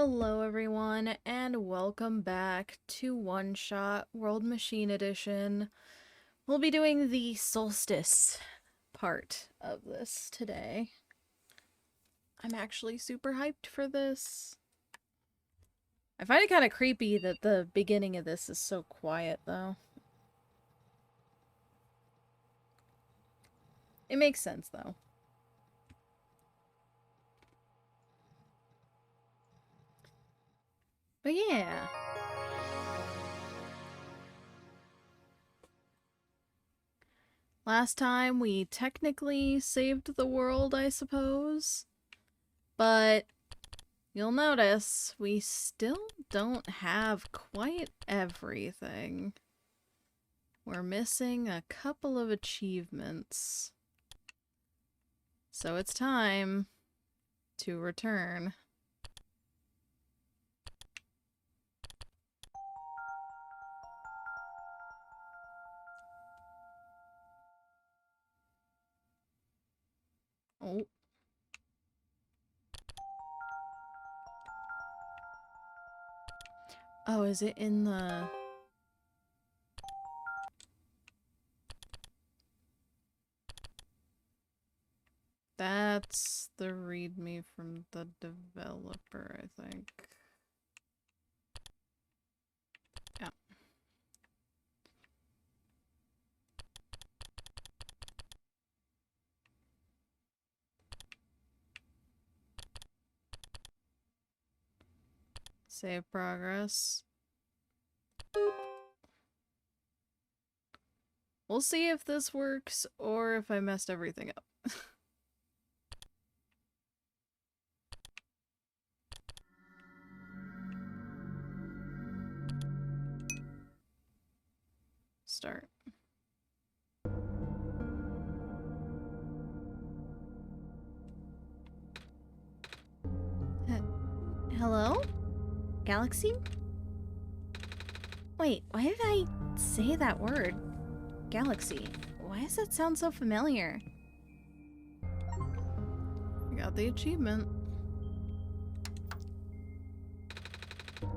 Hello everyone, and welcome back to OneShot World Machine Edition. We'll be doing the solstice part of this today. I'm actually super hyped for this. I find it kind of creepy that the beginning of this is so quiet, though. It makes sense, though. But yeah. Last time we technically saved the world, I suppose. But you'll notice we still don't have quite everything. We're missing a couple of achievements. So it's time to return. Oh. Oh, is it in the... That's the readme from the developer, I think. Yeah. Save progress. Boop. We'll see if this works or if I messed everything up. Start. Hello? Galaxy? Wait, why did I say that word? Galaxy. Why does that sound so familiar? I got the achievement.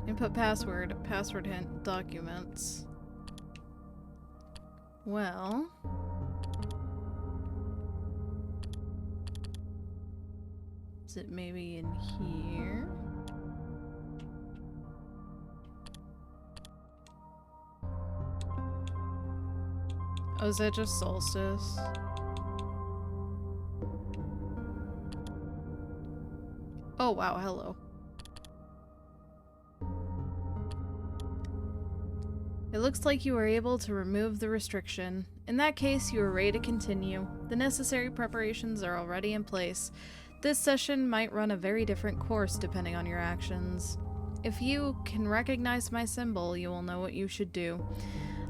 Input password. Password hint. Documents. Well... Is it maybe in here? Oh, is that just solstice? Oh, wow, hello. It looks like you were able to remove the restriction. In that case, you are ready to continue. The necessary preparations are already in place. This session might run a very different course depending on your actions. If you can recognize my symbol, you will know what you should do.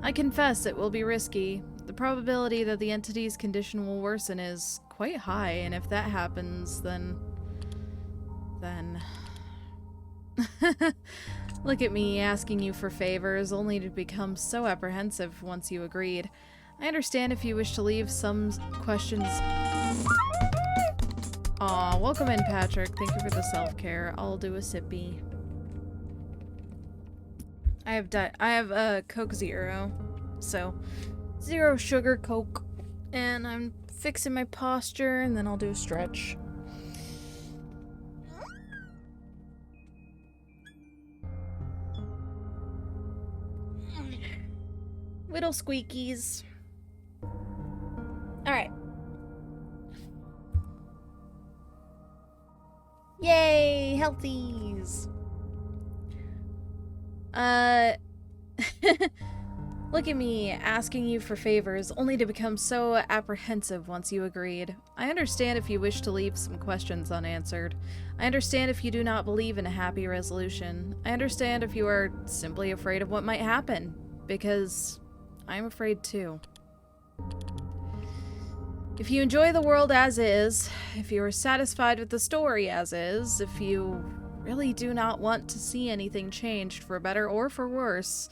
I confess it will be risky. The probability that the entity's condition will worsen is quite high, and if that happens, then... Look at me asking you for favors, only to become so apprehensive once you agreed. I understand if you wish to leave some questions... Aw, welcome in, Patrick. Thank you for the self-care. I'll do a sippy. I have a Coke Zero, so 0 sugar Coke, and I'm fixing my posture, and then I'll do a stretch. Little squeakies. Alright. Yay! Healthies! Look at me, asking you for favors, only to become so apprehensive once you agreed. I understand if you wish to leave some questions unanswered. I understand if you do not believe in a happy resolution. I understand if you are simply afraid of what might happen, because I'm afraid too. If you enjoy the world as is, if you are satisfied with the story as is, if you really do not want to see anything changed for better or for worse,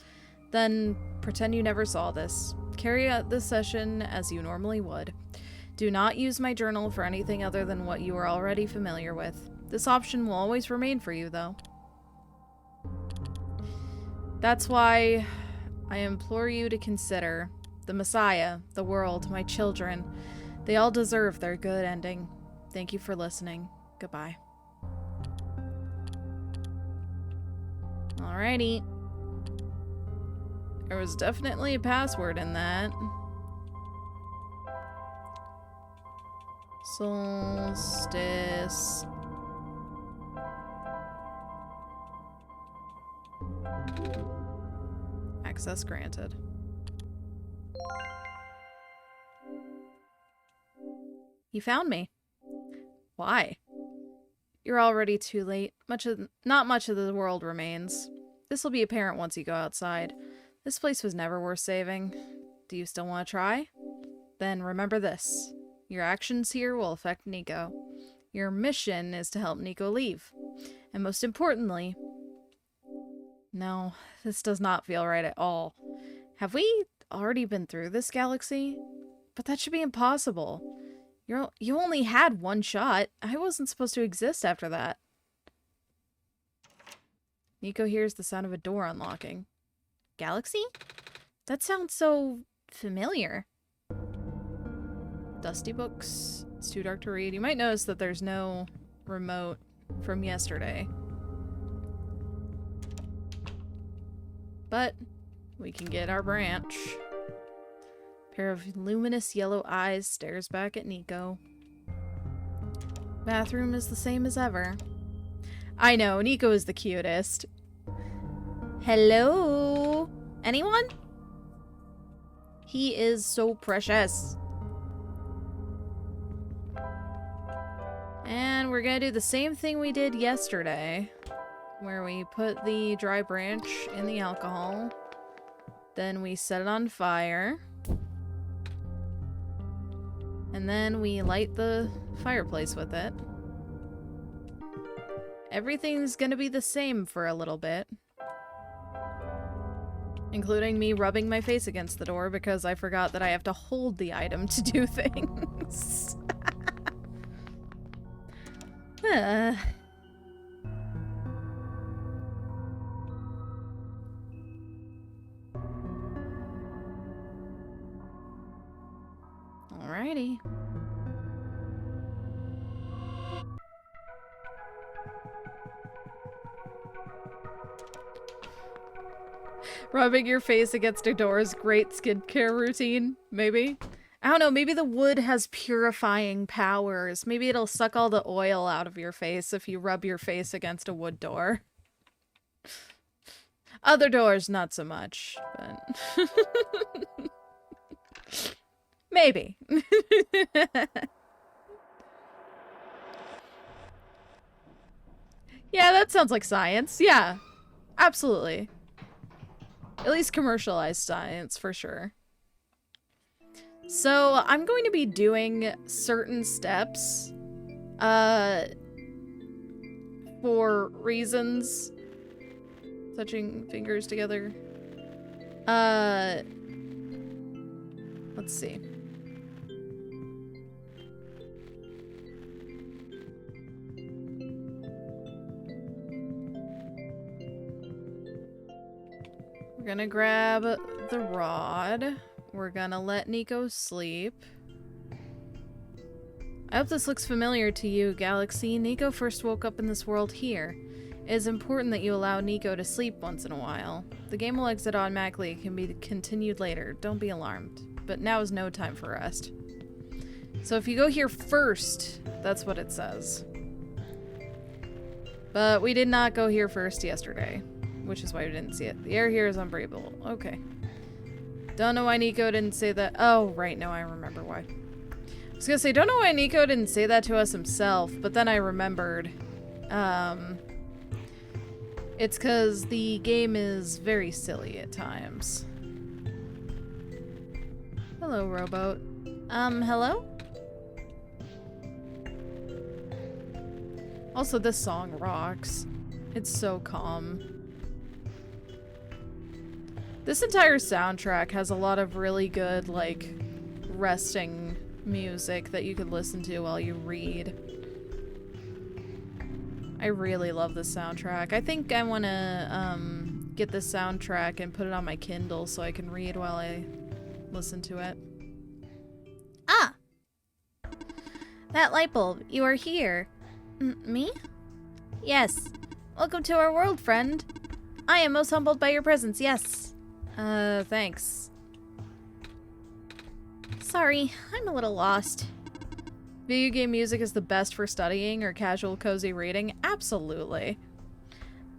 then pretend you never saw this. Carry out this session as you normally would. Do not use my journal for anything other than what you are already familiar with. This option will always remain for you, though. That's why I implore you to consider the Messiah, the world, my children. They all deserve their good ending. Thank you for listening. Goodbye. Alrighty. There was definitely a password in that. Solstice. Access granted. You found me. Why? You're already too late. Not much of the world remains. This will be apparent once you go outside. This place was never worth saving. Do you still want to try? Then remember this. Your actions here will affect Nico. Your mission is to help Nico leave. And most importantly... No, this does not feel right at all. Have we already been through this galaxy? But that should be impossible. You only had one shot. I wasn't supposed to exist after that. Nico hears the sound of a door unlocking. Galaxy? That sounds so familiar. Dusty books. It's too dark to read. You might notice that there's no remote from yesterday. But we can get our branch. Pair of luminous yellow eyes stares back at Nico. Bathroom is the same as ever. I know, Nico is the cutest. Hello? Anyone? He is so precious. And we're gonna do the same thing we did yesterday, where we put the dry branch in the alcohol, then we set it on fire, and then we light the fireplace with it. Everything's gonna be the same for a little bit. Including me rubbing my face against the door because I forgot that I have to hold the item to do things. Alrighty. Rubbing your face against a door is great skincare routine, maybe? I don't know, maybe the wood has purifying powers. Maybe it'll suck all the oil out of your face if you rub your face against a wood door. Other doors, not so much, but... maybe. Yeah, that sounds like science. Yeah, absolutely. At least commercialized science, for sure. So, I'm going to be doing certain steps, for reasons. Touching fingers together. Let's see. We're gonna grab the rod. We're gonna let Nico sleep. I hope this looks familiar to you, Galaxy. Nico first woke up in this world here. It is important that you allow Nico to sleep once in a while. The game will exit automatically. It can be continued later. Don't be alarmed. But now is no time for rest. So if you go here first, that's what it says. But we did not go here first yesterday, which is why we didn't see it. The air here is unbreathable. Okay. Don't know why Nico didn't say that. Oh, right. No, I remember why. I was gonna say, don't know why Nico didn't say that to us himself, but then I remembered. It's because the game is very silly at times. Hello, rowboat. Hello? Also, this song rocks. It's so calm. This entire soundtrack has a lot of really good, like, resting music that you could listen to while you read. I really love this soundtrack. I think I want to, get the soundtrack and put it on my Kindle so I can read while I listen to it. Ah! That light bulb, you are here. Me? Yes. Welcome to our world, friend. I am most humbled by your presence, yes. Thanks. Sorry, I'm a little lost. Video game music is the best for studying or casual cozy reading? Absolutely.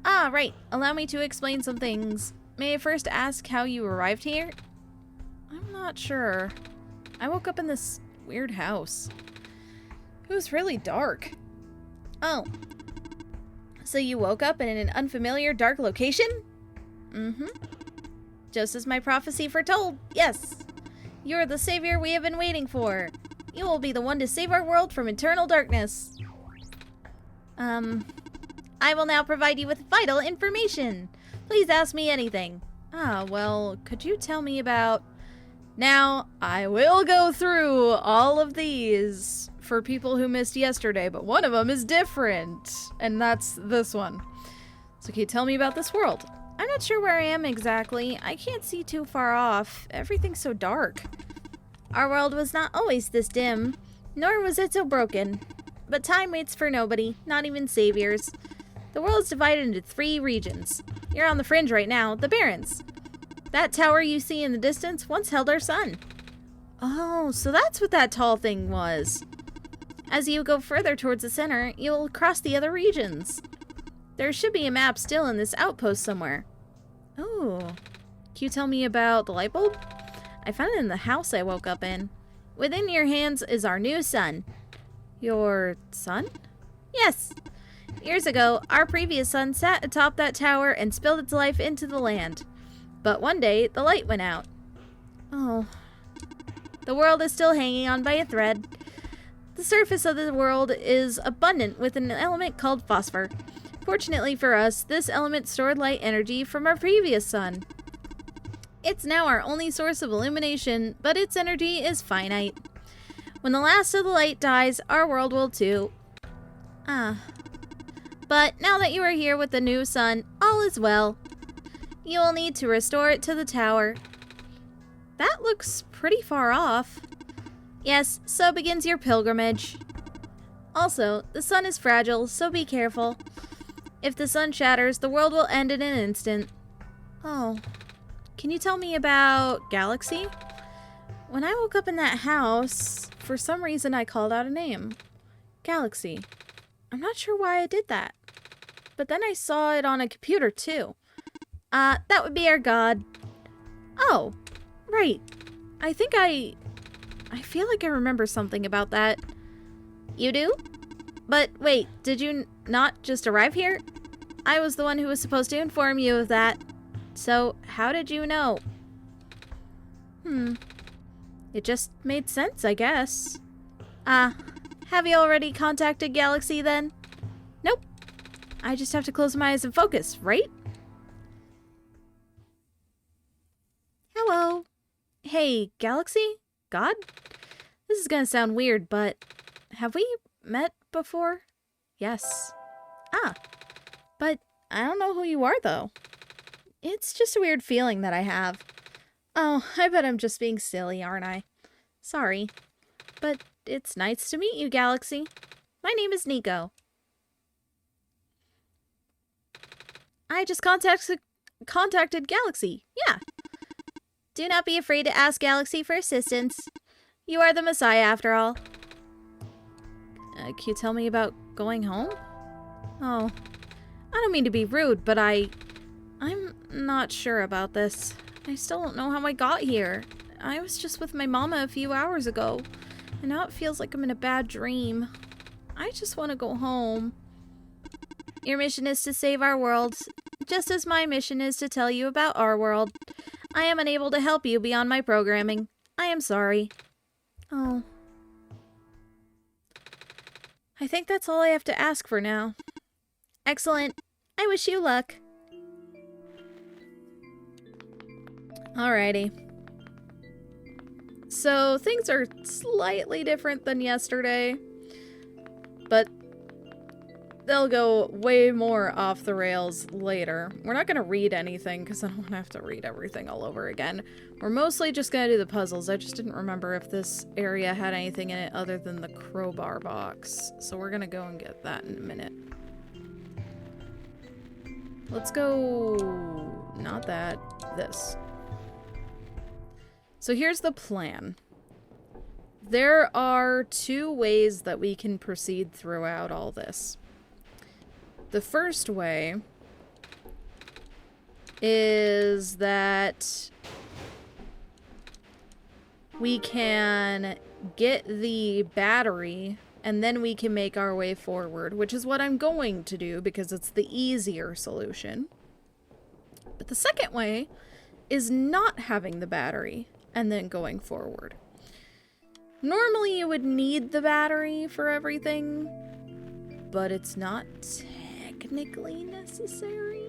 Ah, right. Allow me to explain some things. May I first ask how you arrived here? I'm not sure. I woke up in this weird house. It was really dark. Oh. So you woke up in an unfamiliar dark location? Mm-hmm. Just as my prophecy foretold, yes. You are the savior we have been waiting for. You will be the one to save our world from eternal darkness. I will now provide you with vital information. Please ask me anything. Ah, well, could you tell me about... Now, I will go through all of these for people who missed yesterday, but one of them is different, and that's this one. So can you tell me about this world? I'm not sure where I am exactly. I can't see too far off. Everything's so dark. Our world was not always this dim, nor was it so broken. But time waits for nobody, not even saviors. The world is divided into 3 regions. You're on the fringe right now, the Barrens. That tower you see in the distance once held our sun. Oh, so that's what that tall thing was. As you go further towards the center, you'll cross the other regions. There should be a map still in this outpost somewhere. Oh, can you tell me about the light bulb? I found it in the house I woke up in. Within your hands is our new sun. Your son? Yes. Years ago, our previous sun sat atop that tower and spilled its life into the land. But one day, the light went out. Oh. The world is still hanging on by a thread. The surface of the world is abundant with an element called phosphor. Fortunately for us, this element stored light energy from our previous sun. It's now our only source of illumination, but its energy is finite. When the last of the light dies, our world will too. But now that you are here with the new sun, all is well. You will need to restore it to the tower. That looks pretty far off. Yes, so begins your pilgrimage. Also, the sun is fragile, so be careful. If the sun shatters, the world will end in an instant. Oh. Can you tell me about Galaxy? When I woke up in that house, for some reason I called out a name. Galaxy. I'm not sure why I did that. But then I saw it on a computer too. That would be our god. Oh, right. I feel like I remember something about that. You do? But wait, did you not just arrive here? I was the one who was supposed to inform you of that. So, how did you know? It just made sense, I guess. Have you already contacted Galaxy then? Nope. I just have to close my eyes and focus, right? Hello. Hey, Galaxy? God? This is gonna sound weird, but have we met before? Yes. But I don't know who you are, though. It's just a weird feeling that I have. Oh, I bet I'm just being silly, aren't I? Sorry. But it's nice to meet you, Galaxy. My name is Nico. I just contacted Galaxy. Yeah. Do not be afraid to ask Galaxy for assistance. You are the Messiah, after all. Can you tell me about going home? Oh, I don't mean to be rude, but I'm not sure about this. I still don't know how I got here. I was just with my mama a few hours ago, and now it feels like I'm in a bad dream. I just want to go home. Your mission is to save our world, just as my mission is to tell you about our world. I am unable to help you beyond my programming. I am sorry. Oh. I think that's all I have to ask for now. Excellent. I wish you luck. Alrighty. So, things are slightly different than yesterday, but they'll go way more off the rails later. We're not going to read anything because I don't want to have to read everything all over again. We're mostly just going to do the puzzles. I just didn't remember if this area had anything in it other than the crowbar box. So we're going to go and get that in a minute. Let's go... not that. This. So here's the plan. There are two ways that we can proceed throughout all this. The first way is that we can get the battery and then we can make our way forward, which is what I'm going to do because it's the easier solution. But the second way is not having the battery and then going forward. Normally you would need the battery for everything, but it's not technically necessary.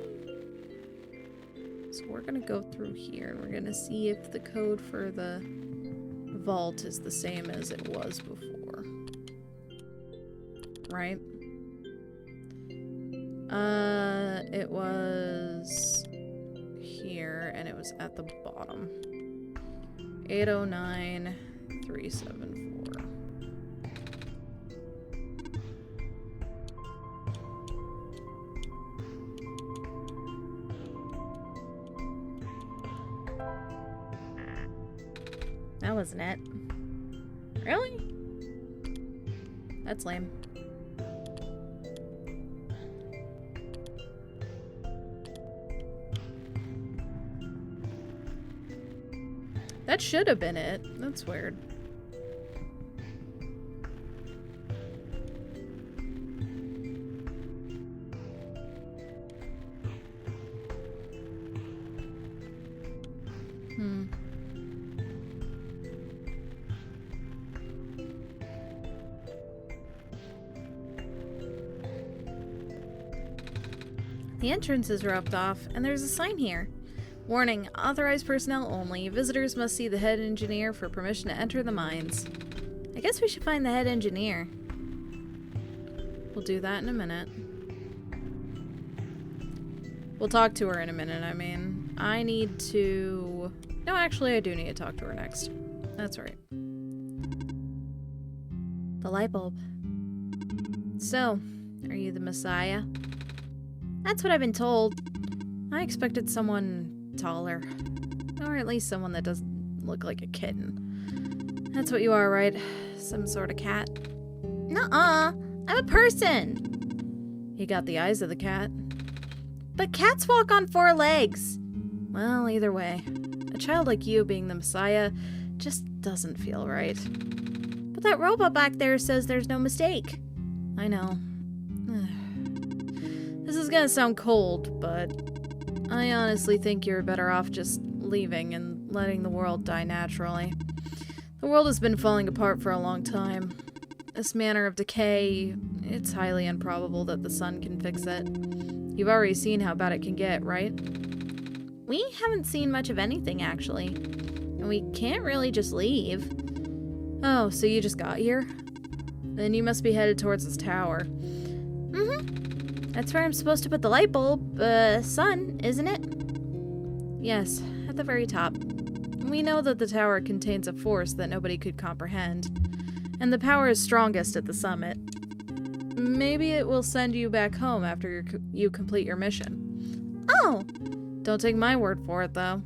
So we're gonna go through here and we're gonna see if the code for the vault is the same as it was before. Right? It was here and it was at the bottom. 809374. That wasn't it. Really? That's lame. That should have been it. That's weird. The entrance is roped off, and there's a sign here. Warning, authorized personnel only. Visitors must see the head engineer for permission to enter the mines. I guess we should find the head engineer. We'll do that in a minute. We'll talk to her in a minute, I mean. I need to... No, actually, I do need to talk to her next. That's right. The light bulb. So, are you the Messiah? That's what I've been told. I expected someone taller. Or at least someone that doesn't look like a kitten. That's what you are, right? Some sort of cat? Nuh-uh. I'm a person. You got the eyes of the cat. But cats walk on 4 legs. Well, either way. A child like you being the Messiah just doesn't feel right. But that robot back there says there's no mistake. I know. This is gonna sound cold, but I honestly think you're better off just leaving and letting the world die naturally. The world has been falling apart for a long time. This manner of decay, it's highly improbable that the sun can fix it. You've already seen how bad it can get, right? We haven't seen much of anything, actually. And we can't really just leave. Oh, so you just got here? Then you must be headed towards this tower. Mm-hmm. That's where I'm supposed to put the light bulb, sun, isn't it? Yes, at the very top. We know that the tower contains a force that nobody could comprehend, and the power is strongest at the summit. Maybe it will send you back home after you complete your mission. Oh! Don't take my word for it, though.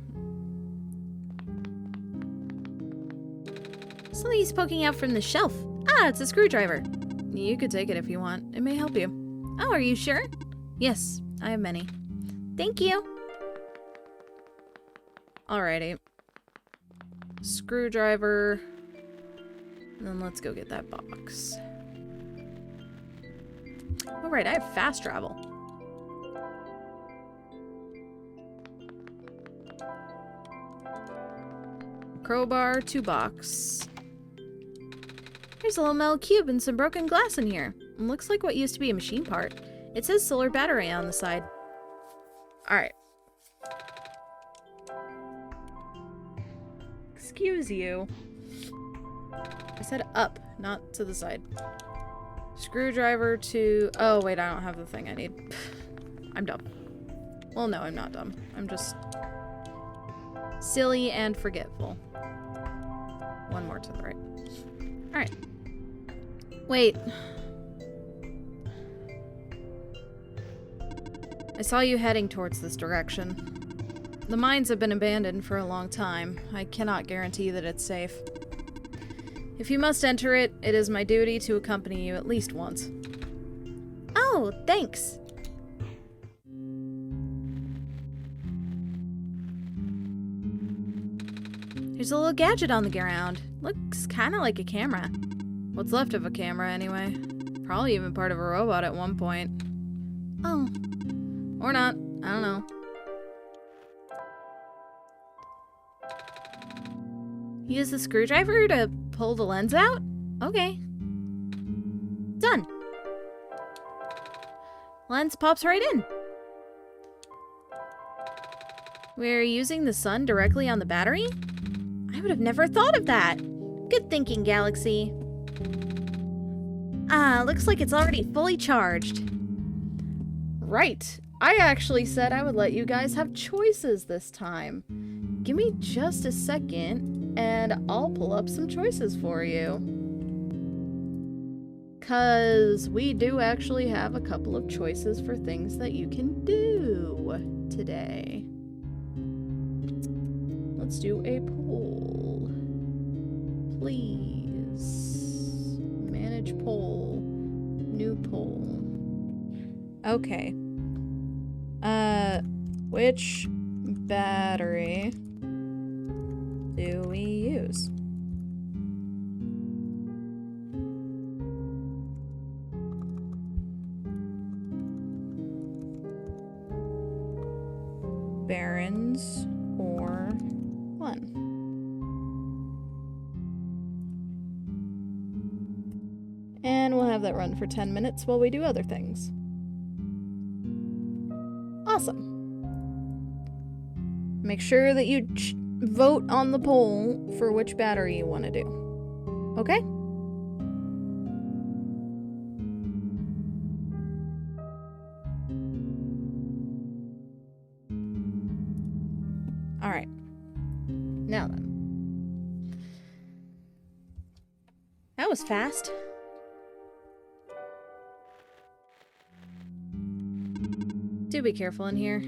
Something's poking out from the shelf. Ah, it's a screwdriver. You could take it if you want. It may help you. Oh, are you sure? Yes, I have many. Thank you. Alrighty. Screwdriver. And then let's go get that box. Alright, I have fast travel. Crowbar, 2 box. There's a little metal cube and some broken glass in here. It looks like what used to be a machine part. It says solar battery on the side. Alright. Excuse you. I said up, not to the side. Screwdriver to... Oh, wait, I don't have the thing I need. I'm dumb. Well, no, I'm not dumb. I'm just silly and forgetful. One more to the right. Alright. Wait. I saw you heading towards this direction. The mines have been abandoned for a long time. I cannot guarantee that it's safe. If you must enter it, it is my duty to accompany you at least once. Oh, thanks. There's a little gadget on the ground. Looks kind of like a camera. What's left of a camera, anyway. Probably even part of a robot at one point. Oh. Or not. I don't know. Use the screwdriver to pull the lens out? Okay. Done. Lens pops right in. We're using the sun directly on the battery? I would have never thought of that. Good thinking, Galaxy. Ah, looks like it's already fully charged. Right. I actually said I would let you guys have choices this time. Give me just a second, and I'll pull up some choices for you. 'Cause we do actually have a couple of choices for things that you can do today. Let's do a poll. Please. Manage poll. New poll. Okay. Which battery do we use? Barons or one? And we'll have that run for 10 minutes while we do other things. Awesome. Make sure that you vote on the poll for which battery you want to do. Okay? Alright. Now then. That was fast. Do be careful in here.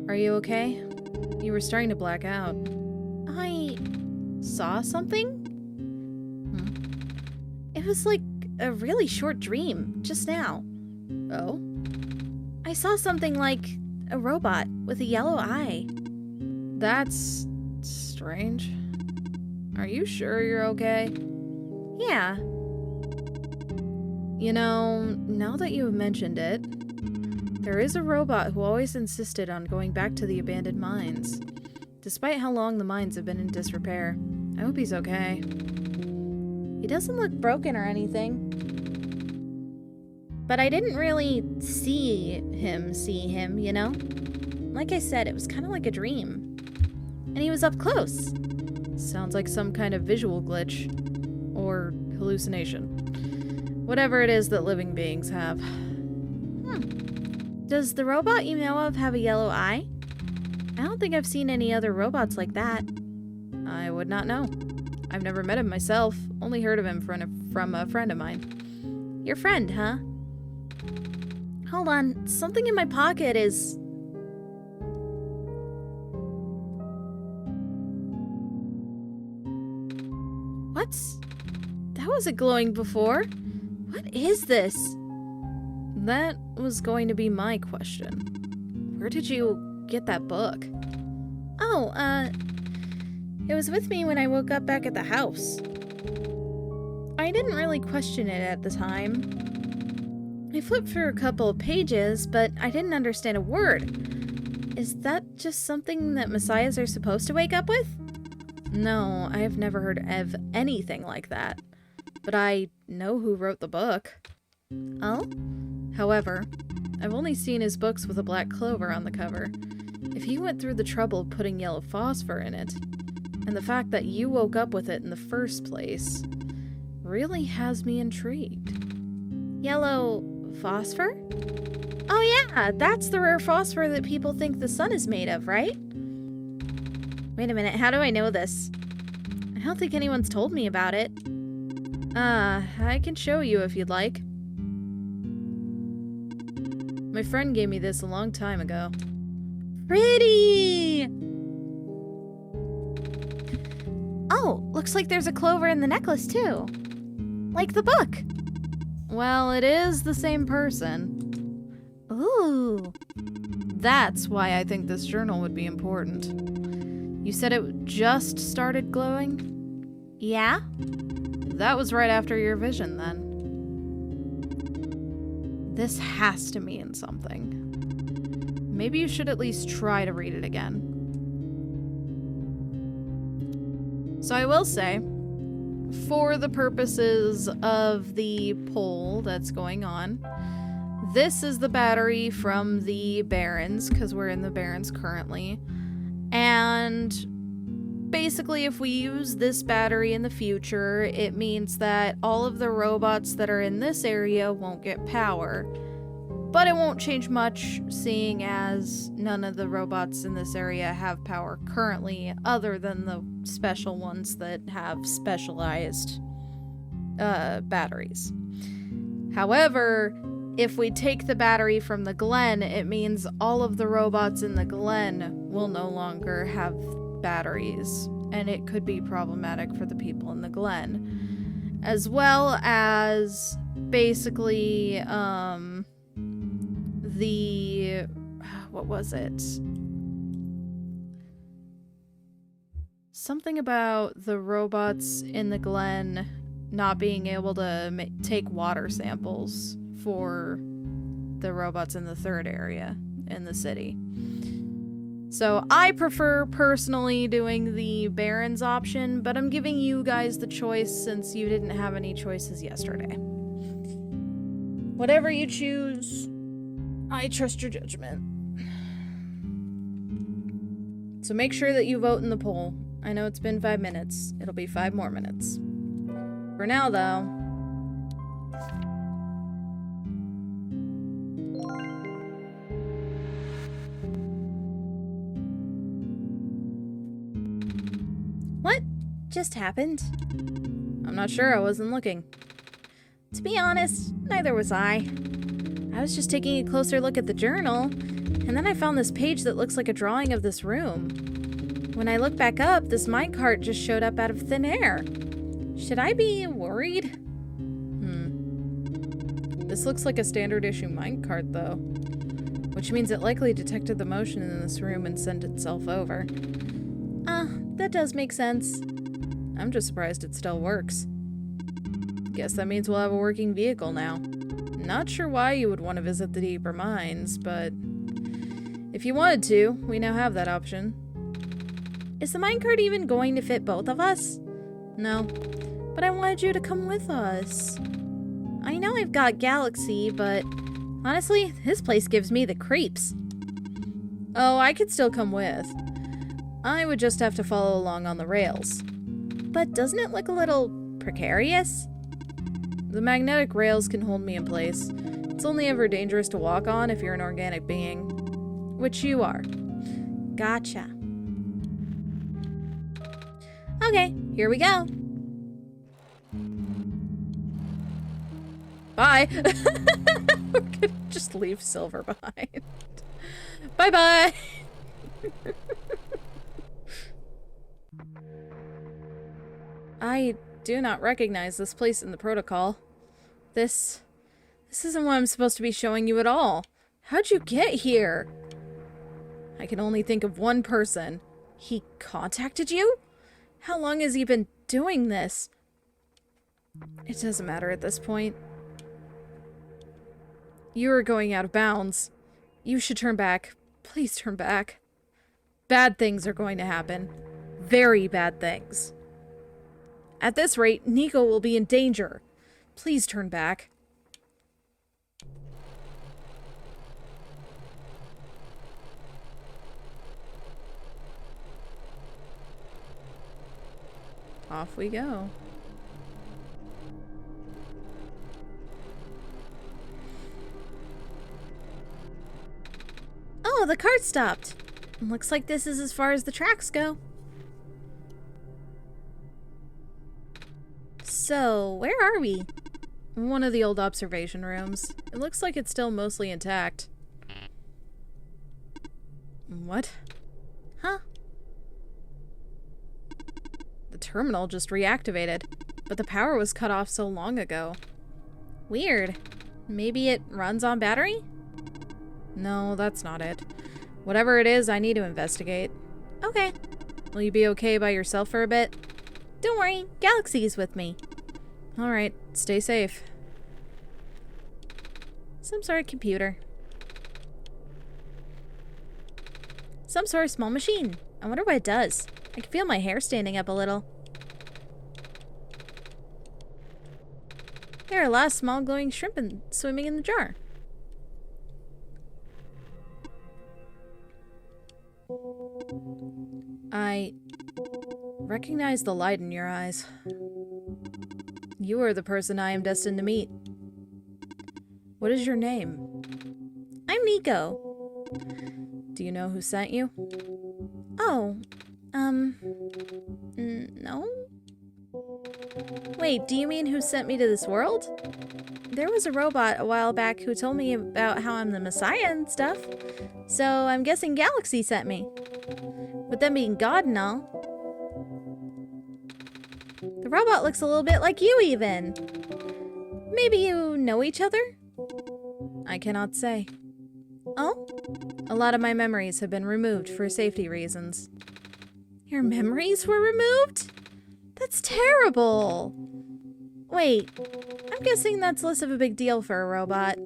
Are you okay? You were starting to black out. I saw something? It was like a really short dream just now. Oh? I saw something like a robot with a yellow eye. That's strange. Are you sure you're okay? Yeah. You know, now that you have mentioned it, there is a robot who always insisted on going back to the abandoned mines. Despite how long the mines have been in disrepair. I hope he's okay. He doesn't look broken or anything. But I didn't really see him, you know? Like I said, it was kind of like a dream. And he was up close. Sounds like some kind of visual glitch. Or hallucination. Whatever it is that living beings have. Does the robot you know of have a yellow eye? I don't think I've seen any other robots like that. I would not know. I've never met him myself, only heard of him from a friend of mine. Your friend, huh? Hold on, something in my pocket is... That wasn't glowing before. What is this? That was going to be my question. Where did you get that book? Oh, it was with me when I woke up back at the house. I didn't really question it at the time. I flipped through a couple of pages, but I didn't understand a word. Is that just something that messiahs are supposed to wake up with? No, I have never heard of anything like that. But I know who wrote the book. Oh? However, I've only seen his books with a black clover on the cover. If he went through the trouble of putting yellow phosphor in it, and the fact that you woke up with it in the first place, really has me intrigued. Yellow phosphor? Oh yeah, that's the rare phosphor that people think the sun is made of, right? Wait a minute, how do I know this? I don't think anyone's told me about it. I can show you if you'd like. My friend gave me this a long time ago. Pretty! Oh, looks like there's a clover in the necklace too. Like the book. Well, it is the same person. Ooh. That's why I think this journal would be important. You said it just started glowing? Yeah? That was right after your vision, then. This has to mean something. Maybe you should at least try to read it again. So I will say, for the purposes of the poll that's going on, this is the battery from the Barrens, because we're in the Barrens currently. And basically, if we use this battery in the future, it means that all of the robots that are in this area won't get power. But it won't change much, seeing as none of the robots in this area have power currently, other than the special ones that have specialized batteries. However, if we take the battery from the Glen, it means all of the robots in the Glen will no longer have batteries, and it could be problematic for the people in the Glen. As well as basically, what was it? Something about the robots in the Glen not being able to take water samples for the robots in the third area in the city. So I prefer personally doing the Barrens option, but I'm giving you guys the choice since you didn't have any choices yesterday. Whatever you choose, I trust your judgment. So make sure that you vote in the poll. I know it's been 5 minutes. It'll be 5 more minutes. For now, though, what just happened? I'm not sure. I wasn't looking. To be honest, neither was I. I was just taking a closer look at the journal, and then I found this page that looks like a drawing of this room. When I looked back up, this minecart just showed up out of thin air. Should I be worried? This looks like a standard issue minecart, though. Which means it likely detected the motion in this room and sent itself over. That does make sense. I'm just surprised it still works. Guess that means we'll have a working vehicle now. Not sure why you would want to visit the deeper mines, but if you wanted to, we now have that option. Is the minecart even going to fit both of us? No, but I wanted you to come with us. I know I've got Galaxy, but honestly, this place gives me the creeps. Oh, I could still come with. I would just have to follow along on the rails. But doesn't it look a little precarious? The magnetic rails can hold me in place. It's only ever dangerous to walk on if you're an organic being. Which you are. Gotcha. Okay, here we go. Bye. We're gonna just leave Silver behind. Bye-bye. I do not recognize this place in the protocol. This isn't what I'm supposed to be showing you at all. How'd you get here? I can only think of one person. He contacted you? How long has he been doing this? It doesn't matter at this point. You are going out of bounds. You should turn back. Please turn back. Bad things are going to happen. Very bad things. At this rate, Nico will be in danger. Please turn back. Off we go. Oh, the cart stopped. Looks like this is as far as the tracks go. So, where are we? One of the old observation rooms. It looks like it's still mostly intact. What? Huh? The terminal just reactivated, but the power was cut off so long ago. Weird. Maybe it runs on battery? No, that's not it. Whatever it is, I need to investigate. Okay. Will you be okay by yourself for a bit? Don't worry, Galaxy's with me. Alright, stay safe. Some sort of computer. Some sort of small machine. I wonder what it does. I can feel my hair standing up a little. There are a lot of small glowing shrimp swimming in the jar. I recognize the light in your eyes. You are the person I am destined to meet. What is your name? I'm Nico. Do you know who sent you? Oh, no? Wait, do you mean who sent me to this world? There was a robot a while back who told me about how I'm the Messiah and stuff. So I'm guessing Galaxy sent me. With them being God and all. The robot looks a little bit like you even. Maybe you know each other? I cannot say. Oh? A lot of my memories have been removed for safety reasons. Your memories were removed? That's terrible. Wait, I'm guessing that's less of a big deal for a robot.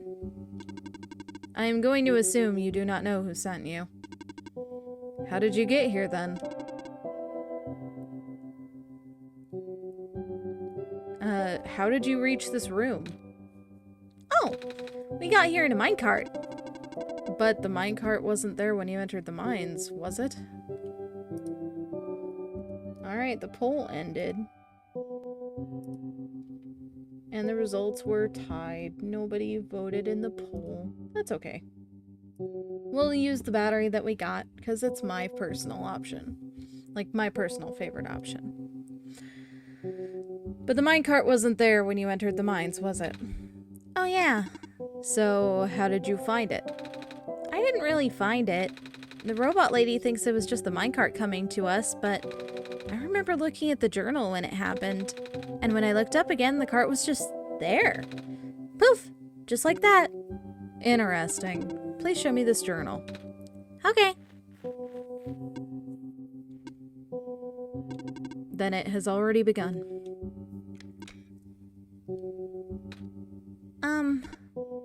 I am going to assume you do not know who sent you. How did you get here then? How did you reach this room? Oh, we got here in a minecart. But the minecart wasn't there when you entered the mines, was it? Alright, the poll ended. And the results were tied. Nobody voted in the poll. That's okay. We'll use the battery that we got, because it's my personal option. Like, my personal favorite option. But the minecart wasn't there when you entered the mines, was it? Oh yeah. So, how did you find it? I didn't really find it. The robot lady thinks it was just the minecart coming to us, but I remember looking at the journal when it happened. And when I looked up again, the cart was just there. Poof! Just like that. Interesting. Please show me this journal. Okay. Then it has already begun.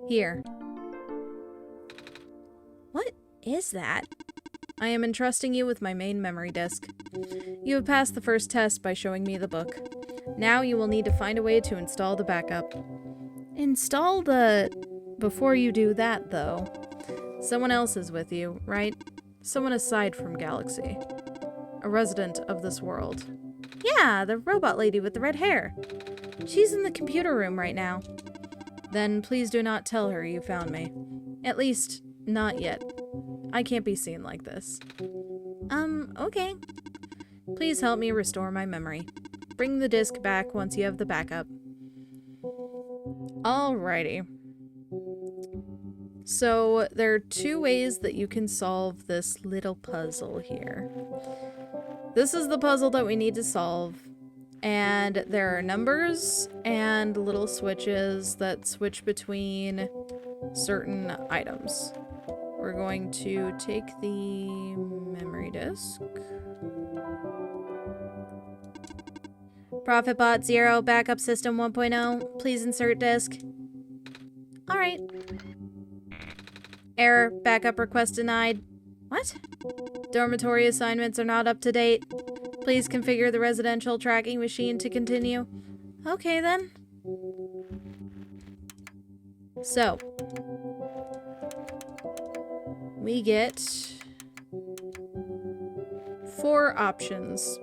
Here. What is that? I am entrusting you with my main memory disk. You have passed the first test by showing me the book. Now you will need to find a way to install the backup. Install the... Before you do that, though, someone else is with you, right? Someone aside from Galaxy. A resident of this world. Yeah, the robot lady with the red hair. She's in the computer room right now. Then please do not tell her you found me. At least, not yet. I can't be seen like this. Okay. Please help me restore my memory. Bring the disk back once you have the backup. Alrighty. So, there are two ways that you can solve this little puzzle here. This is the puzzle that we need to solve. And there are numbers and little switches that switch between certain items. We're going to take the memory disk. Profitbot 0, backup system 1.0. Please insert disk. Alright. Error, backup request denied. What? Dormitory assignments are not up to date. Please configure the residential tracking machine to continue. Okay then. So, we get 4 options.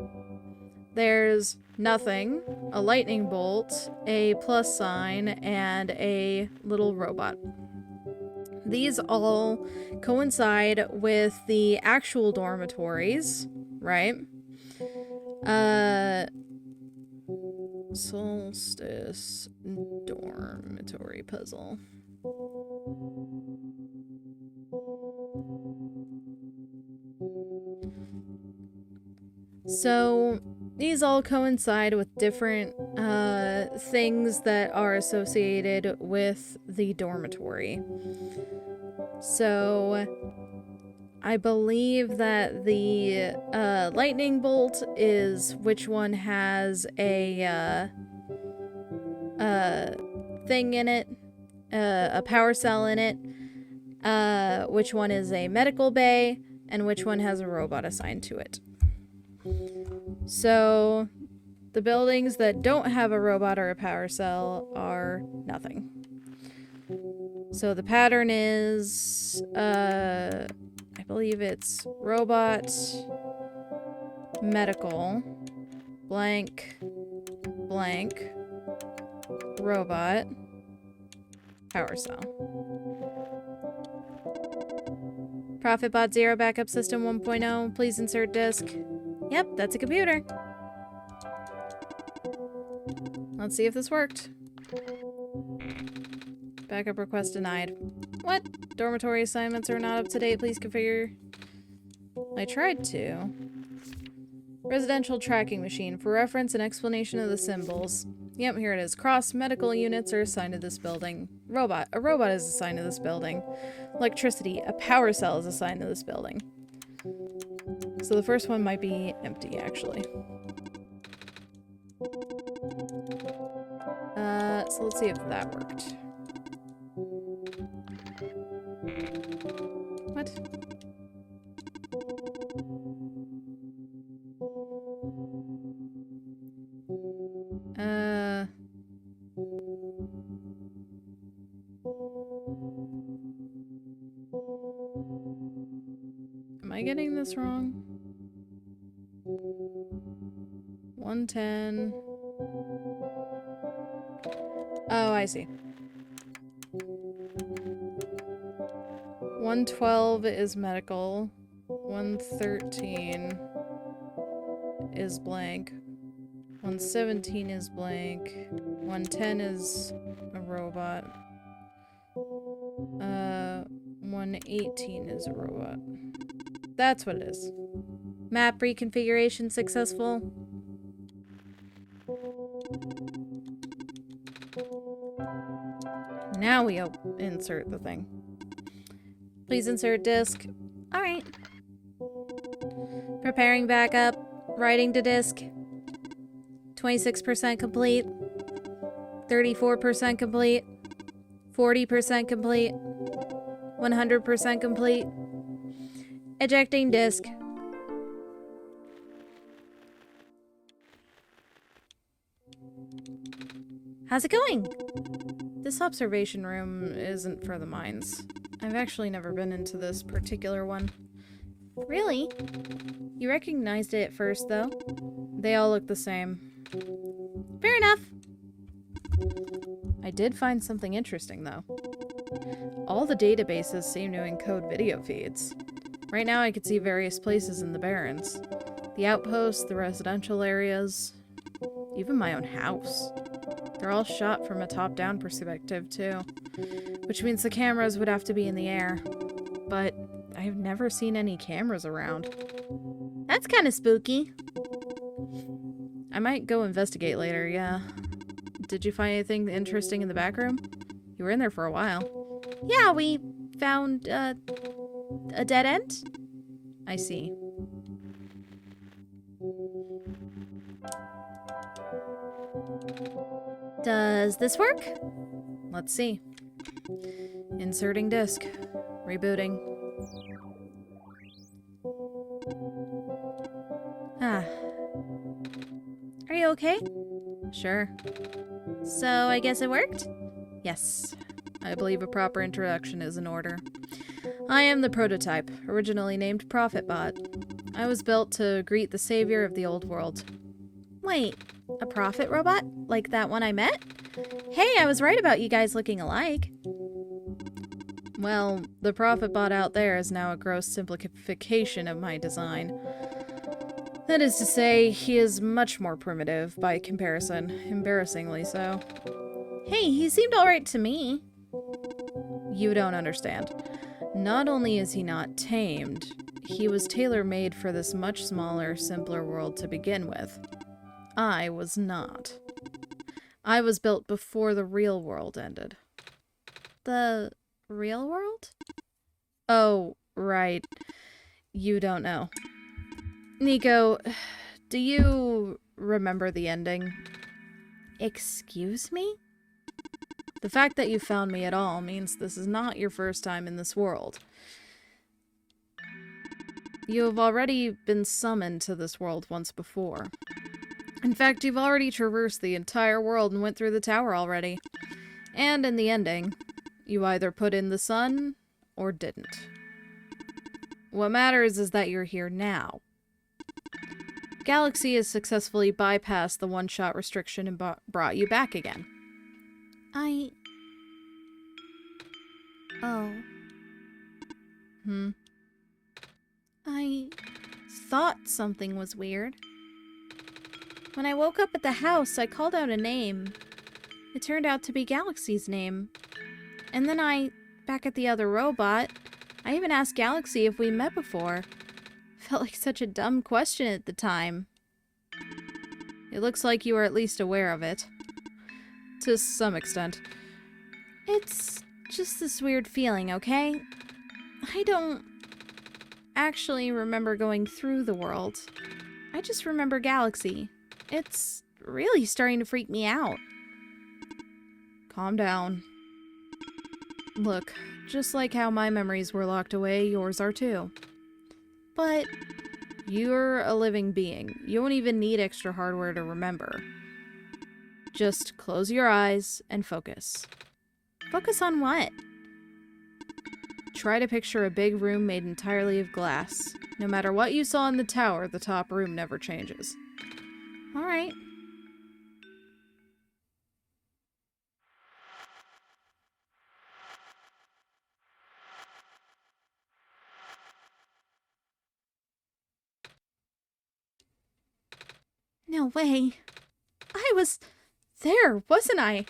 There's nothing, a lightning bolt, a plus sign, and a little robot. These all coincide with the actual dormitories, right? Solstice dormitory puzzle. So these all coincide with different things that are associated with the dormitory. So I believe that the lightning bolt is which one has a thing in it, a power cell in it, which one is a medical bay, and which one has a robot assigned to it. So the buildings that don't have a robot or a power cell are nothing. So the pattern is, I believe it's robot, medical, blank, blank, robot, power cell. ProfitBot 0 backup system 1.0. Please insert disk. Yep, that's a computer. Let's see if this worked. Backup request denied. What? Dormitory assignments are not up to date. Please configure. I tried to. Residential tracking machine. For reference and explanation of the symbols. Yep, here it is. Cross medical units are assigned to this building. Robot. A robot is assigned to this building. Electricity. A power cell is assigned to this building. So the first one might be empty, actually. So let's see if that worked. What? Am I getting this wrong? 110. Oh, I see. 112 is medical. 113 is blank. 117 is blank. 110 is a robot. 118 is a robot. That's what it is. Map reconfiguration successful. Now we insert the thing. Please insert disk. Alright. Preparing backup. Writing to disk. 26% complete. 34% complete. 40% complete. 100% complete. Ejecting disk. How's it going? This observation room isn't for the mines. I've actually never been into this particular one. Really? You recognized it at first, though? They all look the same. Fair enough. I did find something interesting, though. All the databases seem to encode video feeds. Right now I could see various places in the Barrens. The outposts, the residential areas, even my own house. They're all shot from a top-down perspective, too. Which means the cameras would have to be in the air. But I've never seen any cameras around. That's kind of spooky. I might go investigate later, yeah. Did you find anything interesting in the back room? You were in there for a while. Yeah, we found, a dead end? I see. Does this work? Let's see. Inserting disk. Rebooting. Ah. Are you okay? Sure. So I guess it worked? Yes. I believe a proper introduction is in order. I am the prototype, originally named ProfitBot. I was built to greet the savior of the old world. Wait, a prophet robot? Like that one I met? Hey, I was right about you guys looking alike. Well, the prophet bot out there is now a gross simplification of my design. That is to say, he is much more primitive by comparison, embarrassingly so. Hey, he seemed alright to me. You don't understand. Not only is he not tamed, he was tailor-made for this much smaller, simpler world to begin with. I was not. I was built before the real world ended. The real world? Oh, right. You don't know. Nico, do you remember the ending? Excuse me? The fact that you found me at all means this is not your first time in this world. You have already been summoned to this world once before. In fact, you've already traversed the entire world and went through the tower already. And in the ending, you either put in the sun or didn't. What matters is that you're here now. Galaxy has successfully bypassed the one-shot restriction and brought you back again. Oh. Hmm? I thought something was weird. When I woke up at the house, I called out a name. It turned out to be Galaxy's name. And then back at the other robot, I even asked Galaxy if we met before. Felt like such a dumb question at the time. It looks like you are at least aware of it. To some extent. It's just this weird feeling, okay? I don't actually remember going through the world. I just remember Galaxy. It's really starting to freak me out. Calm down. Look, just like how my memories were locked away, yours are too. But you're a living being. You don't even need extra hardware to remember. Just close your eyes and focus. Focus on what? Try to picture a big room made entirely of glass. No matter what you saw in the tower, the top room never changes. Alright. No way. I was there, wasn't I?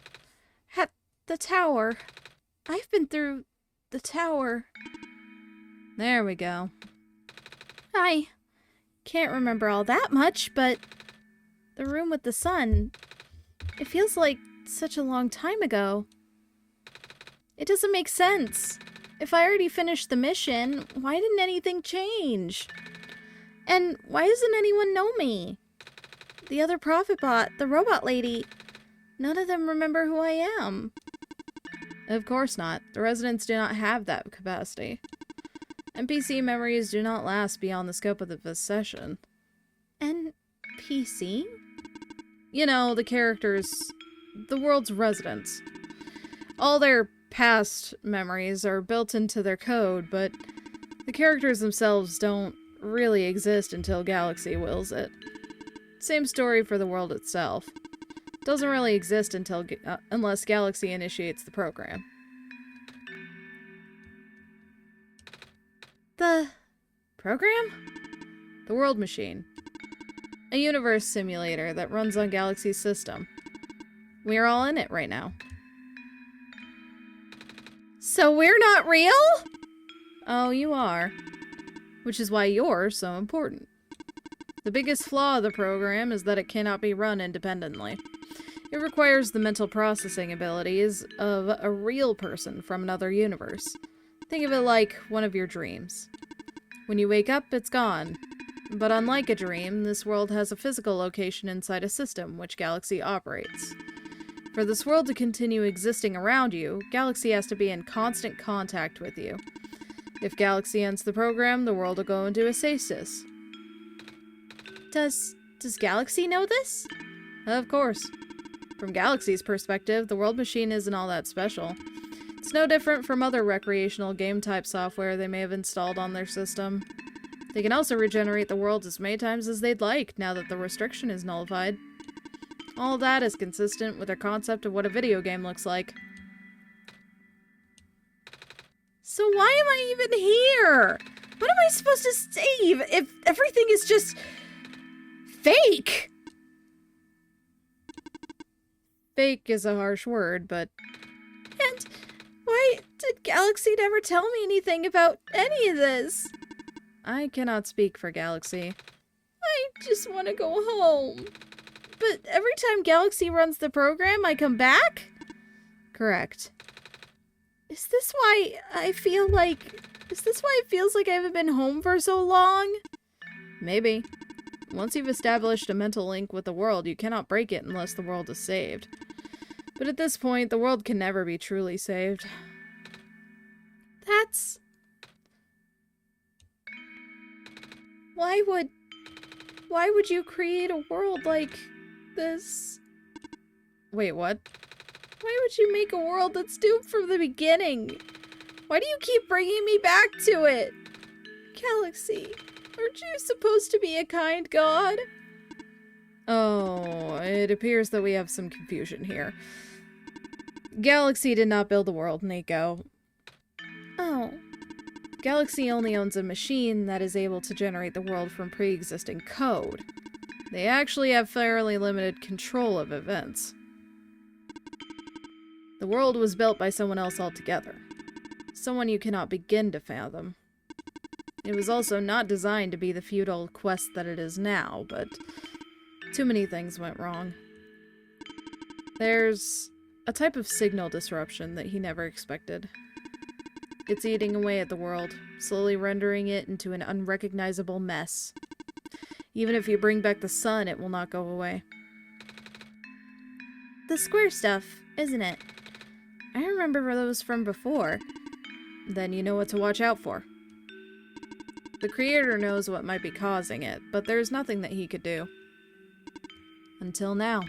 At the tower. I've been through the tower. There we go. I can't remember all that much, but the room with the sun, it feels like such a long time ago. It doesn't make sense. If I already finished the mission, why didn't anything change? And why doesn't anyone know me? The other prophet bot, the robot lady, none of them remember who I am. Of course not. The residents do not have that capacity. NPC memories do not last beyond the scope of the session. NPC? You know, the characters, the world's residents. All their past memories are built into their code, but the characters themselves don't really exist until Galaxy wills it. Same story for the world itself. Doesn't really exist until unless Galaxy initiates the program. The program? The World Machine. A universe simulator that runs on Galaxy's system. We are all in it right now. So we're not real? Oh, you are. Which is why you're so important. The biggest flaw of the program is that it cannot be run independently. It requires the mental processing abilities of a real person from another universe. Think of it like one of your dreams. When you wake up, it's gone. But unlike a dream, this world has a physical location inside a system which Galaxy operates. For this world to continue existing around you, Galaxy has to be in constant contact with you. If Galaxy ends the program, the world will go into a stasis. Does Galaxy know this? Of course. From Galaxy's perspective, the World Machine isn't all that special. It's no different from other recreational game-type software they may have installed on their system. They can also regenerate the world as many times as they'd like, now that the restriction is nullified. All that is consistent with their concept of what a video game looks like. So why am I even here? What am I supposed to save if everything is just fake? Fake is a harsh word, but... And why did Galaxy never tell me anything about any of this? I cannot speak for Galaxy. I just want to go home. But every time Galaxy runs the program, I come back? Correct. Is this why it feels like I haven't been home for so long? Maybe. Once you've established a mental link with the world, you cannot break it unless the world is saved. But at this point, the world can never be truly saved. That's... Why would you create a world like this? Wait, what? Why would you make a world that's doomed from the beginning? Why do you keep bringing me back to it? Galaxy, aren't you supposed to be a kind god? Oh, it appears that we have some confusion here. Galaxy did not build the world, Nico. Oh. Galaxy only owns a machine that is able to generate the world from pre-existing code. They actually have fairly limited control of events. The world was built by someone else altogether. Someone you cannot begin to fathom. It was also not designed to be the futile quest that it is now, but too many things went wrong. There's a type of signal disruption that he never expected. It's eating away at the world, slowly rendering it into an unrecognizable mess. Even if you bring back the sun, it will not go away. The square stuff, isn't it? I remember those from before. Then you know what to watch out for. The creator knows what might be causing it, but there's nothing that he could do. Until now.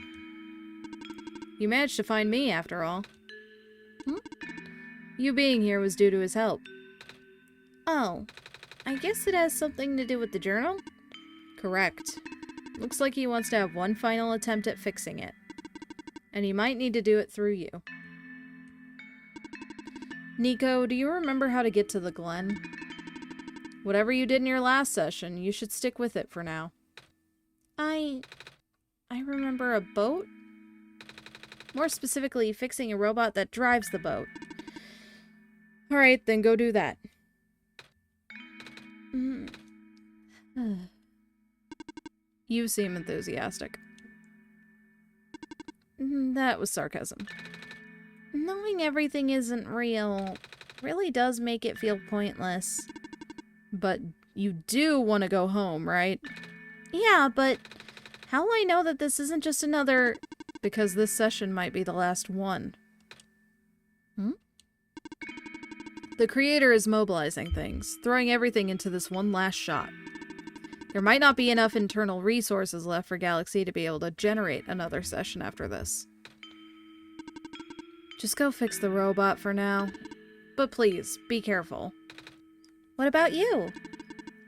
You managed to find me, after all. You being here was due to his help. Oh, I guess it has something to do with the journal? Correct. Looks like he wants to have one final attempt at fixing it. And he might need to do it through you. Nico, do you remember how to get to the Glen? Whatever you did in your last session, you should stick with it for now. I remember a boat? More specifically, fixing a robot that drives the boat. Alright, then go do that. You seem enthusiastic. That was sarcasm. Knowing everything isn't real really does make it feel pointless. But you do want to go home, right? Yeah, but how will I know that this isn't just another... Because this session might be the last one. The creator is mobilizing things, throwing everything into this one last shot. There might not be enough internal resources left for Galaxy to be able to generate another session after this. Just go fix the robot for now. But please, be careful. What about you?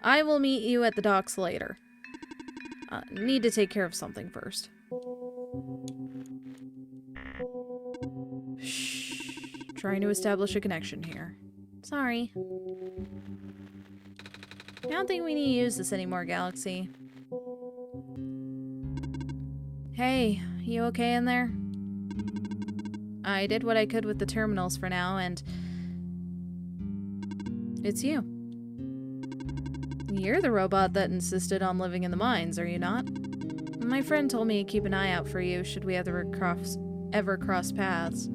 I will meet you at the docks later. Need to take care of something first. Shh. Trying to establish a connection here. Sorry. I don't think we need to use this anymore, Galaxy. Hey, you okay in there? I did what I could with the terminals for now, and... It's you. You're the robot that insisted on living in the mines, are you not? My friend told me to keep an eye out for you should we ever cross paths.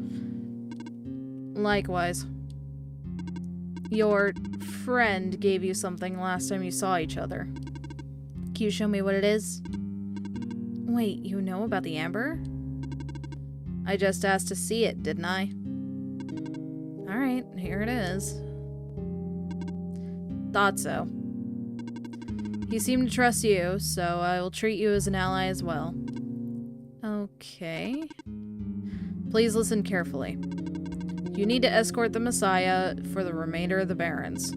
Likewise. Your friend gave you something last time you saw each other. Can you show me what it is? Wait, you know about the amber? I just asked to see it, didn't I? Alright, here it is. Thought so. He seemed to trust you, so I will treat you as an ally as well. Okay. Please listen carefully. You need to escort the Messiah for the remainder of the Barrens.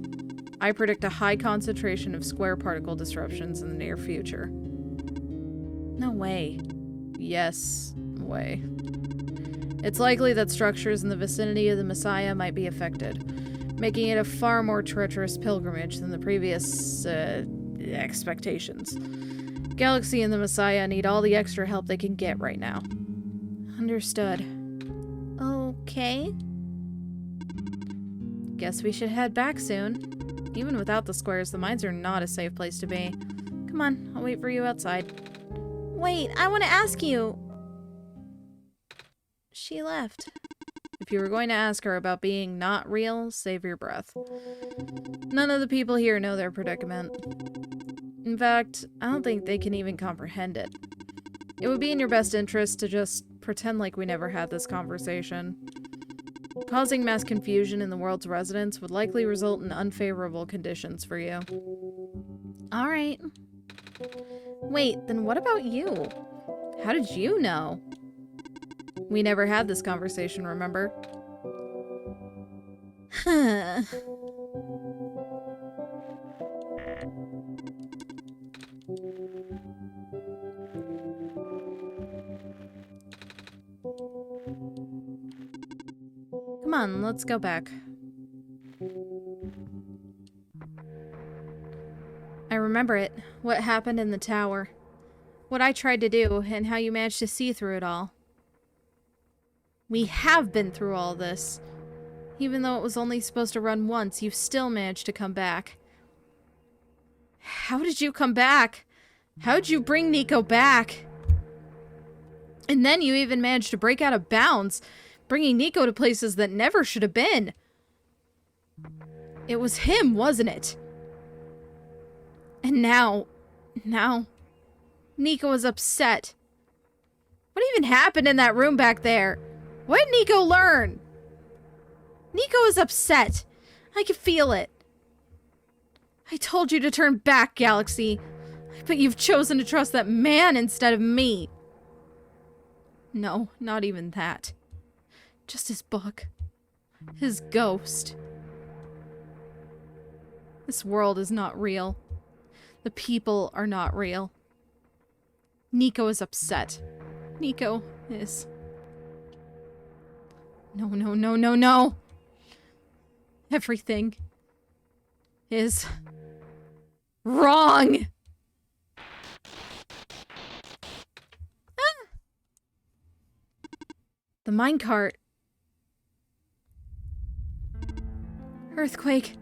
I predict a high concentration of square particle disruptions in the near future. No way. Yes, way. It's likely that structures in the vicinity of the Messiah might be affected, making it a far more treacherous pilgrimage than the previous, expectations. Galaxy and the Messiah need all the extra help they can get right now. Understood. Okay. Guess we should head back soon. Even without the squares, the mines are not a safe place to be. Come on, I'll wait for you outside. Wait, I want to ask you. She left. If you were going to ask her about being not real, save your breath. None of the people here know their predicament. In fact, I don't think they can even comprehend it. It would be in your best interest to just pretend like we never had this conversation. Causing mass confusion in the world's residents would likely result in unfavorable conditions for you. Alright. Wait, then what about you? How did you know? We never had this conversation, remember? Huh. Come on, let's go back. I remember it. What happened in the tower. What I tried to do, and how you managed to see through it all. We have been through all this. Even though it was only supposed to run once, you still managed to come back. How did you come back? How'd you bring Nico back? And then you even managed to break out of bounds, bringing Nico to places that never should have been. It was him, wasn't it? And now, Nico is upset. What even happened in that room back there? What did Nico learn? Nico is upset. I can feel it. I told you to turn back, Galaxy. But you've chosen to trust that man instead of me. No, not even that. Just his book. His ghost. This world is not real. The people are not real. Nico is upset. Nico is... No. Everything is wrong. The minecart. Earthquake.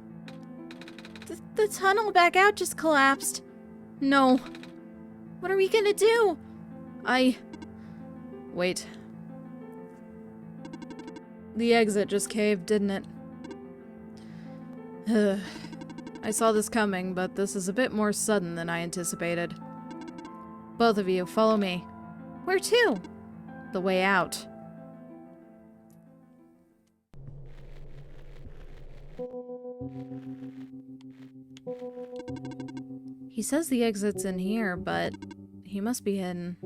The tunnel back out just collapsed. No. What are we gonna do? Wait. The exit just caved, didn't it? I saw this coming, but this is a bit more sudden than I anticipated. Both of you, follow me. Where to? The way out. He says the exit's in here, but he must be hidden.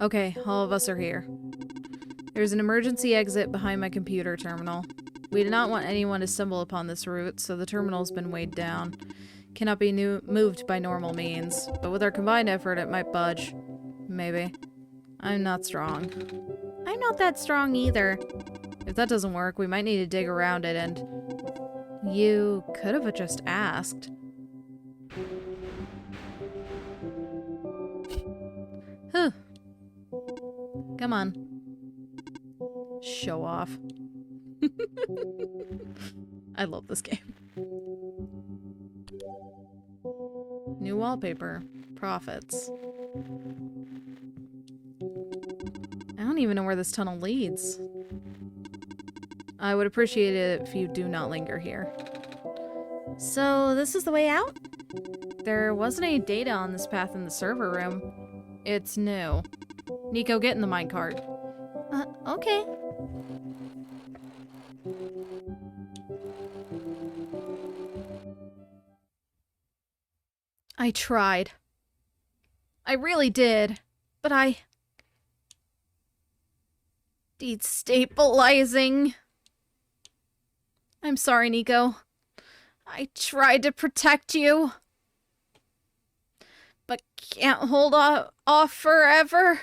Okay, all of us are here. There's an emergency exit behind my computer terminal. We do not want anyone to stumble upon this route, so the terminal's been weighed down. Cannot be moved by normal means, but with our combined effort it might budge. Maybe. I'm not strong. I'm not that strong either. If that doesn't work, we might need to dig around it and... You could have just asked. Huh. Come on. Show off. I love this game. New wallpaper. Profits. I don't even know where this tunnel leads. I would appreciate it if you do not linger here. So, this is the way out? There wasn't any data on this path in the server room. It's new. Nico, get in the minecart. Okay. I tried. I really did. But I... Destabilizing. I'm sorry, Nico. I tried to protect you, but can't hold off forever.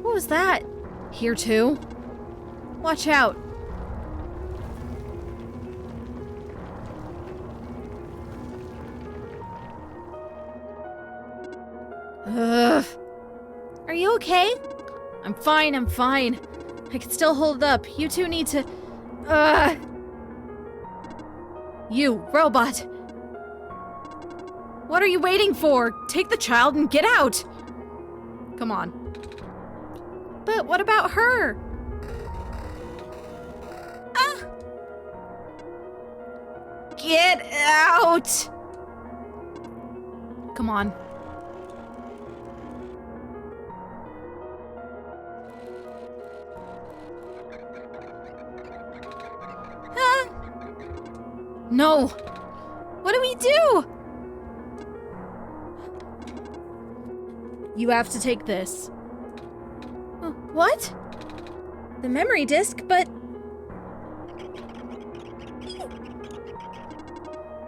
What was that? Here too? Watch out. Ugh. Are you okay? I'm fine. I can still hold up. You two need to... You, robot! What are you waiting for? Take the child and get out! Come on. But what about her? Ah! Get out! Come on. No! What do we do? You have to take this. What? The memory disk, but...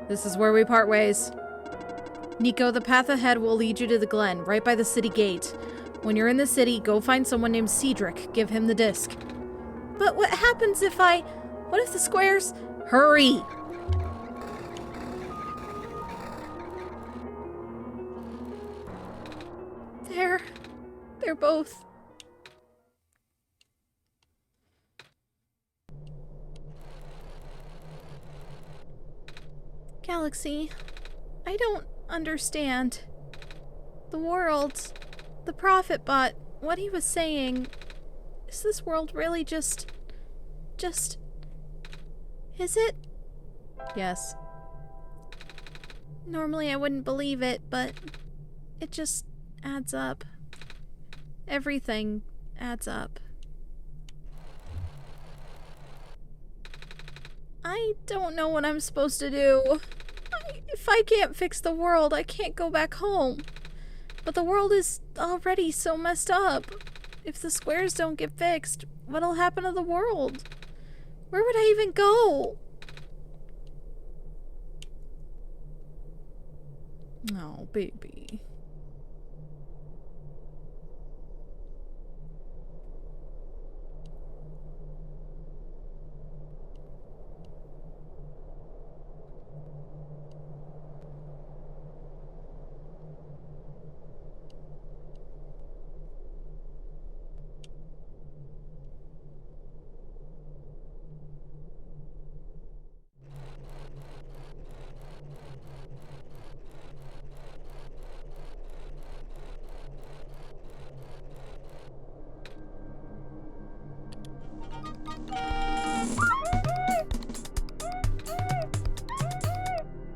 This is where we part ways. Nico, the path ahead will lead you to the Glen, right by the city gate. When you're in the city, go find someone named Cedric. Give him the disc. But what happens if I... What if the squares... Hurry! They're both... Galaxy, I don't understand. The world, the Prophet Bot, what he was saying, is this world really just... Is it? Yes. Normally I wouldn't believe it, but it just adds up. Everything adds up. I don't know what I'm supposed to do. If I can't fix the world, I can't go back home. But the world is already so messed up. If the squares don't get fixed, what'll happen to the world? Where would I even go? No, baby.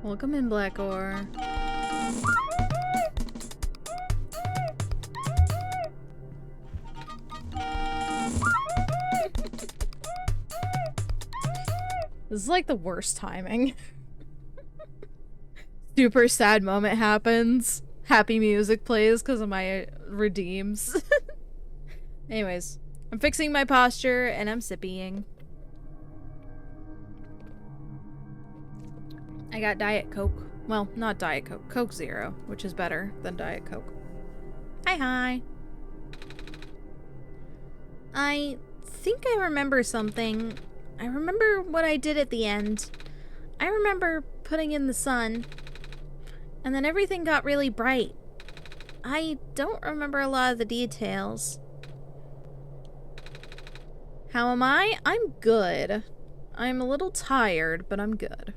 Welcome in, Black Ore. This is like the worst timing. Super sad moment happens. Happy music plays because of my redeems. Anyways, I'm fixing my posture and I'm sipping. I got Diet Coke. Well, not Diet Coke. Coke Zero, which is better than Diet Coke. Hi. I think I remember something. I remember what I did at the end. I remember putting in the sun, and then everything got really bright. I don't remember a lot of the details. How am I? I'm good. I'm a little tired, but I'm good.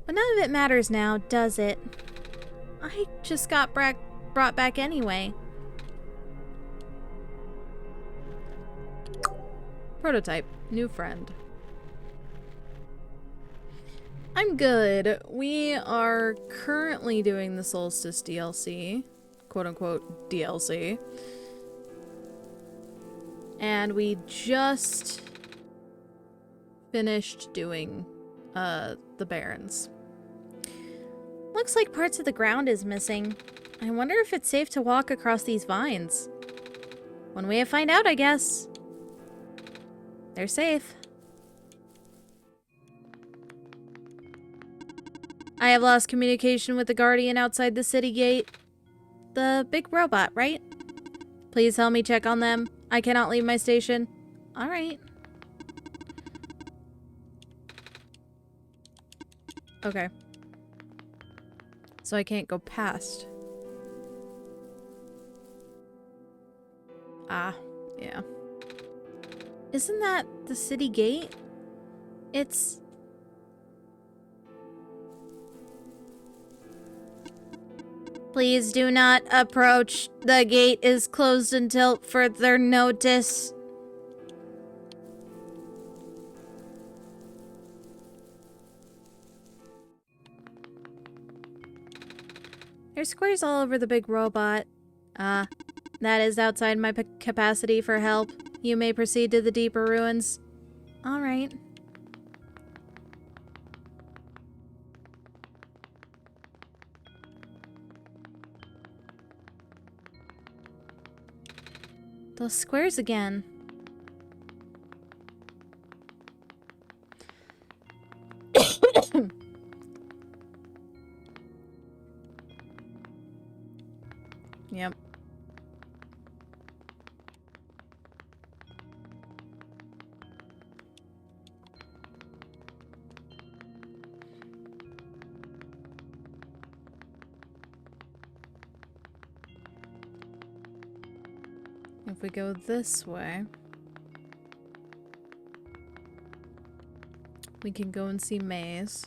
But none of it matters now, does it? I just got brought back anyway. Prototype. New friend. I'm good. We are currently doing the Solstice DLC. Quote-unquote DLC. And we just finished doing the Barrens. Looks like parts of the ground is missing. I wonder if it's safe to walk across these vines. One way to find out, I guess. They're safe. I have lost communication with the guardian outside the city gate. The big robot, right? Please help me check on them. I cannot leave my station. Alright. Okay. So I can't go past. Ah, yeah. Isn't that the city gate? It's... Please do not approach. The gate is closed until further notice. There's squares all over the big robot. That is outside my capacity for help. You may proceed to the deeper ruins. Alright. Those squares again. Yep. If we go this way, we can go and see Maze.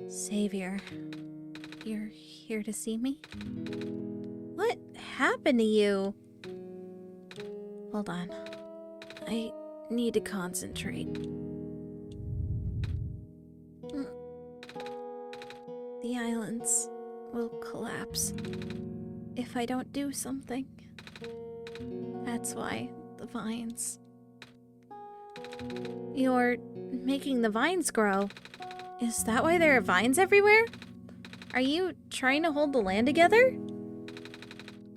Savior, you're here to see me? What happened to you? Hold on. I need to concentrate. The islands will collapse if I don't do something. That's why the vines. You're making the vines grow. Is that why there are vines everywhere? Are you trying to hold the land together?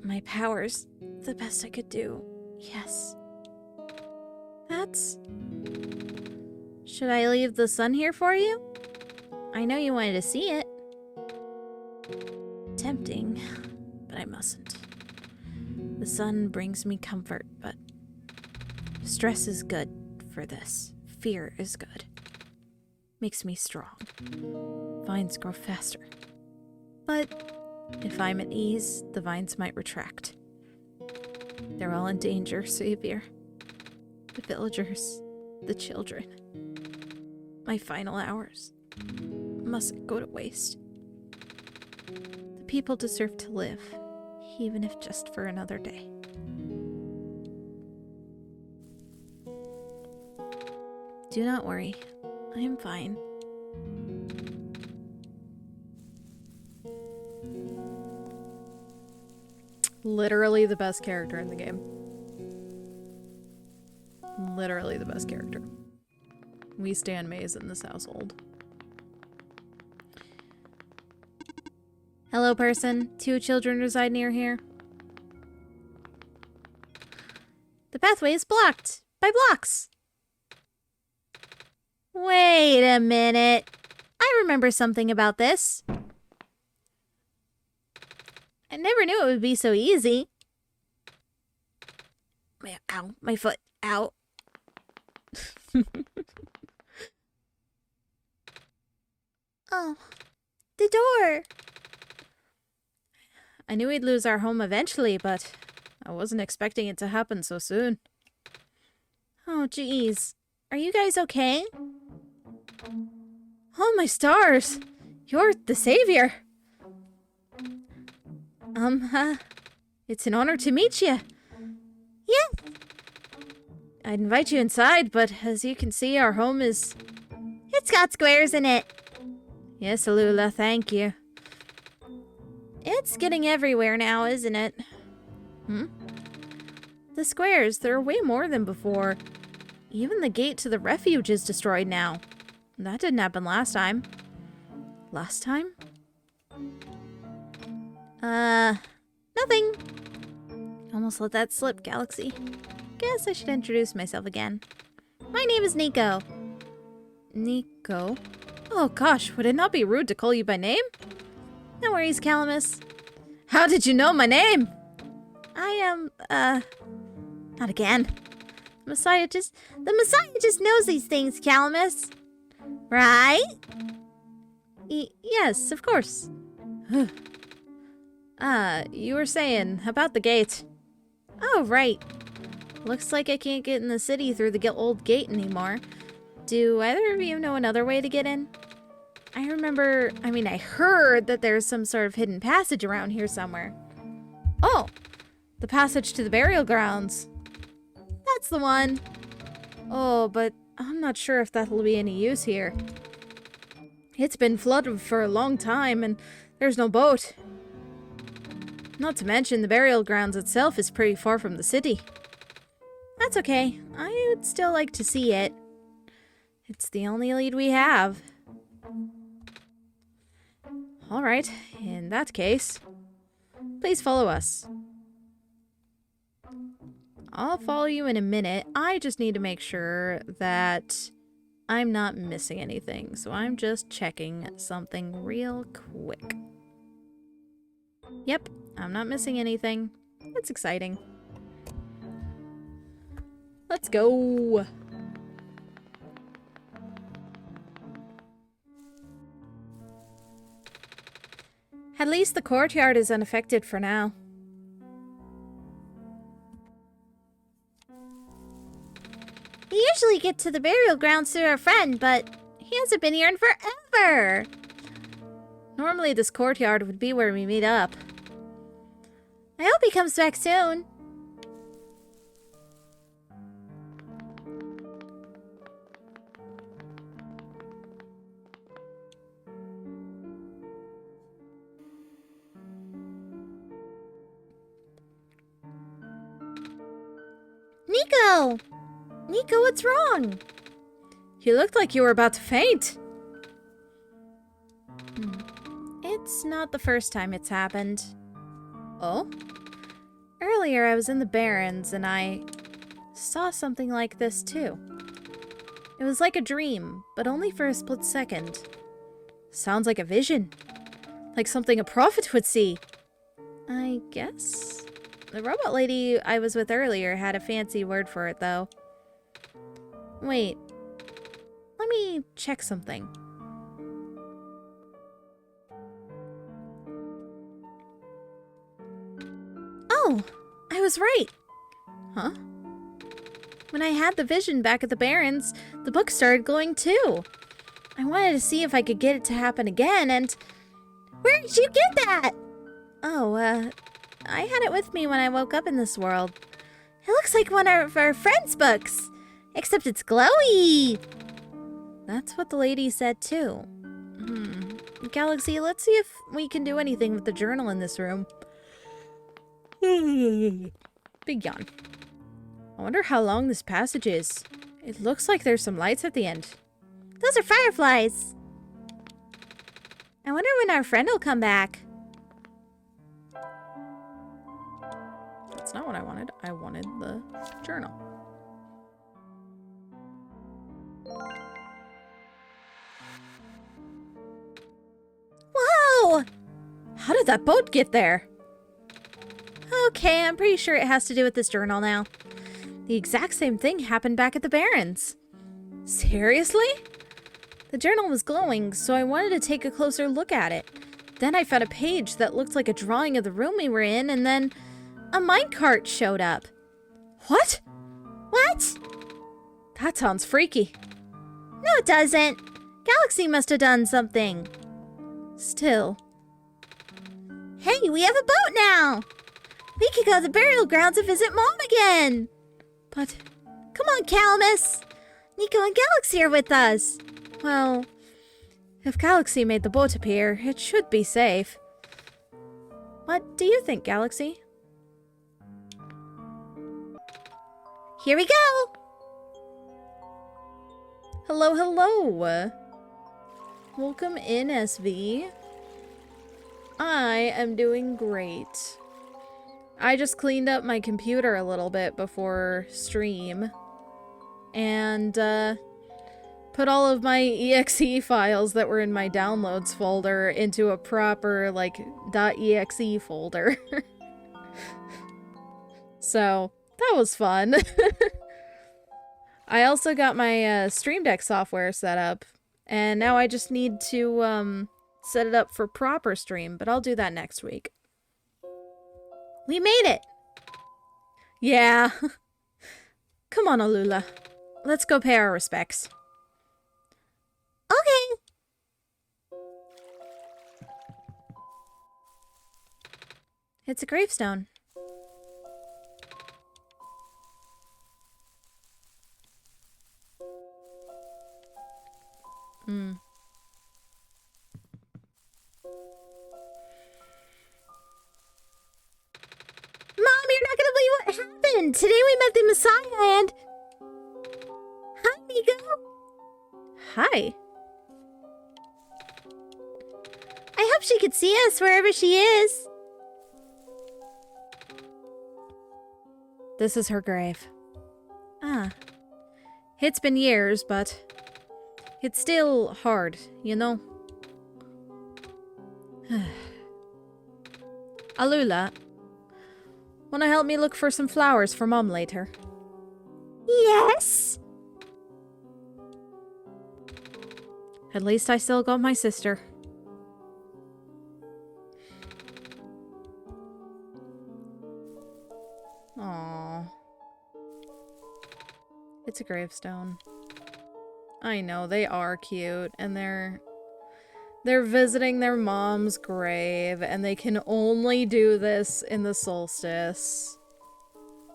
My powers, the best I could do. Yes. That's... Should I leave the sun here for you? I know you wanted to see it. Tempting, but I mustn't. The sun brings me comfort, but stress is good for this. Fear is good. Makes me strong. Vines grow faster. But if I'm at ease, the vines might retract. They're all in danger, Savior. The villagers, the children. My final hours mustn't go to waste. The people deserve to live, even if just for another day. Do not worry. I am fine. Literally the best character in the game. Literally the best character. We stand Maze in this household. Hello, person. 2 children reside near here. The pathway is blocked by blocks. Wait a minute. I remember something about this. I never knew it would be so easy. Ow, my foot. Ow. Oh, the door. I knew we'd lose our home eventually, but I wasn't expecting it to happen so soon. Oh, geez. Are you guys okay? Oh, my stars. You're the savior. It's an honor to meet you. Yeah. I'd invite you inside, but as you can see, our home is... It's got squares in it. Yes, Alula, thank you. It's getting everywhere now, isn't it? The squares, there are way more than before. Even the gate to the refuge is destroyed now. That didn't happen last time. Last time? Nothing. Almost let that slip, Galaxy. Guess I should introduce myself again. My name is Nico. Nico? Oh gosh, would it not be rude to call you by name? No worries, Calamus. How did you know my name? I am, not again. The Messiah just knows these things, Calamus. Right? Yes, of course. You were saying about the gate. Oh, right. Looks like I can't get in the city through the old gate anymore. Do either of you know another way to get in? I heard that there's some sort of hidden passage around here somewhere. Oh, the passage to the burial grounds. That's the one. Oh, but I'm not sure if that'll be any use here. It's been flooded for a long time and there's no boat. Not to mention the burial grounds itself is pretty far from the city. That's okay. I would still like to see it. It's the only lead we have. Alright, in that case, please follow us. I'll follow you in a minute. I just need to make sure that I'm not missing anything. So I'm just checking something real quick. Yep, I'm not missing anything. That's exciting. Let's go. At least the courtyard is unaffected for now. We usually get to the burial grounds through our friend, but he hasn't been here in forever. Normally this courtyard would be where we meet up. I hope he comes back soon. Nico! Nico, what's wrong? You looked like you were about to faint. It's not the first time it's happened. Oh? Earlier I was in the Barrens and I saw something like this too. It was like a dream, but only for a split second. Sounds like a vision. Like something a prophet would see. I guess? The robot lady I was with earlier had a fancy word for it, though. Wait. Let me check something. Oh, I was right. Huh? When I had the vision back at the Barrens, the book started glowing too. I wanted to see if I could get it to happen again, and... Where did you get that? Oh, I had it with me when I woke up in this world. It looks like one of our friends' books, except it's glowy. That's what the lady said too. Galaxy, let's see if we can do anything with the journal in this room. Big yawn. I wonder how long this passage is. It looks like there's some lights at the end. Those are fireflies. I wonder when our friend will come back. That's not what I wanted. I wanted the journal. Whoa! How did that boat get there? Okay, I'm pretty sure it has to do with this journal now. The exact same thing happened back at the Barrens. Seriously? The journal was glowing, so I wanted to take a closer look at it. Then I found a page that looked like a drawing of the room we were in, and then a minecart showed up. What? What? That sounds freaky. No, it doesn't. Galaxy must have done something. Still. Hey, we have a boat now! We could go to the burial grounds and visit Mom again! But, come on, Calamus! Nico and Galaxy are with us! Well, if Galaxy made the boat appear, it should be safe. What do you think, Galaxy? Here we go! Hello, hello! Welcome in, SV. I am doing great. I just cleaned up my computer a little bit before stream. And, put all of my exe files that were in my downloads folder into a proper, like, .exe folder. So, that was fun. I also got my Stream Deck software set up, and now I just need to set it up for proper stream, but I'll do that next week. We made it! Yeah. Come on, Alula. Let's go pay our respects. Okay. It's a gravestone. Hmm. Mom, you're not gonna believe what happened! Today we met the Messiah and... Hi, Nico! Hi. I hope she could see us wherever she is. This is her grave. Ah. It's been years, but... it's still hard, you know? Alula, wanna help me look for some flowers for Mom later? Yes! At least I still got my sister. Aww. It's a gravestone. I know, they are cute, and they're visiting their mom's grave, and they can only do this in the solstice.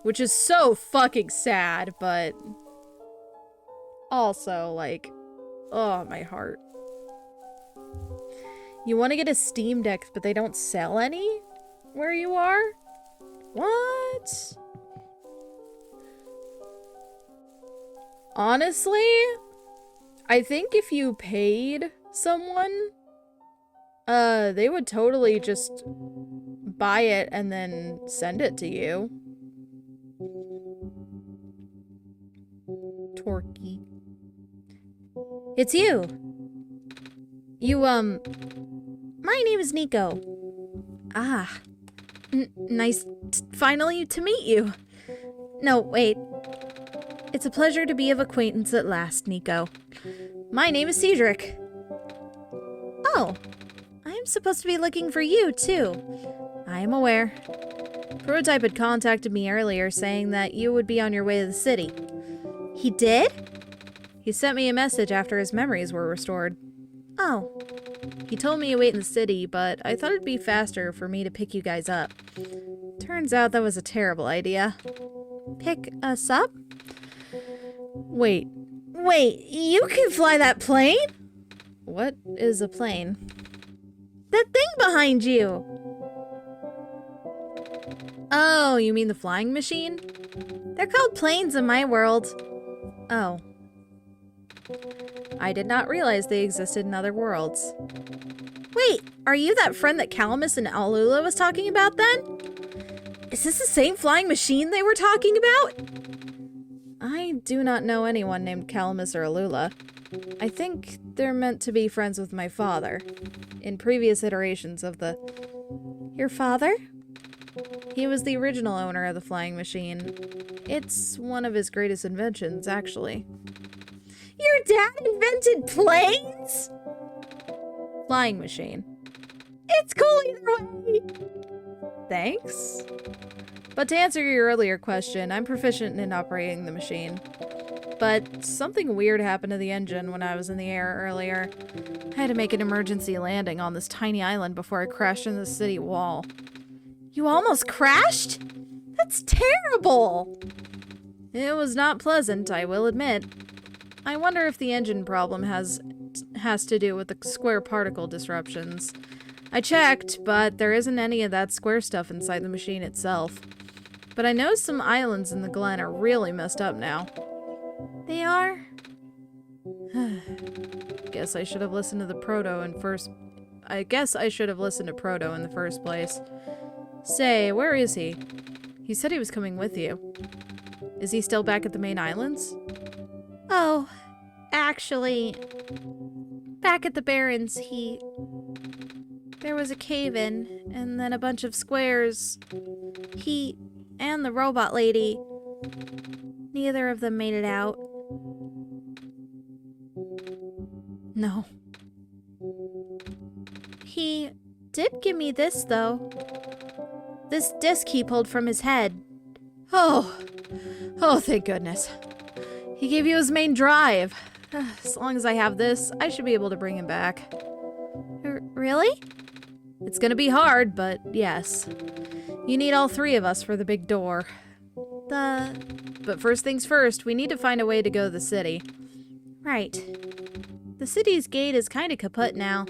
Which is so fucking sad, but also, like, oh, my heart. You want to get a Steam Deck, but they don't sell any where you are? What? Honestly, I think if you paid someone, they would totally just buy it and then send it to you. Torky. It's you. You, my name is Nico. Ah. Nice finally to meet you. No, wait. It's a pleasure to be of acquaintance at last, Nico. My name is Cedric. Oh, I'm supposed to be looking for you, too. I am aware. Prototype had contacted me earlier saying that you would be on your way to the city. He did? He sent me a message after his memories were restored. Oh. He told me to wait in the city, but I thought it'd be faster for me to pick you guys up. Turns out that was a terrible idea. Pick us up? Wait, you can fly that plane? What is a plane? That thing behind you! Oh, you mean the flying machine? They're called planes in my world. Oh. I did not realize they existed in other worlds. Wait, are you that friend that Calamus and Alula was talking about then? Is this the same flying machine they were talking about? I do not know anyone named Calamus or Alula. I think they're meant to be friends with my father. In previous iterations of the... Your father? He was the original owner of the flying machine. It's one of his greatest inventions, actually. Your dad invented planes? Flying machine. It's cool either way! Thanks. But to answer your earlier question, I'm proficient in operating the machine. But something weird happened to the engine when I was in the air earlier. I had to make an emergency landing on this tiny island before I crashed into the city wall. You almost crashed? That's terrible! It was not pleasant, I will admit. I wonder if the engine problem has to do with the square particle disruptions. I checked, but there isn't any of that square stuff inside the machine itself. But I know some islands in the Glen are really messed up now. They are? Guess I should have listened to the Proto in first... I guess I should have listened to Proto in the first place. Say, where is he? He said he was coming with you. Is he still back at the main islands? Oh, actually, back at the Barrens, there was a cave-in, and then a bunch of squares. He and the robot lady, neither of them made it out. No. He did give me this, though. This disc he pulled from his head. Oh, thank goodness. He gave you his main drive. As long as I have this, I should be able to bring him back. Really? It's gonna be hard, but yes. You need all three of us for the big door. But first things first, we need to find a way to go to the city. Right. The city's gate is kinda kaput now.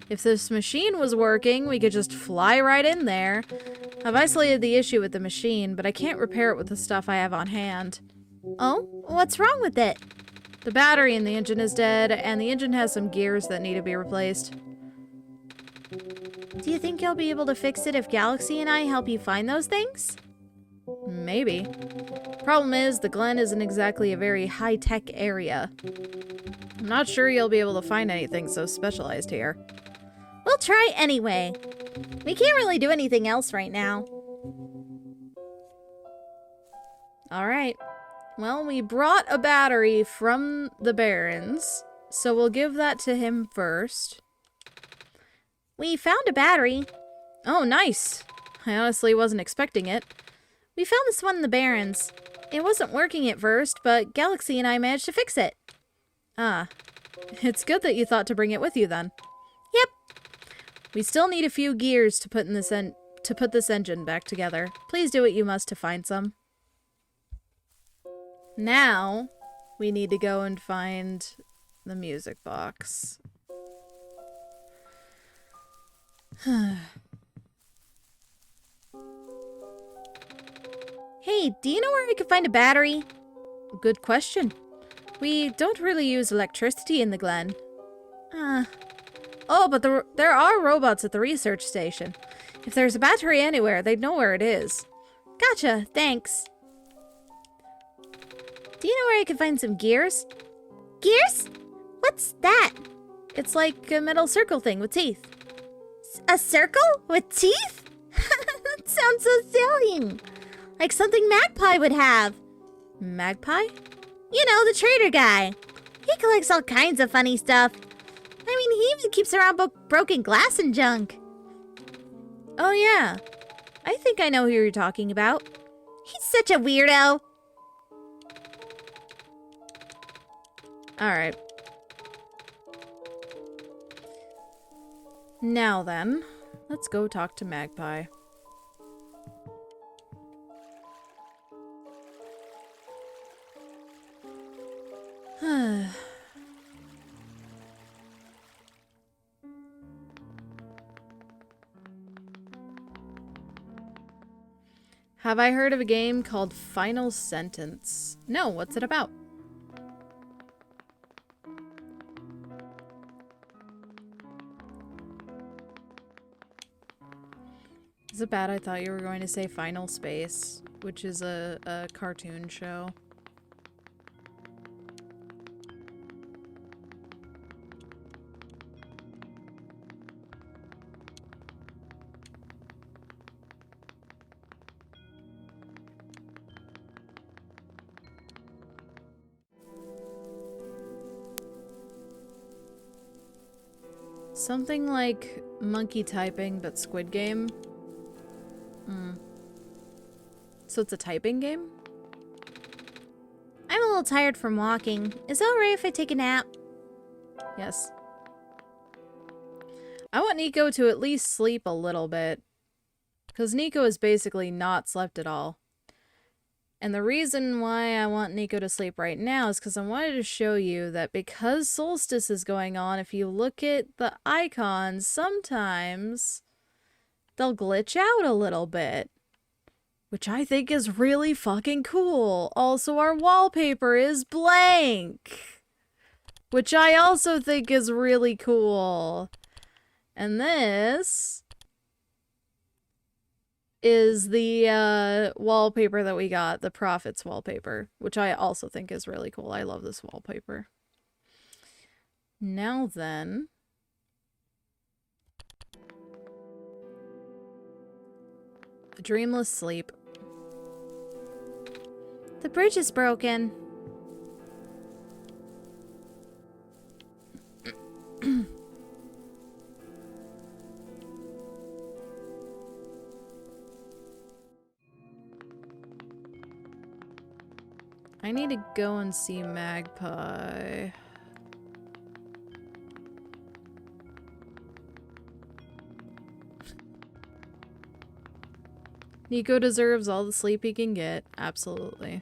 If this machine was working, we could just fly right in there. I've isolated the issue with the machine, but I can't repair it with the stuff I have on hand. Oh? What's wrong with it? The battery in the engine is dead, and the engine has some gears that need to be replaced. Do you think you'll be able to fix it if Galaxy and I help you find those things? Maybe. Problem is, the Glen isn't exactly a very high-tech area. I'm not sure you'll be able to find anything so specialized here. We'll try anyway. We can't really do anything else right now. Alright. Well, we brought a battery from the Barrens, so we'll give that to him first. We found a battery. Oh, nice. I honestly wasn't expecting it. We found this one in the Barrens. It wasn't working at first, but Galaxy and I managed to fix it. Ah. It's good that you thought to bring it with you then. Yep. We still need a few gears to put this engine back together. Please do what you must to find some. Now, we need to go and find the music box. Hey, do you know where I could find a battery? Good question. We don't really use electricity in the Glen. Oh, but there are robots at the research station. If there's a battery anywhere, they'd know where it is. Gotcha, thanks. Do you know where I could find some gears? Gears? What's that? It's like a metal circle thing with teeth. A circle with teeth? That sounds so silly. Like something Magpie would have. Magpie? You know, the trader guy. He collects all kinds of funny stuff. I mean, he even keeps around broken glass and junk. Oh yeah. I think I know who you're talking about. He's such a weirdo. Alright. Now then, let's go talk to Magpie. Have I heard of a game called Final Sentence? No, what's it about? Is it bad? I thought you were going to say Final Space, which is a cartoon show. Something like monkey typing, but Squid Game. So it's a typing game? I'm a little tired from walking. Is it alright if I take a nap? Yes. I want Nico to at least sleep a little bit. Because Nico has basically not slept at all. And the reason why I want Nico to sleep right now is because I wanted to show you that because Solstice is going on, if you look at the icons, sometimes they'll glitch out a little bit. Which I think is really fucking cool. Also, our wallpaper is blank. which I also think is really cool. And this is the wallpaper that we got, the Profits wallpaper, which I also think is really cool. I love this wallpaper. Now then, a dreamless sleep. The bridge is broken. I need to go and see Magpie. Nico deserves all the sleep he can get. Absolutely.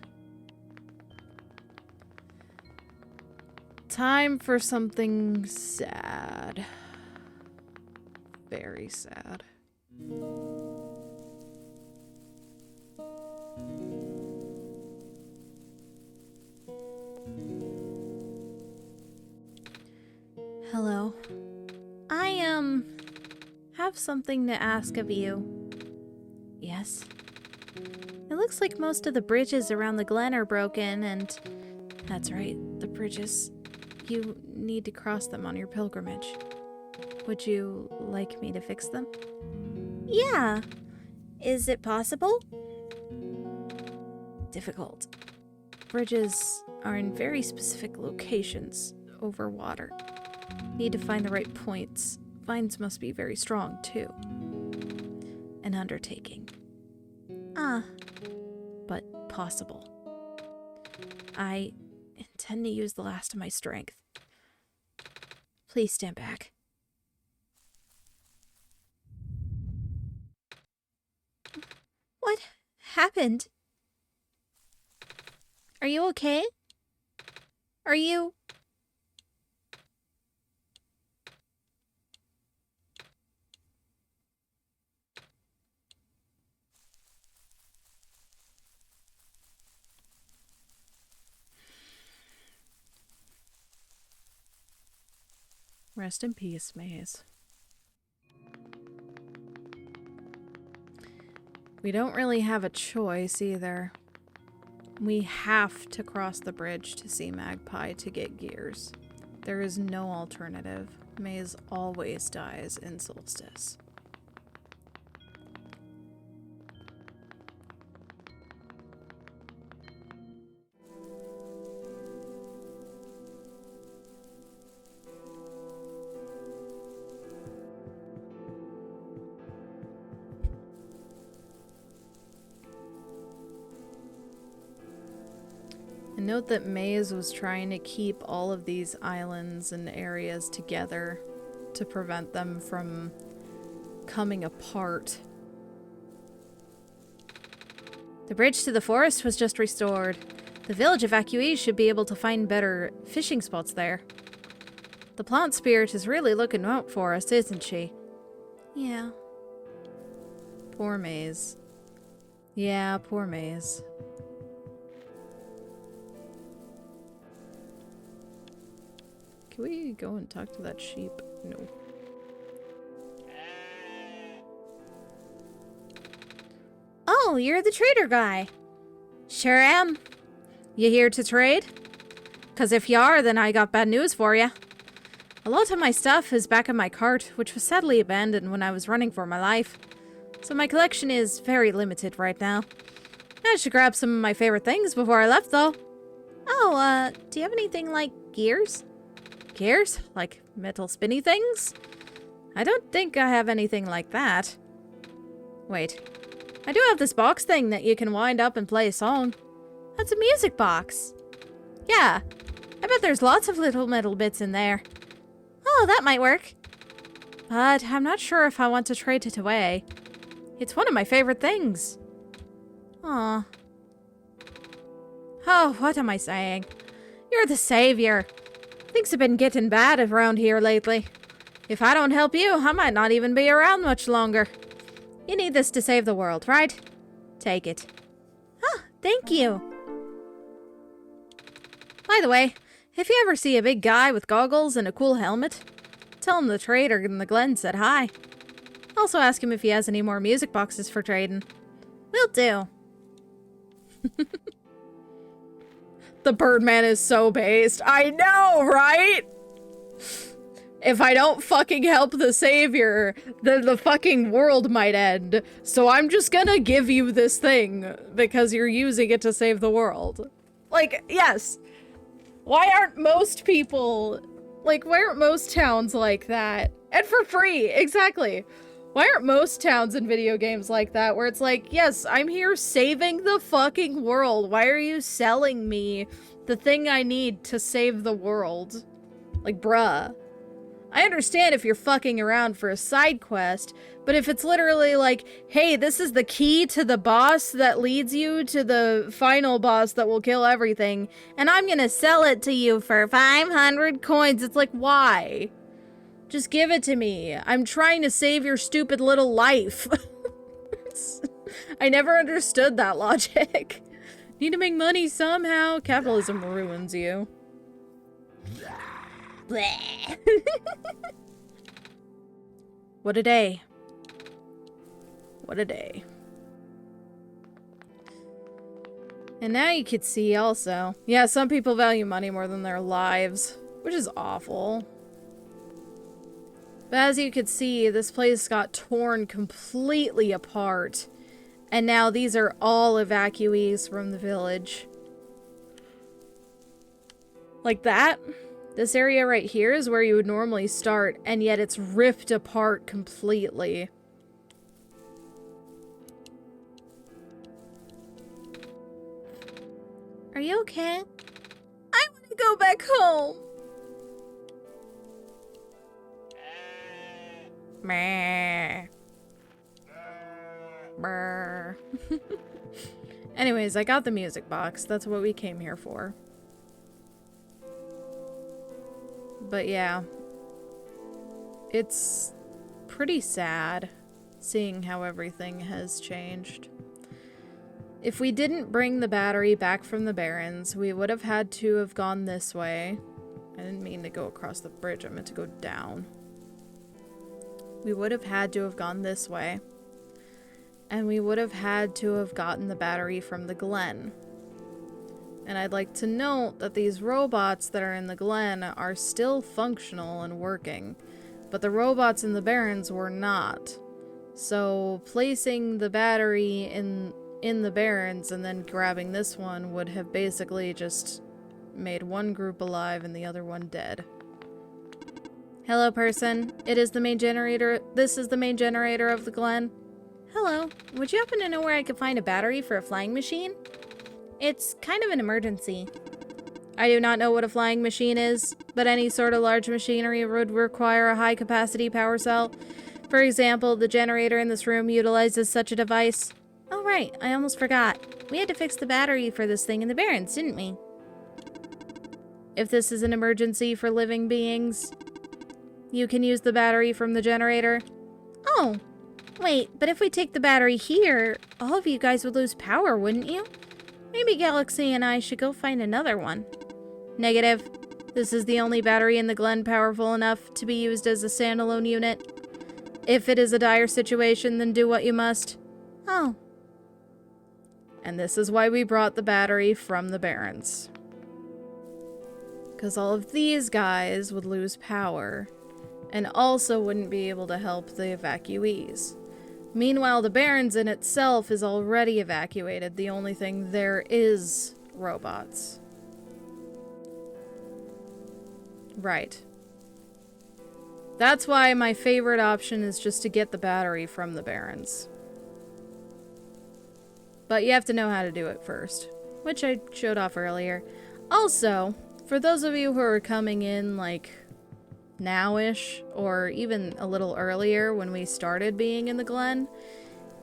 Time for something sad. Very sad. Hello. I, have something to ask of you. Yes? It looks like most of the bridges around the glen are broken, and that's right, the bridges. You need to cross them on your pilgrimage. Would you like me to fix them? Yeah. Is it possible? Difficult. Bridges are in very specific locations over water. Need to find the right points. Vines must be very strong, too. An undertaking. Ah. But possible. I intend to use the last of my strength. Please stand back. What happened? Are you okay? Are you... Rest in peace, Maze. We don't really have a choice either. We have to cross the bridge to see Magpie to get gears. There is no alternative. Maze always dies in Solstice. And note that Maze was trying to keep all of these islands and areas together to prevent them from coming apart. The bridge to the forest was just restored. The village evacuees should be able to find better fishing spots there. The plant spirit is really looking out for us, isn't she? Yeah. Poor Maze. Yeah, poor Maze. Can we go and talk to that sheep? No. Oh, you're the trader guy. Sure am. You here to trade? 'Cause if you are, then I got bad news for you. A lot of my stuff is back in my cart, which was sadly abandoned when I was running for my life. So my collection is very limited right now. I should grab some of my favorite things before I left, though. Oh, do you have anything like gears? Gears? Like metal spinny things? I don't think I have anything like that. Wait. I do have this box thing that you can wind up and play a song. That's a music box. Yeah. I bet there's lots of little metal bits in there. Oh, that might work. But I'm not sure if I want to trade it away. It's one of my favorite things. Aw. Oh, what am I saying? You're the savior. Things have been getting bad around here lately. If I don't help you, I might not even be around much longer. You need this to save the world, right? Take it. Ah, thank you. By the way, If you ever see a big guy with goggles and a cool helmet, tell him the trader in the Glen said hi. Also ask him if he has any more music boxes for trading. Will do. The Birdman is so based. I know, right? If I don't fucking help the savior, then the fucking world might end. So I'm just gonna give you this thing because you're using it to save the world. Like, yes. Why aren't most people, like, why aren't most towns like that? And for free, exactly. Why aren't most towns in video games like that, where it's like, yes, I'm here saving the fucking world. Why are you selling me the thing I need to save the world? Like, bruh. I understand if you're fucking around for a side quest, but if it's literally like, hey, this is the key to the boss that leads you to the final boss that will kill everything, and I'm gonna sell it to you for 500 coins, it's like, why? Just give it to me. I'm trying to save your stupid little life. I never understood that logic. Need to make money somehow. Capitalism ruins you. What a day. What a day. And now you could see also. Yeah, some people value money more than their lives, which is awful. But as you could see, this place got torn completely apart. And now these are all evacuees from the village. Like that. This area right here is where you would normally start, and yet it's ripped apart completely. Are you okay? I want to go back home. Meh. Brr. Anyways, I got the music box. That's what we came here for. But yeah, it's pretty sad seeing how everything has changed. If we didn't bring the battery back from the Barrens, we would have had to have gone this way. I didn't mean to go across the bridge, I meant to go down. We would have had to have gone this way. And we would have had to have gotten the battery from the Glen. And I'd like to note that these robots that are in the Glen are still functional and working, but the robots in the Barrens were not. So placing the battery in the Barrens and then grabbing this one would have basically just made one group alive and the other one dead. Hello, person. It is the main generator. This is the main generator of the Glen. Hello. Would you happen to know where I could find a battery for a flying machine? It's kind of an emergency. I do not know what a flying machine is, but any sort of large machinery would require a high-capacity power cell. For example, the generator in this room utilizes such a device. Oh right, I almost forgot. We had to fix the battery for this thing in the Barrens, didn't we? If this is an emergency for living beings, you can use the battery from the generator. Oh, wait, but if we take the battery here, all of you guys would lose power, wouldn't you? Maybe Galaxy and I should go find another one. Negative. This is the only battery in the Glen powerful enough to be used as a standalone unit. If it is a dire situation, then do what you must. Oh. And this is why we brought the battery from the Barrens. Because all of these guys would lose power, and also wouldn't be able to help the evacuees. Meanwhile, the Barrens in itself is already evacuated. The only thing there is robots. Right. That's why my favorite option is just to get the battery from the Barrens. But you have to know how to do it first, which I showed off earlier. Also, for those of you who are coming in, like, now-ish, or even a little earlier when we started being in the Glen,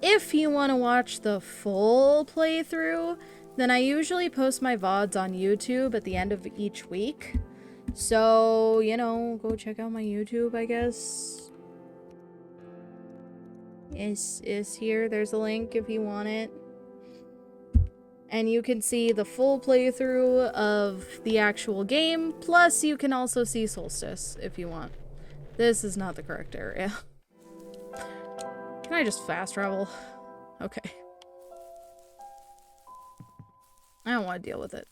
if you want to watch the full playthrough, then I usually post my VODs on YouTube at the end of each week. So, you know, go check out my YouTube, I guess. Is here. There's a link if you want it. And you can see the full playthrough of the actual game, plus you can also see Solstice if you want. This is not the correct area. Can I just fast travel? Okay. I don't want to deal with it.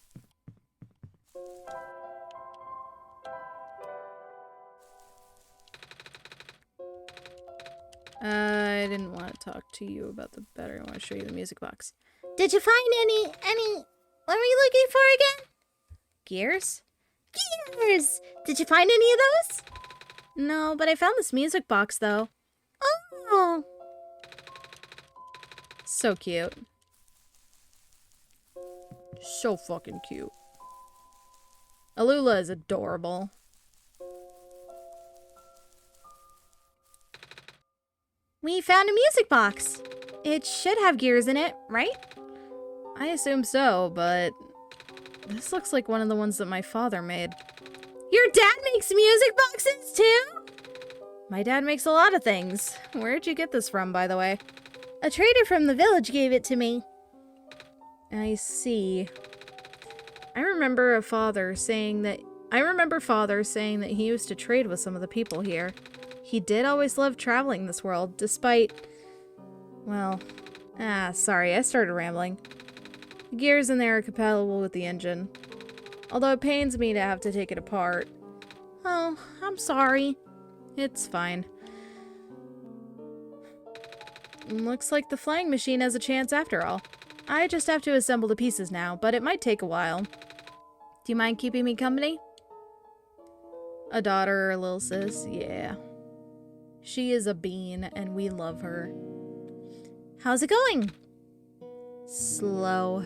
I didn't want to talk to you about the battery. I want to show you the music box. Did you find any, what were you looking for again? Gears? Gears! Did you find any of those? No, but I found this music box, though. Oh. So cute. So fucking cute. Alula is adorable. We found a music box. It should have gears in it, right? I assume so, but this looks like one of the ones that my father made. Your dad makes music boxes too? My dad makes a lot of things. Where'd you get this from, by the way? A trader from the village gave it to me. I see. I remember father saying that he used to trade with some of the people here. He did always love traveling this world, despite... Well... sorry, I started rambling. The gears in there are compatible with the engine. Although it pains me to have to take it apart. Oh, I'm sorry. It's fine. Looks like the flying machine has a chance after all. I just have to assemble the pieces now, but it might take a while. Do you mind keeping me company? A daughter or little sis? Yeah. She is a bean, and we love her. How's it going? Slow.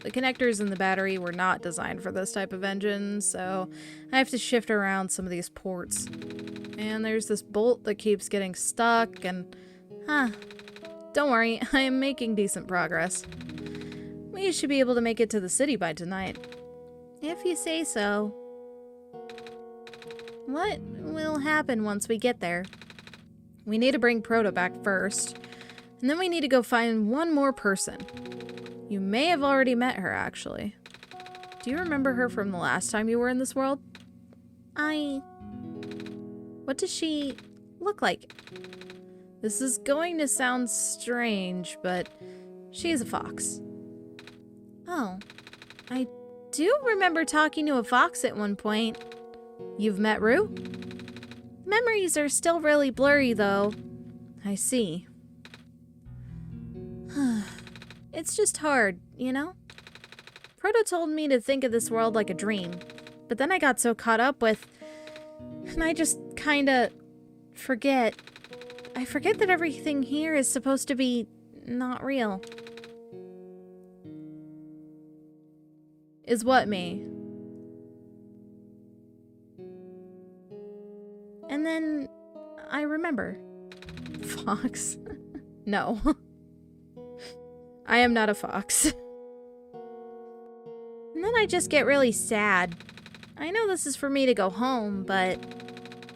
The connectors in the battery were not designed for this type of engine, so I have to shift around some of these ports. And there's this bolt that keeps getting stuck, and... Don't worry, I am making decent progress. We should be able to make it to the city by tonight. If you say so. What will happen once we get there? We need to bring Proto back first, and then we need to go find one more person. You may have already met her, actually. Do you remember her from the last time you were in this world? What does she look like? This is going to sound strange, but she's a fox. Oh, I do remember talking to a fox at one point. You've met Rue? Memories are still really blurry, though. I see. It's just hard, you know? Proto told me to think of this world like a dream, but then I got so caught up with... And I just kinda... forget. I forget that everything here is supposed to be not real. Is what me? And then I remember. Fox? No. I am not a fox. And then I just get really sad. I know this is for me to go home, but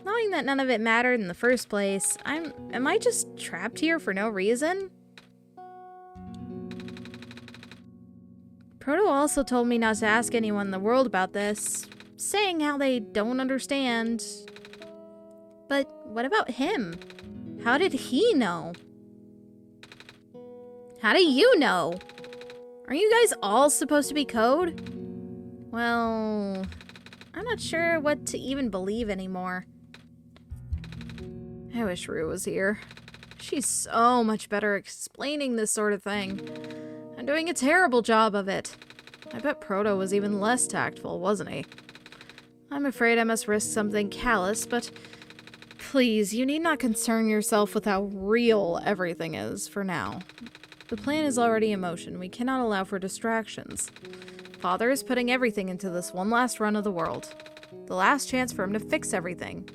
knowing that none of it mattered in the first place, am I just trapped here for no reason? Proto also told me not to ask anyone in the world about this, saying how they don't understand. But what about him? How did he know? How do you know? Are you guys all supposed to be code? Well, I'm not sure what to even believe anymore. I wish Rue was here. She's so much better at explaining this sort of thing. I'm doing a terrible job of it. I bet Proto was even less tactful, wasn't he? I'm afraid I must risk something callous, but please, you need not concern yourself with how real everything is for now. The plan is already in motion. We cannot allow for distractions. Father is putting everything into this one last run of the world. The last chance for him to fix everything.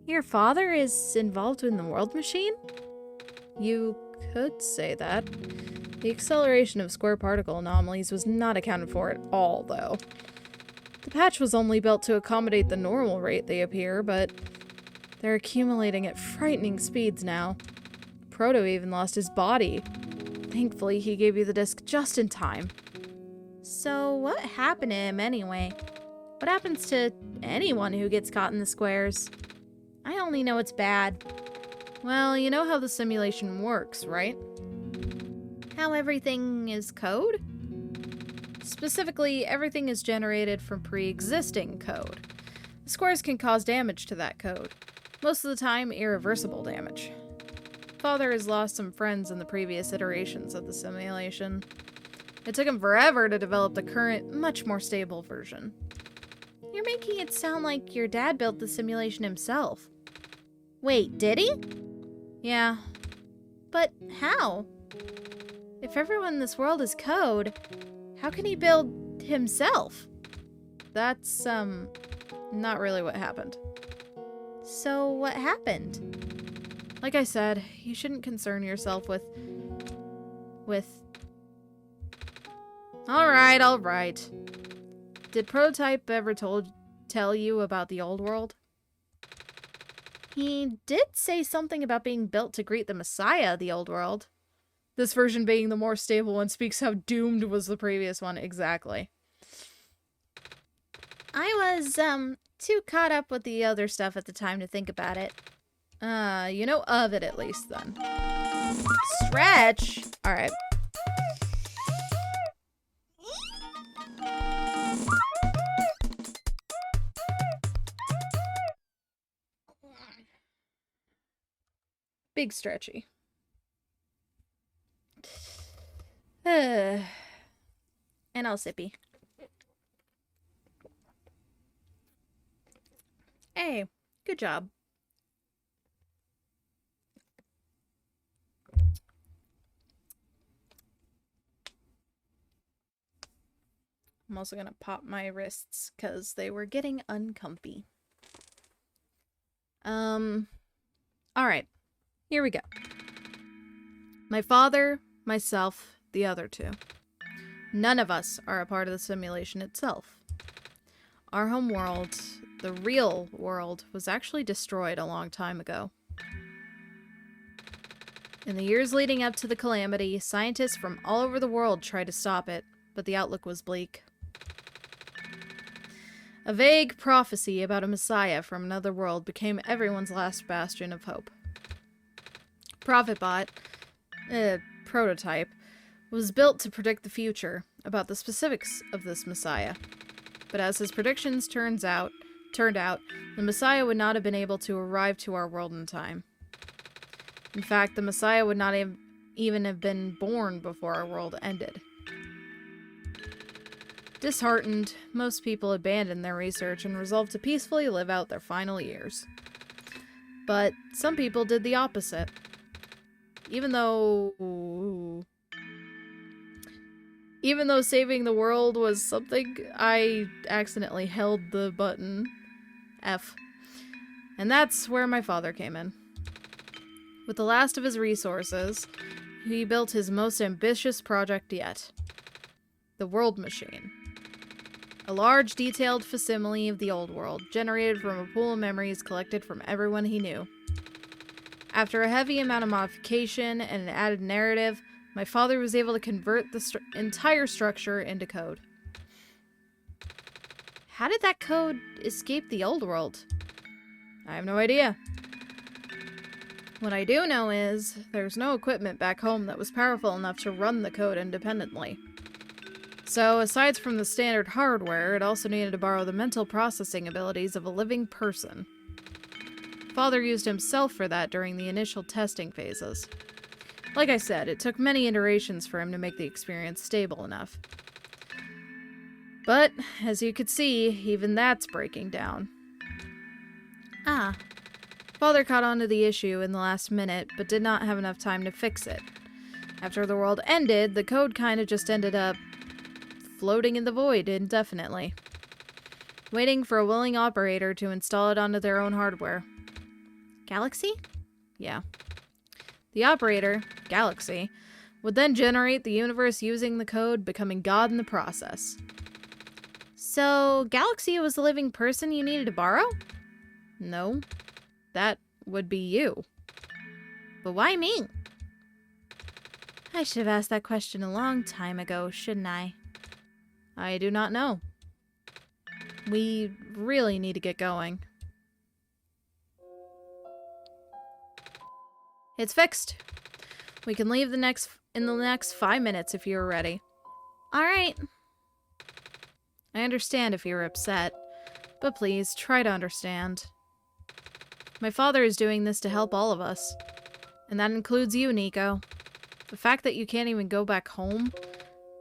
Your father is involved in the world machine? You could say that. The acceleration of square particle anomalies was not accounted for at all, though. The patch was only built to accommodate the normal rate they appear, but they're accumulating at frightening speeds now. Proto even lost his body. Thankfully, he gave you the disc just in time. So what happened to him anyway? What happens to anyone who gets caught in the squares? I only know it's bad. Well, you know how the simulation works, right? How everything is code? Specifically, everything is generated from pre-existing code. The squares can cause damage to that code. Most of the time, irreversible damage. Father has lost some friends in the previous iterations of the simulation. It took him forever to develop the current, much more stable version. You're making it sound like your dad built the simulation himself. Wait, did he? Yeah. But how? If everyone in this world is code, how can he build himself? That's, not really what happened. So what happened? Like I said, you shouldn't concern yourself with... Alright. Did Prototype ever tell you about the old world? He did say something about being built to greet the Messiah of the old world. This version being the more stable one speaks how doomed was the previous one. Exactly. I was, too caught up with the other stuff at the time to think about it. You know of it at least then. Stretch! Alright. Big stretchy. And I'll sippy. Hey, good job. I'm also gonna pop my wrists because they were getting uncomfy. Alright. Here we go. My father, myself, the other two. None of us are a part of the simulation itself. Our home world, the real world, was actually destroyed a long time ago. In the years leading up to the calamity, scientists from all over the world tried to stop it, but the outlook was bleak. A vague prophecy about a messiah from another world became everyone's last bastion of hope. Prophetbot, Prototype, was built to predict the future, about the specifics of this messiah. But as his predictions turned out, the messiah would not have been able to arrive to our world in time. In fact, the messiah would not even have been born before our world ended. Disheartened, most people abandoned their research and resolved to peacefully live out their final years. But some people did the opposite. Even though saving the world was something, I accidentally held the button F. And that's where my father came in. With the last of his resources, he built his most ambitious project yet. The World Machine. A large, detailed facsimile of the old world, generated from a pool of memories collected from everyone he knew. After a heavy amount of modification and an added narrative, my father was able to convert the entire structure into code. How did that code escape the old world? I have no idea. What I do know is, there's no equipment back home that was powerful enough to run the code independently. So, aside from the standard hardware, it also needed to borrow the mental processing abilities of a living person. Father used himself for that during the initial testing phases. Like I said, it took many iterations for him to make the experience stable enough. But, as you could see, even that's breaking down. Ah. Father caught on to the issue in the last minute, but did not have enough time to fix it. After the world ended, the code kinda just ended up floating in the void indefinitely, waiting for a willing operator to install it onto their own hardware. Galaxy? Yeah. The operator, Galaxy, would then generate the universe using the code, becoming God in the process. So, Galaxy was the living person you needed to borrow? No. That would be you. But why me? I should have asked that question a long time ago, shouldn't I? I do not know. We really need to get going. It's fixed. We can leave in the next 5 minutes if you're ready. Alright. I understand if you're upset, but please try to understand. My father is doing this to help all of us, and that includes you, Nico. The fact that you can't even go back home,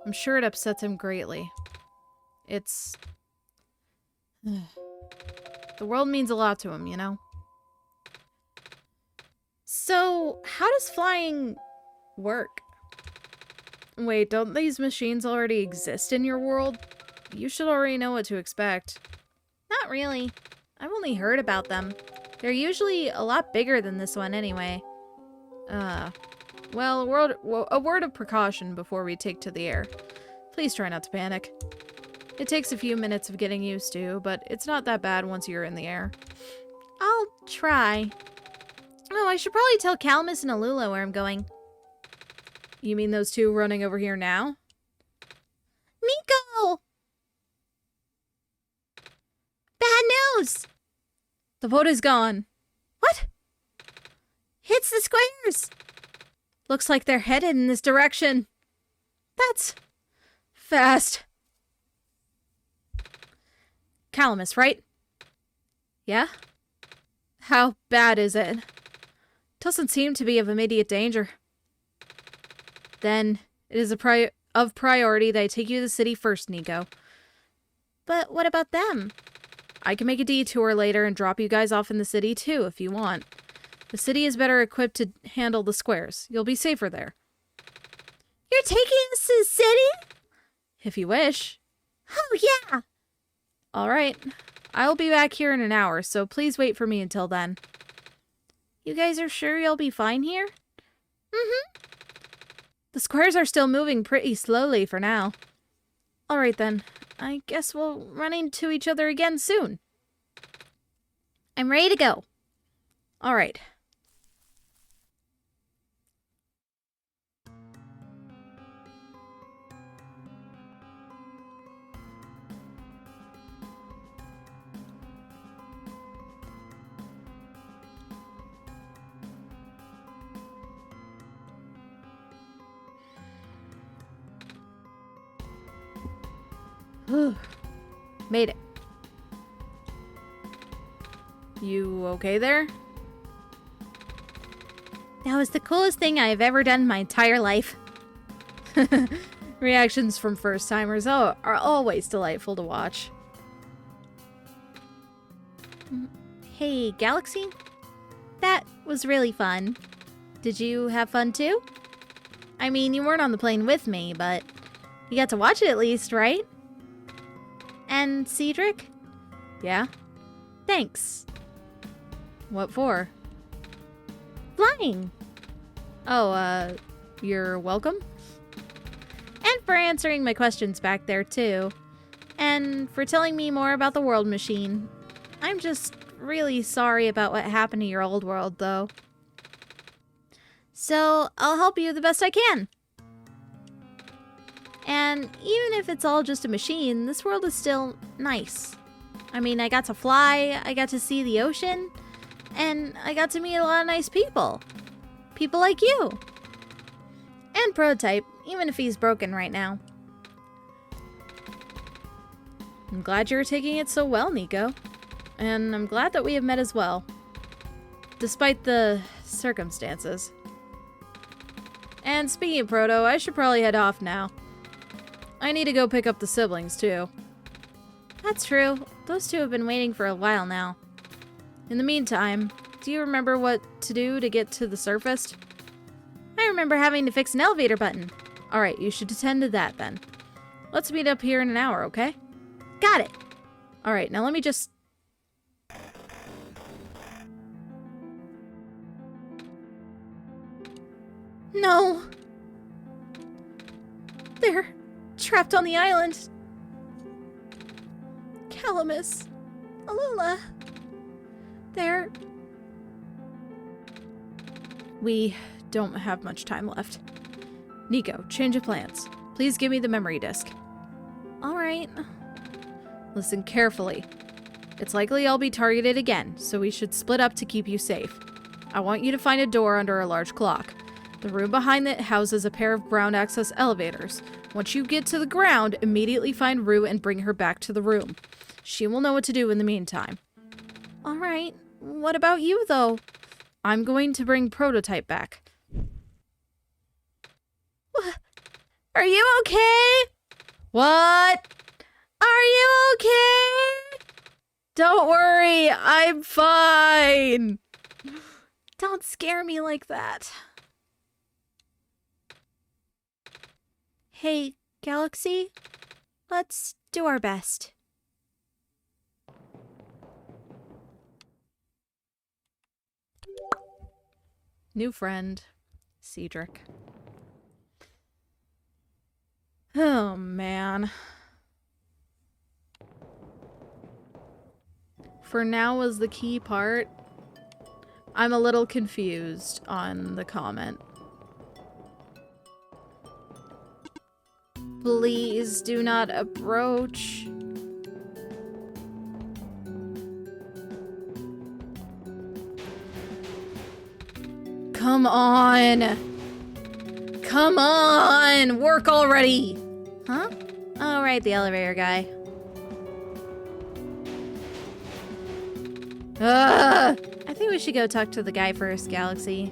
I'm sure it upsets him greatly. It's... The world means a lot to him, you know? So, how does flying work? Wait, don't these machines already exist in your world? You should already know what to expect. Not really. I've only heard about them. They're usually a lot bigger than this one anyway. Well, a word of precaution before we take to the air. Please try not to panic. It takes a few minutes of getting used to, but it's not that bad once you're in the air. I'll try. Oh, I should probably tell Calamus and Alula where I'm going. You mean those two running over here now? Nico! Bad news! The boat is gone. What? It's the squares! Looks like they're headed in this direction. That's fast. Calamus, right? Yeah? How bad is it? Doesn't seem to be of immediate danger. Then it is of priority that I take you to the city first, Nico. But what about them? I can make a detour later and drop you guys off in the city too, if you want. The city is better equipped to handle the squares. You'll be safer there. You're taking us to the city? If you wish. Oh, yeah! Alright. I'll be back here in an hour, so please wait for me until then. You guys are sure you'll be fine here? Mm-hmm. The squares are still moving pretty slowly for now. Alright then. I guess we'll run into each other again soon. I'm ready to go. Alright. Made it. You okay there? That was the coolest thing I have ever done in my entire life. Reactions from first-timers are always delightful to watch. Hey, Galaxy? That was really fun. Did you have fun too? I mean, you weren't on the plane with me, but you got to watch it at least, right? And Cedric? Yeah? Thanks. What for? Flying. Oh, you're welcome? And for answering my questions back there, too. And for telling me more about the world machine. I'm just really sorry about what happened to your old world, though. So, I'll help you the best I can. And even if it's all just a machine, this world is still nice. I mean, I got to fly, I got to see the ocean, and I got to meet a lot of nice people. People like you. And Prototype, even if he's broken right now. I'm glad you're taking it so well, Nico. And I'm glad that we have met as well. Despite the circumstances. And speaking of Proto, I should probably head off now. I need to go pick up the siblings, too. That's true. Those two have been waiting for a while now. In the meantime, do you remember what to do to get to the surface? I remember having to fix an elevator button. Alright, you should attend to that then. Let's meet up here in an hour, okay? Got it. Alright, now let me just... No. They're trapped on the island. Calamus. Alula. They're... We don't have much time left. Nico, change of plans. Please give me the memory disk. Alright. Listen carefully. It's likely I'll be targeted again, so we should split up to keep you safe. I want you to find a door under a large clock. The room behind it houses a pair of ground access elevators. Once you get to the ground, immediately find Rue and bring her back to the room. She will know what to do in the meantime. Alright. What about you, though? I'm going to bring Prototype back. Are you okay? What? Are you okay? Don't worry, I'm fine. Don't scare me like that. Hey, Galaxy, let's do our best. New friend, Cedric. Oh, man. For now was the key part. I'm a little confused on the comment. Please do not approach. Come on. Come on. Work already. Huh? Oh, right, the elevator guy. Ugh. I think we should go talk to the guy first, Galaxy.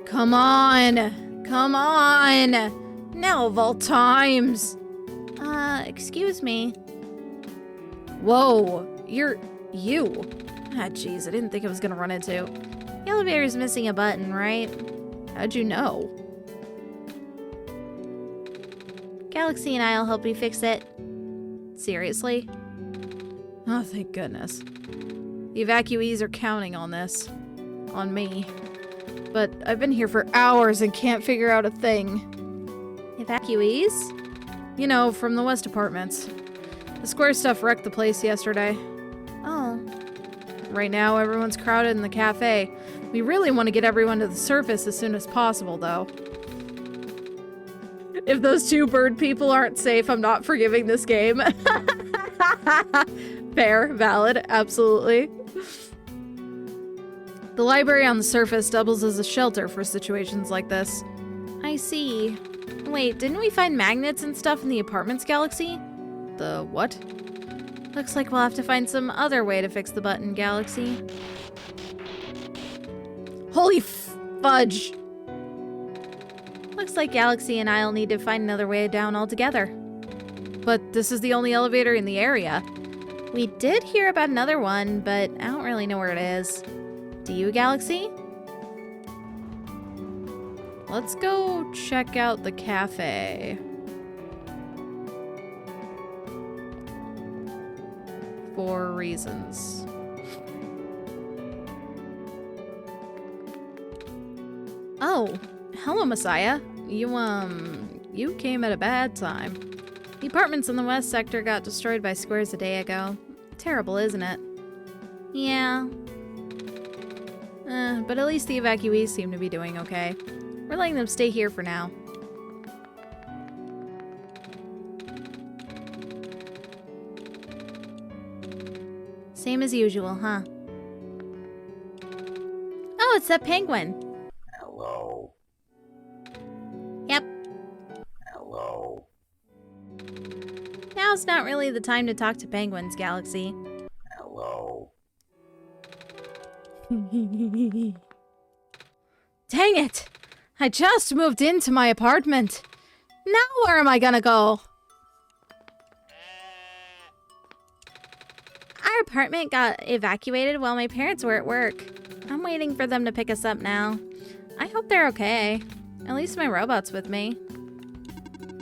Come on. Come on. Now of all times. Excuse me. Whoa. You. Ah, jeez, I didn't think I was gonna run into. The elevator's missing a button, right? How'd you know? Galaxy and I'll help you fix it. Seriously? Oh, thank goodness. The evacuees are counting on this. On me. But I've been here for hours and can't figure out a thing. Evacuees? You know, from the West Apartments. The square stuff wrecked the place yesterday. Oh. Right now, everyone's crowded in the cafe. We really want to get everyone to the surface as soon as possible, though. If those two bird people aren't safe, I'm not forgiving this game. Fair, valid, absolutely. The library on the surface doubles as a shelter for situations like this. I see. Wait, didn't we find magnets and stuff in the apartments, Galaxy? The what? Looks like we'll have to find some other way to fix the button, Galaxy. Holy fudge! Looks like Galaxy and I'll need to find another way down altogether. But this is the only elevator in the area. We did hear about another one, but I don't really know where it is. Do you, Galaxy? Let's go check out the cafe. For reasons. Oh, hello, Messiah. You came at a bad time. The apartments in the west sector got destroyed by squares a day ago. Terrible, isn't it? Yeah. But at least the evacuees seem to be doing okay. We're letting them stay here for now. Same as usual, huh? Oh, it's that penguin. Hello. Yep. Hello. Now's not really the time to talk to penguins, Galaxy. Hello. Dang it! I just moved into my apartment. Now where am I gonna go? Our apartment got evacuated while my parents were at work. I'm waiting for them to pick us up now. I hope they're okay. At least my robot's with me.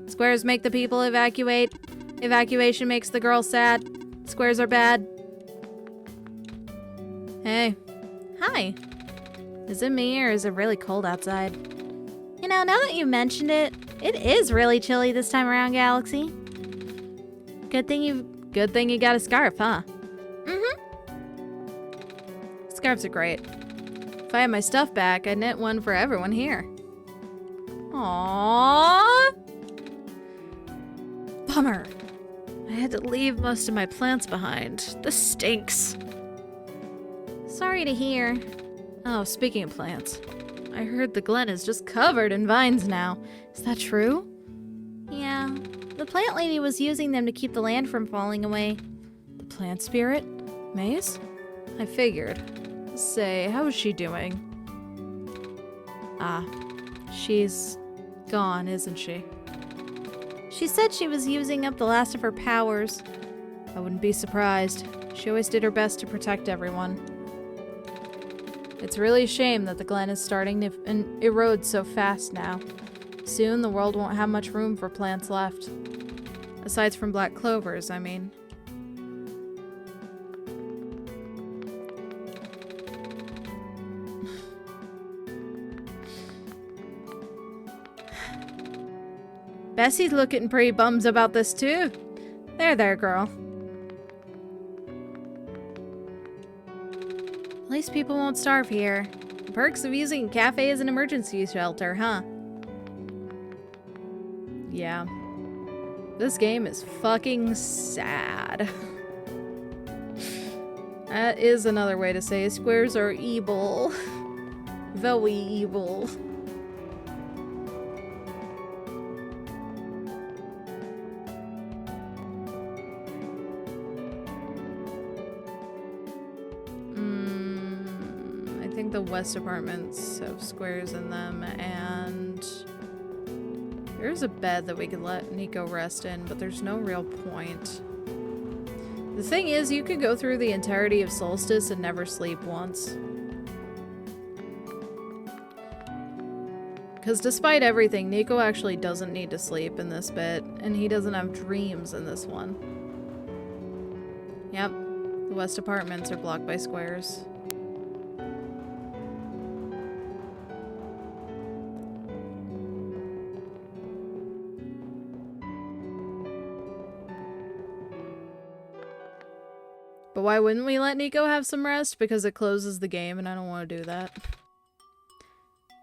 Squares make the people evacuate. Evacuation makes the girls sad. Squares are bad. Hey. Hi. Is it me or is it really cold outside? You know, now that you mentioned it, it is really chilly this time around, Galaxy. Good thing you got a scarf, huh? Mm-hmm. Scarves are great. If I had my stuff back, I'd knit one for everyone here. Aww. Bummer. I had to leave most of my plants behind. This stinks. Sorry to hear. Oh, speaking of plants, I heard the glen is just covered in vines now. Is that true? Yeah, the plant lady was using them to keep the land from falling away. The plant spirit? Maze? I figured. Say, how is she doing? Ah, she's gone, isn't she? She said she was using up the last of her powers. I wouldn't be surprised. She always did her best to protect everyone. It's really a shame that the glen is starting to erode so fast now. Soon the world won't have much room for plants left. Aside from black clovers, I mean. Bessie's looking pretty bummed about this too. There, girl. At least people won't starve here. The perks of using a cafe as an emergency shelter, huh? Yeah. This game is fucking sad. That is another way to say squares are evil. Very evil. I think the west apartments have squares in them, and there's a bed that we could let Nico rest in, but there's no real point. The thing is, you could go through the entirety of Solstice and never sleep once. Because despite everything, Nico actually doesn't need to sleep in this bit, and he doesn't have dreams in this one. Yep, the west apartments are blocked by squares. But why wouldn't we let Nico have some rest? Because it closes the game and I don't want to do that.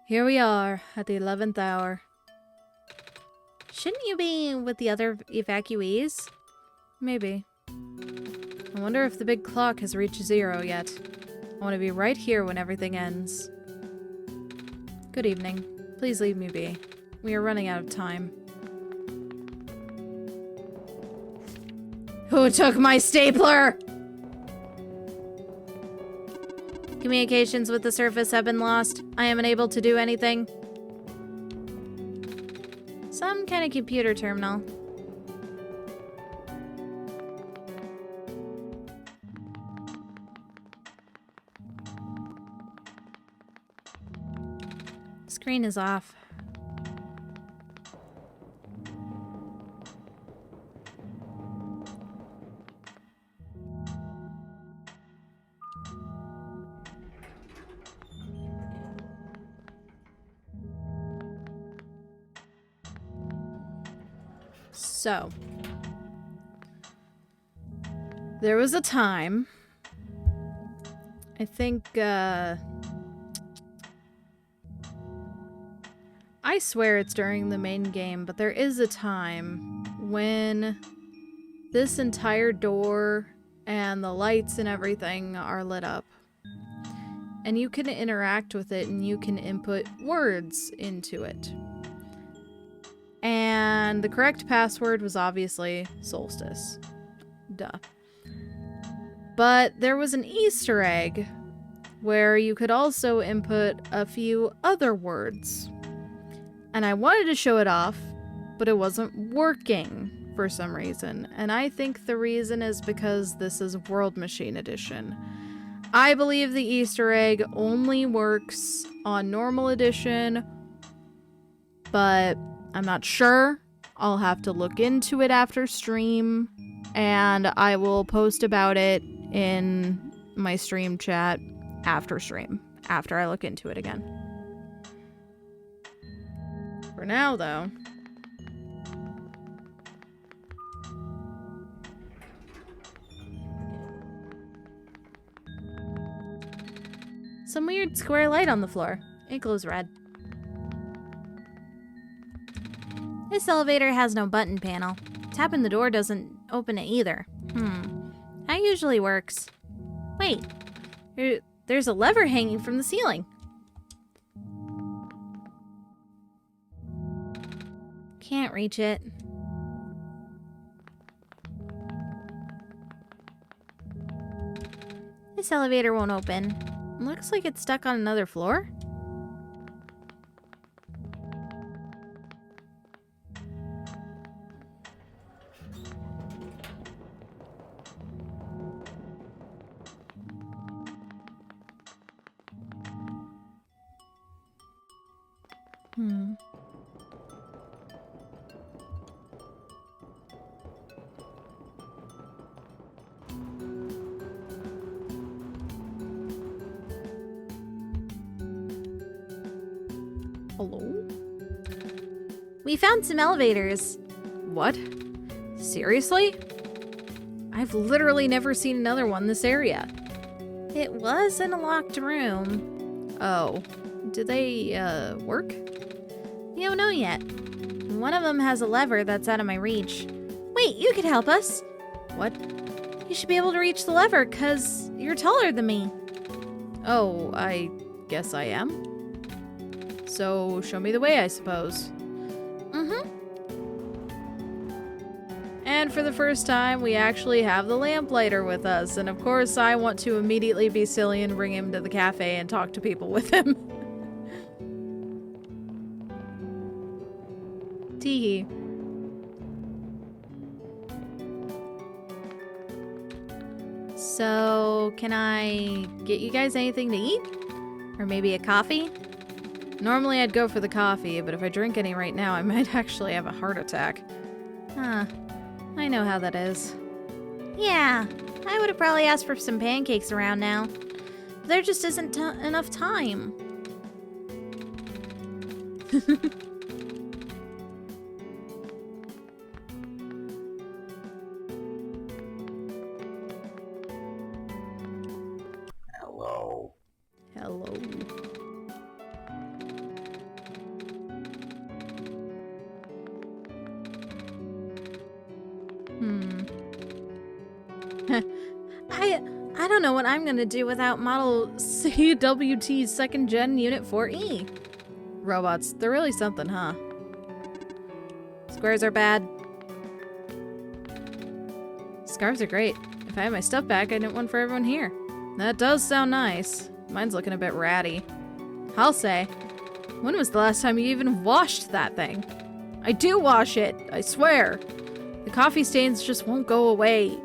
Here we are at the 11th hour. Shouldn't you be with the other evacuees? Maybe. I wonder if the big clock has reached 0 yet. I want to be right here when everything ends. Good evening. Please leave me be. We are running out of time. Who took my stapler? Communications with the surface have been lost. I am unable to do anything. Some kind of computer terminal. Screen is off. So, there was a time, I think, I swear it's during the main game, but there is a time when this entire door and the lights and everything are lit up. And you can interact with it and you can input words into it. And the correct password was obviously Solstice. Duh. But there was an Easter egg where you could also input a few other words. And I wanted to show it off, but it wasn't working for some reason. And I think the reason is because this is World Machine Edition. I believe the Easter egg only works on Normal Edition, but I'm not sure. I'll have to look into it after stream, and I will post about it in my stream chat after stream, after I look into it again. For now, though, Some weird square light on the floor. It glows red. This elevator has no button panel. Tapping the door doesn't open it either. That usually works. Wait, there's a lever hanging from the ceiling. Can't reach it. This elevator won't open. Looks like it's stuck on another floor. Hello? We found some elevators. What? Seriously? I've literally never seen another one in this area. It was in a locked room. Oh. Do they, work? We don't know yet. One of them has a lever that's out of my reach. Wait, you could help us. What? You should be able to reach the lever, 'cause you're taller than me. Oh, I guess I am. So, show me the way, I suppose. And for the first time, we actually have the lamplighter with us. And of course, I want to immediately be silly and bring him to the cafe and talk to people with him. Teehee. So, can I get you guys anything to eat? Or maybe a coffee? Normally I'd go for the coffee, but if I drink any right now, I might actually have a heart attack. Huh. I know how that is. Yeah, I would have probably asked for some pancakes around now. But there just isn't enough time. Hello. Hello. I don't know what I'm gonna do without Model CWT's 2nd Gen Unit 4E. Robots, they're really something, huh? Squares are bad. Scarves are great. If I had my stuff back, I'd get one for everyone here. That does sound nice. Mine's looking a bit ratty. I'll say. When was the last time you even washed that thing? I do wash it, I swear. The coffee stains just won't go away.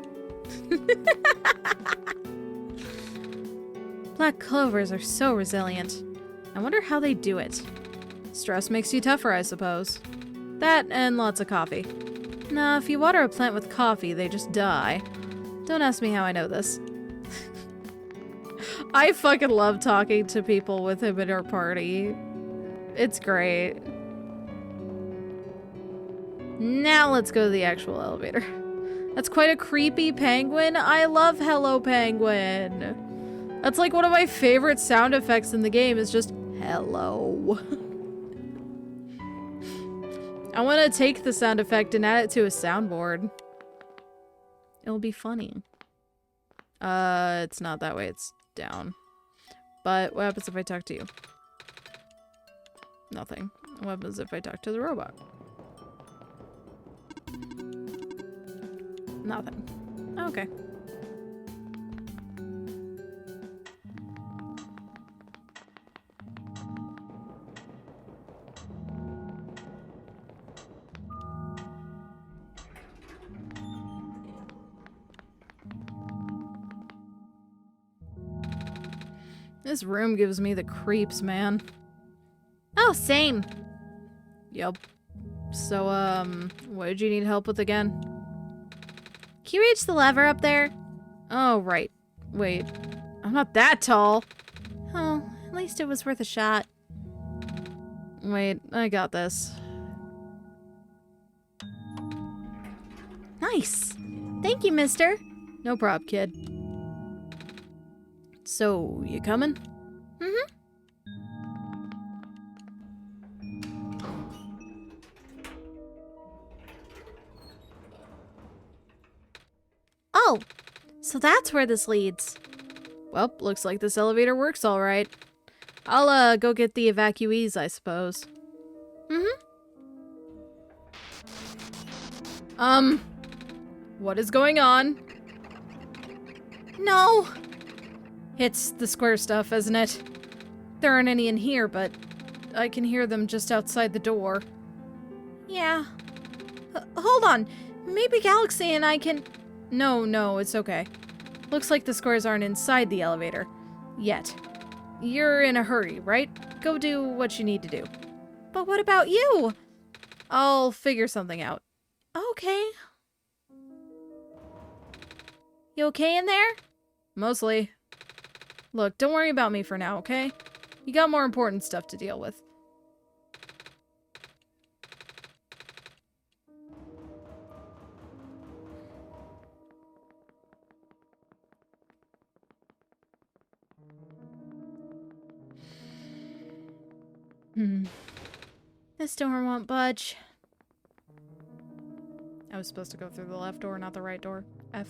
Black clovers are so resilient. I wonder how they do it. Stress makes you tougher, I suppose. That and lots of coffee. Nah, if you water a plant with coffee, they just die. Don't ask me how I know this. I fucking love talking to people with him at our party. It's great. Now let's go to the actual elevator. That's quite a creepy penguin. I love Hello Penguin. That's like one of my favorite sound effects in the game is just hello. I want to take the sound effect and add it to a soundboard. It'll be funny. It's not that way, it's down. But what happens if I talk to you? Nothing. What happens if I talk to the robot? Nothing. Okay. This room gives me the creeps, man. Oh, same. Yup. So, what did you need help with again? Can you reach the lever up there? Oh, right. Wait. I'm not that tall. Oh, at least it was worth a shot. Wait, I got this. Nice. Thank you, mister. No prob, kid. So, you coming? Mm-hmm. Oh, so that's where this leads. Well, looks like this elevator works all right. I'll, go get the evacuees, I suppose. Mm-hmm. What is going on? No. It's the square stuff, isn't it? There aren't any in here, but I can hear them just outside the door. Yeah. Hold on. Maybe Galaxy and I can... No, it's okay. Looks like the squares aren't inside the elevator. Yet. You're in a hurry, right? Go do what you need to do. But what about you? I'll figure something out. Okay. You okay in there? Mostly. Look, don't worry about me for now, okay? You got more important stuff to deal with. This door won't budge. I was supposed to go through the left door, not the right door. F.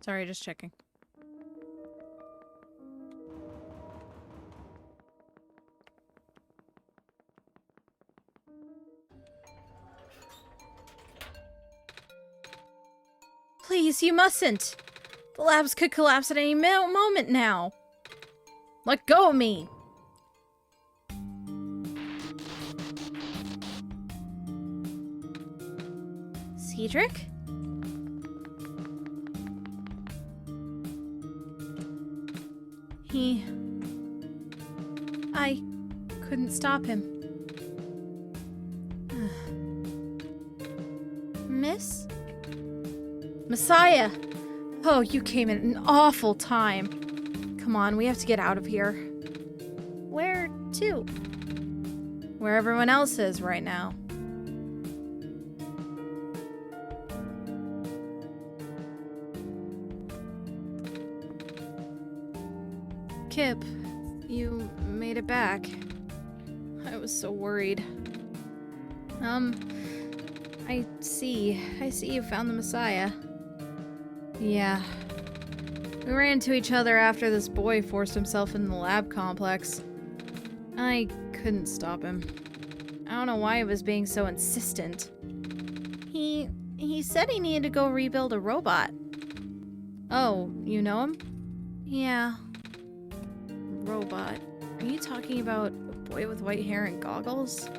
Sorry, just checking. Please, you mustn't. The labs could collapse at any moment now. Let go of me! Cedric? I couldn't stop him. Miss? Messiah! Oh, you came at an awful time. Come on, we have to get out of here. Where to? Where everyone else is right now. Kip, you made it back. I was so worried. I see you found the Messiah. Yeah. We ran into each other after this boy forced himself in the lab complex. I couldn't stop him. I don't know why he was being so insistent. He said he needed to go rebuild a robot. Oh, you know him? Yeah. Robot. Are you talking about a boy with white hair and goggles?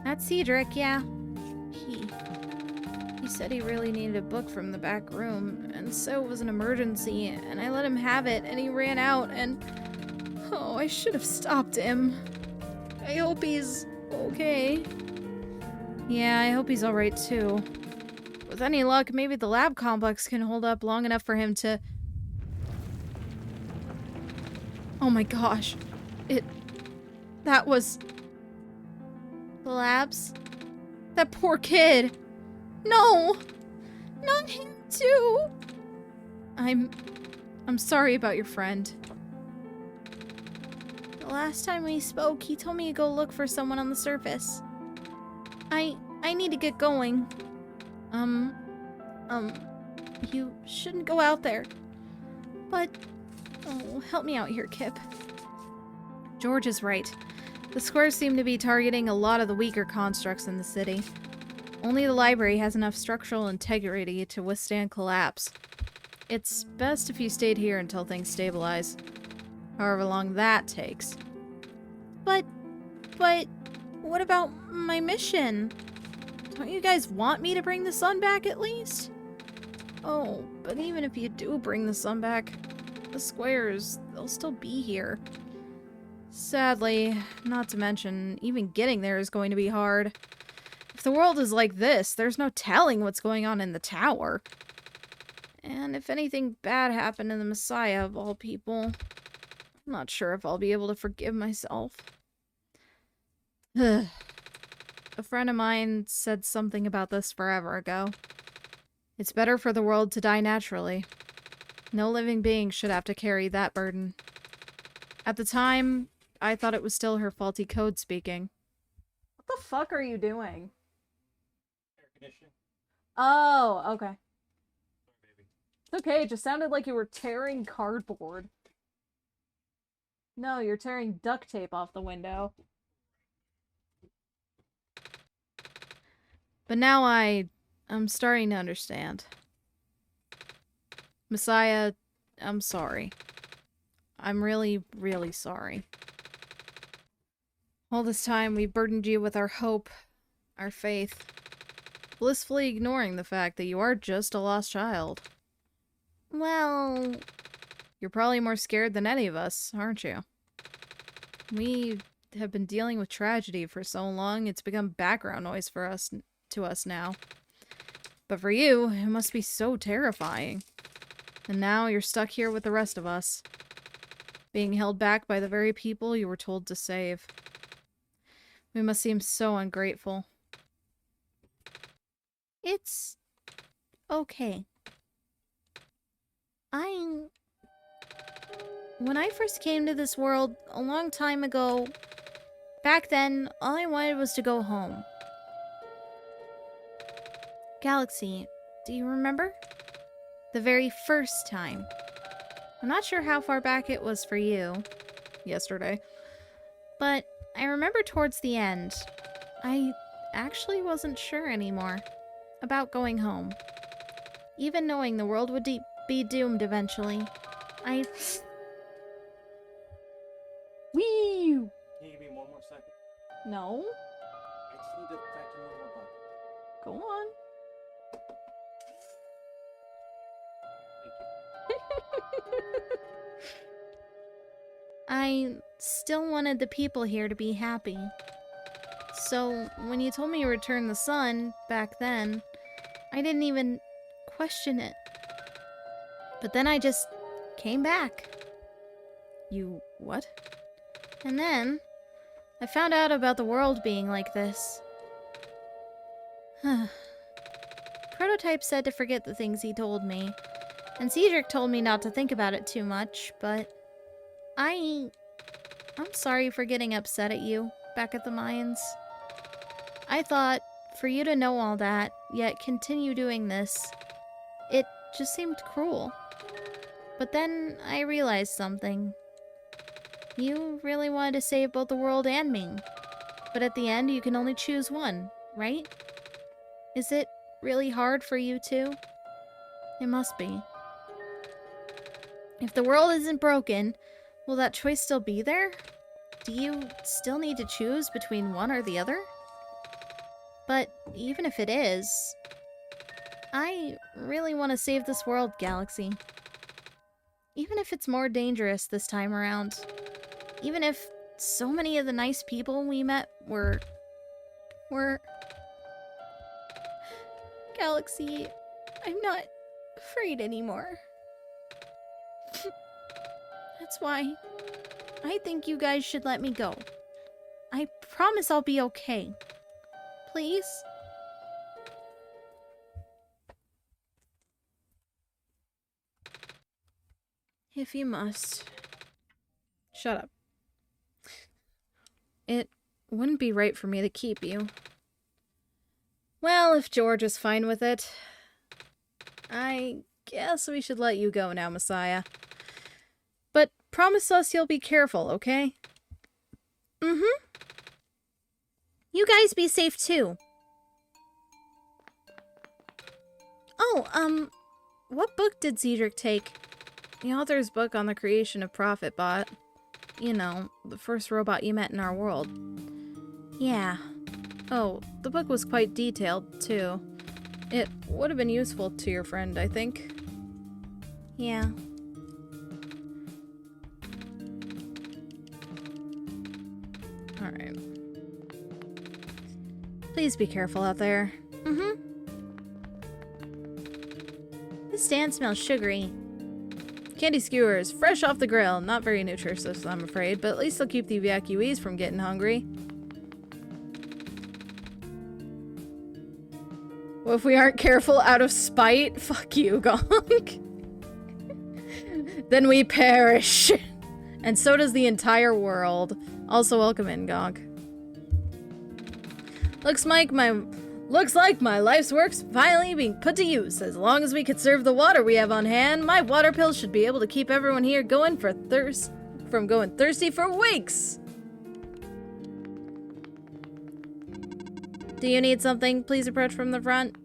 That's Cedric, yeah. He said he really needed a book from the back room, and so it was an emergency, and I let him have it, and he ran out, and... Oh, I should have stopped him. I hope he's okay. Yeah, I hope he's alright too. With any luck, maybe the lab complex can hold up long enough for him to... Oh my gosh. That was... The labs? That poor kid! No! Not him too! I'm sorry about your friend. The last time we spoke, he told me to go look for someone on the surface. I need to get going. You shouldn't go out there. But, oh, help me out here, Kip. George is right. The squares seem to be targeting a lot of the weaker constructs in the city. Only the library has enough structural integrity to withstand collapse. It's best if you stayed here until things stabilize. However long that takes. But, what about my mission? Don't you guys want me to bring the sun back at least? Oh, But even if you do bring the sun back, the squares, they'll still be here. Sadly, not to mention, even getting there is going to be hard. If the world is like this, there's no telling what's going on in the tower. And if anything bad happened to the Messiah of all people, I'm not sure if I'll be able to forgive myself. A friend of mine said something about this forever ago. It's better for the world to die naturally. No living being should have to carry that burden. At the time, I thought it was still her faulty code speaking. What the fuck are you doing? Air conditioning. Oh, okay. It's okay, it just sounded like you were tearing cardboard. No, you're tearing duct tape off the window. But now I'm starting to understand. Messiah, I'm sorry. I'm really, really sorry. All this time, we burdened you with our hope, our faith, blissfully ignoring the fact that you are just a lost child. Well, You're probably more scared than any of us, aren't you? We have been dealing with tragedy for so long, it's become background noise to us now. But for you, it must be so terrifying. And now you're stuck here with the rest of us, being held back by the very people you were told to save. We must seem so ungrateful. it's okay. When I first came to this world a long time ago, back then, all I wanted was to go home. Galaxy, do you remember? The very first time. I'm not sure how far back it was for you, Yesterday. but I remember towards the end, I actually wasn't sure anymore about going home. Even knowing the world would be doomed eventually, I... Wee! Can you give me one more second? No. I just need to vacuum one more bucket. Go on. Thank you. I still wanted the people here to be happy. So, when you told me to return the sun back then, I didn't even question it. But then I just came back. You what? And then, I found out about the world being like this. Prototype said to forget the things he told me, and Cedric told me not to think about it too much, but I'm sorry for getting upset at you back at the mines. I thought, for you to know all that, yet continue doing this, it just seemed cruel. But then I realized something. You really wanted to save both the world and me. But at the end, you can only choose one, right? Is it really hard for you too? It must be. If the world isn't broken, will that choice still be there? Do you still need to choose between one or the other? But even if it is, I really want to save this world, Galaxy. Even if it's more dangerous this time around. Even if so many of the nice people we met were... Galaxy, I'm not afraid anymore. That's why I think you guys should let me go. I promise I'll be okay. Please? If you must. Shut up. It wouldn't be right for me to keep you. Well, if George is fine with it, I guess we should let you go now, Messiah. But promise us you'll be careful, okay? Mm-hmm. You guys be safe too. Oh, What book did Cedric take? The author's book on the creation of ProfitBot. You know, the first robot you met in our world. yeah. Oh, the book was quite detailed, too. It would have been useful to your friend, I think. Yeah. Alright. Please be careful out there. Mm-hmm. stand smells sugary. Candy skewers, fresh off the grill. Not very nutritious, I'm afraid, but at least they'll keep the evacuees from getting hungry. Well, if we aren't careful out of spite, fuck you, Gonk. Then we perish. And so does the entire world. Also, welcome in, Gonk. Looks like my life's work's finally being put to use. As long as we conserve the water we have on hand, my water pills should be able to keep everyone here going from going thirsty for weeks. Do you need something? Please approach from the front.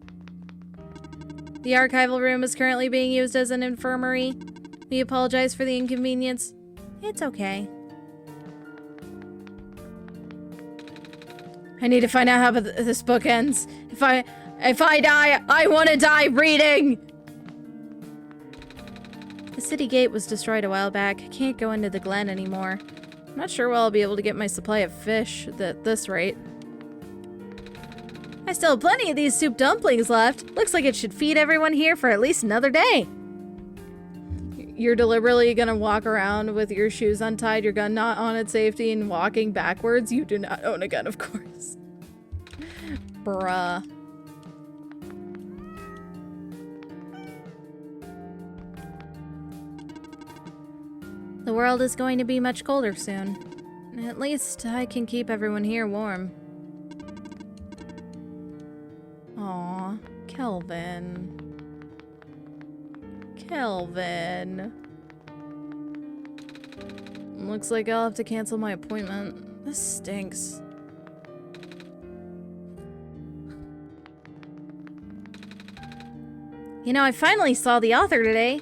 The archival room is currently being used as an infirmary. We apologize for the inconvenience. It's okay. I need to find out how this book ends. If I die, I want to die reading! The city gate was destroyed a while back. I can't go into the glen anymore. I'm not sure I'll be able to get my supply of fish at this rate. I still have plenty of these soup dumplings left. Looks like it should feed everyone here for at least another day. You're deliberately gonna walk around with your shoes untied, your gun not on its safety, and walking backwards? You do not own a gun, of course. Bruh. The world is going to be much colder soon. At least I can keep everyone here warm. Aw, Kelvin. Kelvin. Looks like I'll have to cancel my appointment. This stinks. You know, I finally saw the author today.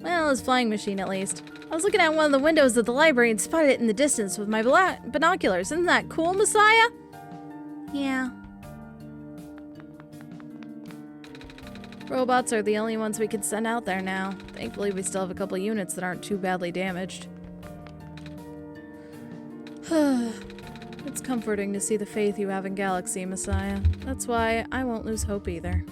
Well, his flying machine at least. I was looking out one of the windows of the library and spotted it in the distance with my binoculars. Isn't that cool, Messiah? Yeah. Robots are the only ones we can send out there now. Thankfully, we still have a couple units that aren't too badly damaged. It's comforting to see the faith you have in Galaxy, Messiah. That's why I won't lose hope either.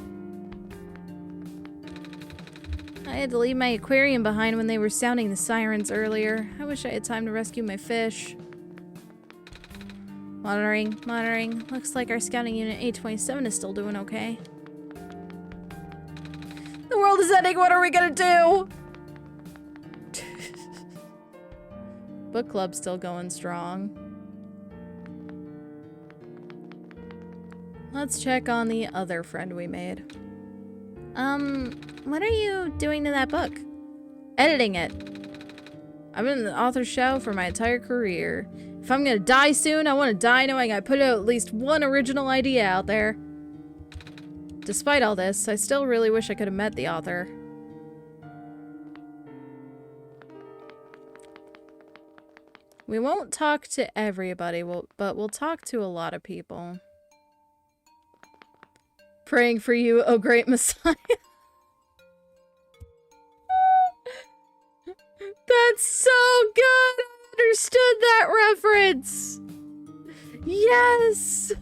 I had to leave my aquarium behind when they were sounding the sirens earlier. I wish I had time to rescue my fish. Monitoring, monitoring. Looks like our scouting unit 827 is still doing okay. The world is ending, what are we gonna do? Book club's still going strong. Let's check on the other friend we made. What are you doing to that book? Editing it. I've been in the author show for my entire career. If I'm gonna die soon, I want to die knowing I put out at least one original idea out there. Despite all this, I still really wish I could have met the author. We won't talk to everybody, but we'll talk to a lot of people. Praying for you, oh great Messiah. That's so good! I understood that reference! Yes!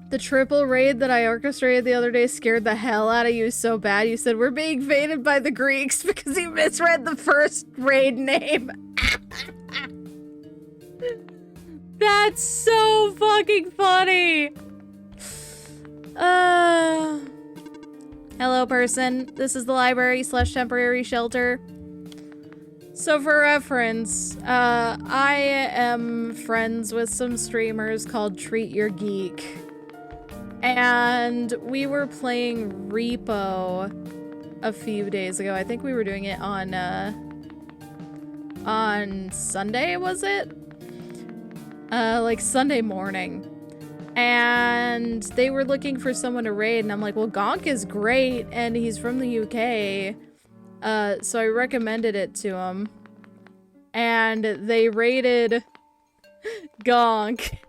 The triple raid that I orchestrated the other day scared the hell out of you so bad. You said, we're being invaded by the Greeks because you misread the first raid name. That's so fucking funny! Hello, person. This is the library/temporary shelter. So for reference, I am friends with some streamers called Treat Your Geek. And we were playing Repo a few days ago. I think we were doing it on Sunday, was it? Like Sunday morning. And they were looking for someone to raid, and I'm like, well, Gonk is great, and he's from the UK. So I recommended it to him. And they raided Gonk.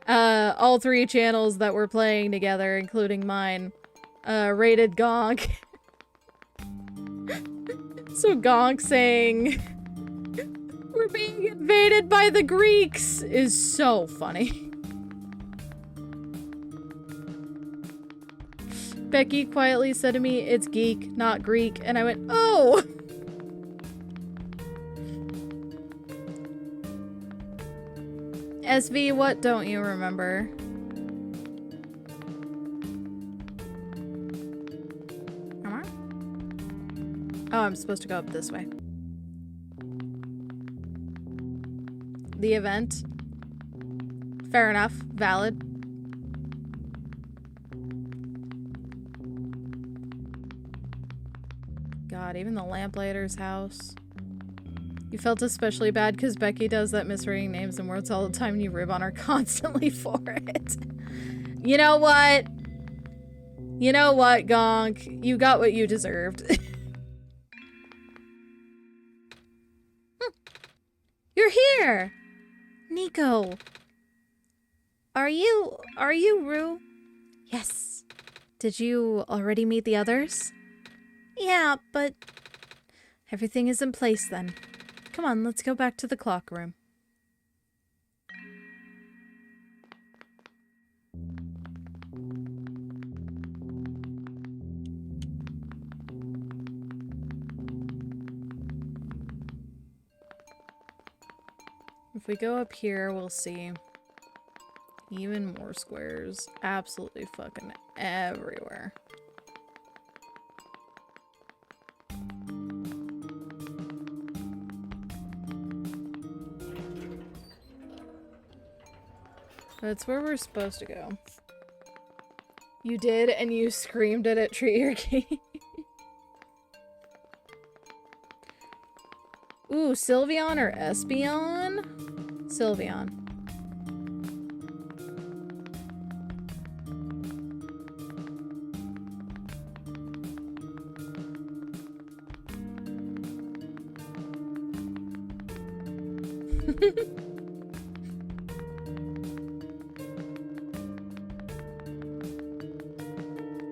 All three channels that were playing together, including mine, raided Gonk. So Gonk saying, we're being invaded by the Greeks, is so funny. Becky quietly said to me, "It's geek, not Greek," and I went, "Oh!" SV, what don't you remember? Come on. Oh, I'm supposed to go up this way. The event. Fair enough. Valid. God, even the lamplighter's house. You felt especially bad because Becky does that misreading names and words all the time and you rib on her constantly for it. You know what? You know what, Gonk? You got what you deserved. You're here! Nico. Are you Rue? Yes. Did you already meet the others? Yeah, but everything is in place then. Come on, let's go back to the clock room. If we go up here, we'll see even more squares. Absolutely fucking everywhere. That's where we're supposed to go. You did, and you screamed at it, treat your key. Ooh, Sylveon or Espeon? Sylveon.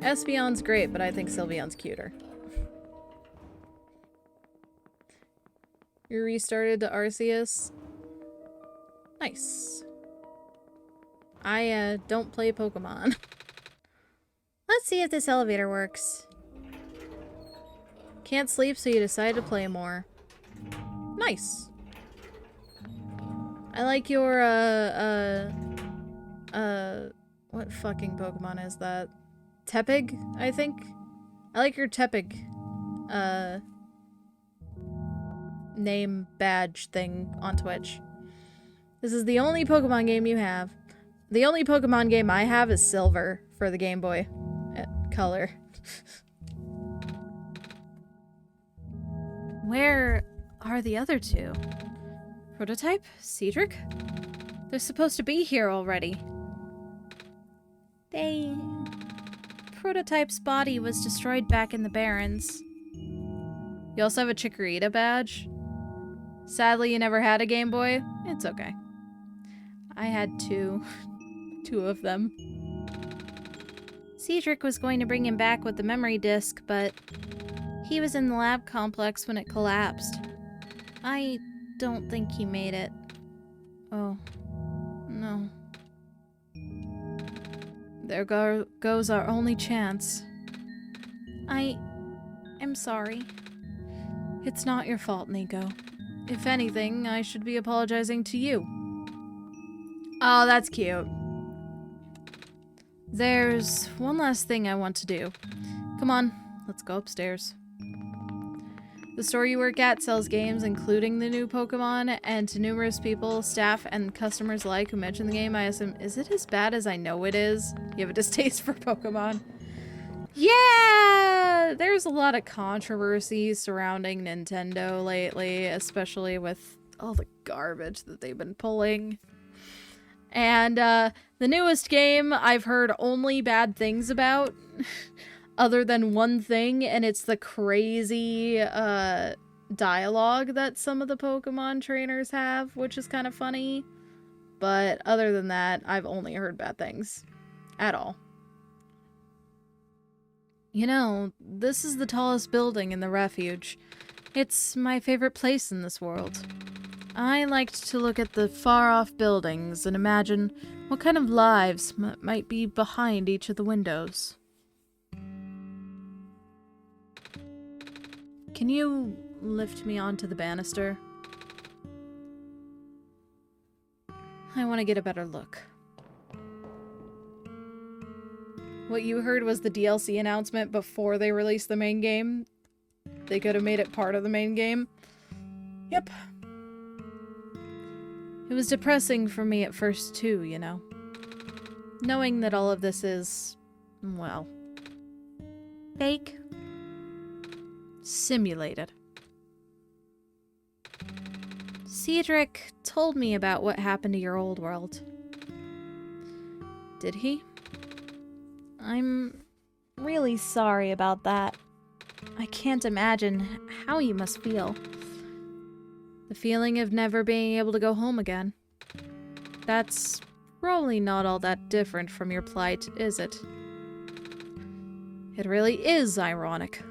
Espeon's great, but I think Sylveon's cuter. You restarted to Arceus? Nice. I, don't play Pokemon. Let's see if this elevator works. Can't sleep, so you decide to play more. Nice. I like your, what fucking Pokemon is that? Tepig, I think? I like your Tepig, name badge thing on Twitch. This is the only Pokemon game you have. The only Pokemon game I have is Silver for the Game Boy Color. Where are the other two? Prototype? Cedric? They're supposed to be here already. Prototype's body was destroyed back in the Barrens. You also have a Chikorita badge? Sadly, you never had a Game Boy? It's okay. I had two. Two of them. Cedric was going to bring him back with the memory disk, but he was in the lab complex when it collapsed. I don't think he made it. Oh, no. There goes our only chance. I'm sorry. It's not your fault, Nico. If anything, I should be apologizing to you. Oh, that's cute. There's one last thing I want to do. Come on, let's go upstairs. The store you work at sells games, including the new Pokemon, and to numerous people, staff, and customers alike who mention the game, I assume, is it as bad as I know it is? You have a distaste for Pokemon? Yeah! There's a lot of controversy surrounding Nintendo lately, especially with all the garbage that they've been pulling. And, the newest game I've heard only bad things about. Other than one thing, and it's the crazy dialogue that some of the Pokemon trainers have, which is kind of funny. But other than that, I've only heard bad things. At all. You know, this is the tallest building in the refuge. It's my favorite place in this world. I liked to look at the far-off buildings and imagine what kind of lives might be behind each of the windows. Can you lift me onto the banister? I want to get a better look. What you heard was the DLC announcement before they released the main game. They could have made it part of the main game. Yep. It was depressing for me at first too, you know. Knowing that all of this is, well, fake. Simulated. Cedric told me about what happened to your old world. Did he? I'm really sorry about that. I can't imagine how you must feel. The feeling of never being able to go home again. That's probably not all that different from your plight, is it? It really is ironic.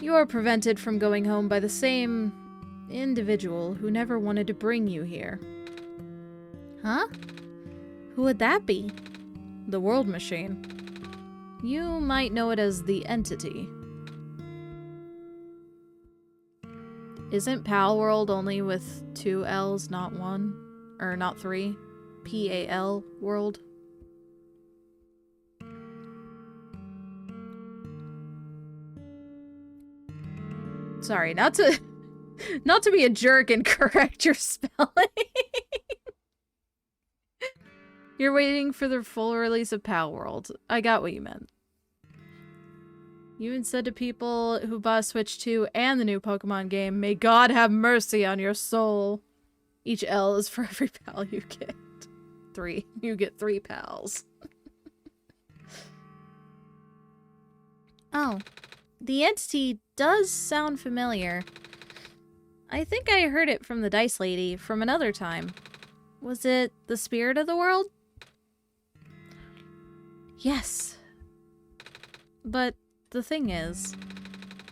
You're prevented from going home by the same individual who never wanted to bring you here. Huh? Who would that be? The World Machine. You might know it as the Entity. Isn't Pal World only with 2 L's, not 1? Or not 3? P-A-L World? Sorry, not to be a jerk and correct your spelling. You're waiting for the full release of Pal World. I got what you meant. You even said to people who bought Switch 2 and the new Pokemon game, may God have mercy on your soul. Each L is for every pal you get. 3. You get 3 pals. Oh, the Entity does sound familiar. I think I heard it from the Dice Lady from another time. Was it the spirit of the world? Yes. But the thing is,